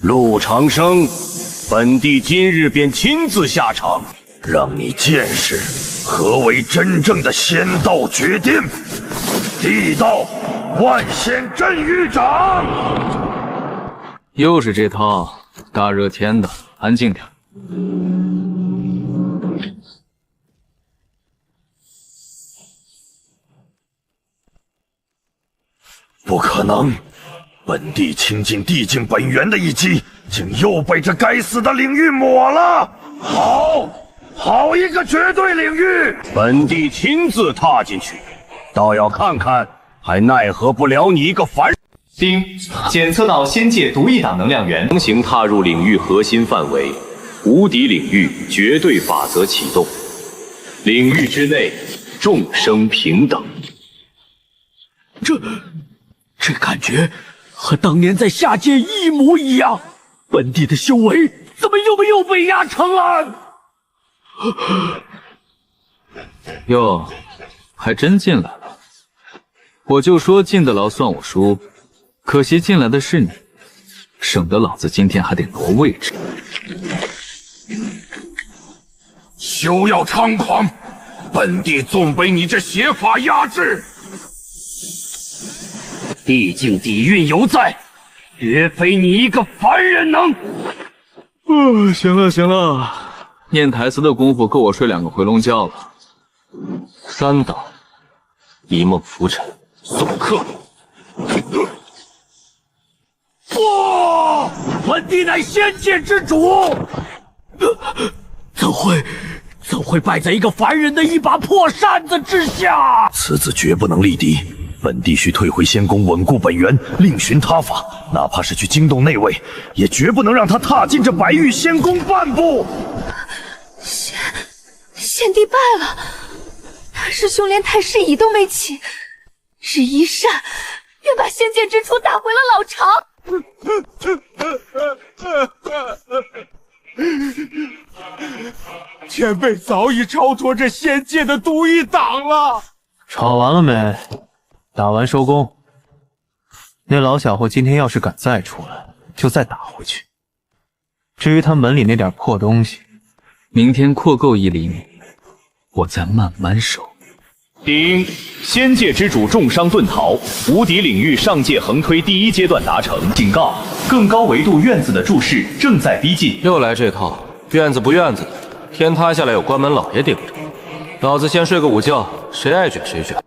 陆长生，本帝今日便亲自下场，让你见识何为真正的仙道绝巅。地道万仙镇狱掌，又是这套，大热天的，安静点。不可能！本帝亲近地境本源的一击，竟又被这该死的领域抹了。好一个绝对领域！本帝亲自踏进去，倒要看看还奈何不了你一个凡人。丁，检测到仙界独一档能量源，强行踏入领域核心范围，无敌领域绝对法则启动，领域之内众生平等。这感觉和当年在下界一模一样。本地的修为怎么又被压成了？哟，还真进来了。我就说进得牢算我输，可惜进来的是你，省得老子今天还得挪位置。休要猖狂！本帝纵被你这邪法压制。毕竟底蕴犹在，绝非你一个凡人能。行了行了，念台词的功夫够我睡2个回笼觉了。3道，一梦浮沉，送客。不，本帝乃仙界之主，怎会败在一个凡人的一把破扇子之下？此子绝不能力敌，本帝需退回仙宫，稳固本源，另寻他法。哪怕是去惊动内卫，也绝不能让他踏进这白玉仙宫半步。先帝败了，大师兄连太师椅都没起，只一扇便把仙界之主打回了老巢。前辈早已超脱这仙界的独一档了。吵完了没？打完收工。那老小伙今天要是敢再出来，就再打回去。至于他门里那点破东西，明天扩够1厘米，我再慢慢收。丁，仙界之主重伤遁逃，无敌领域上界横推第1阶段达成。警告：更高维度院子的注视正在逼近。又来这套，院子不院子的，天塌下来有关门老爷顶着。老子先睡个午觉，谁爱卷谁卷。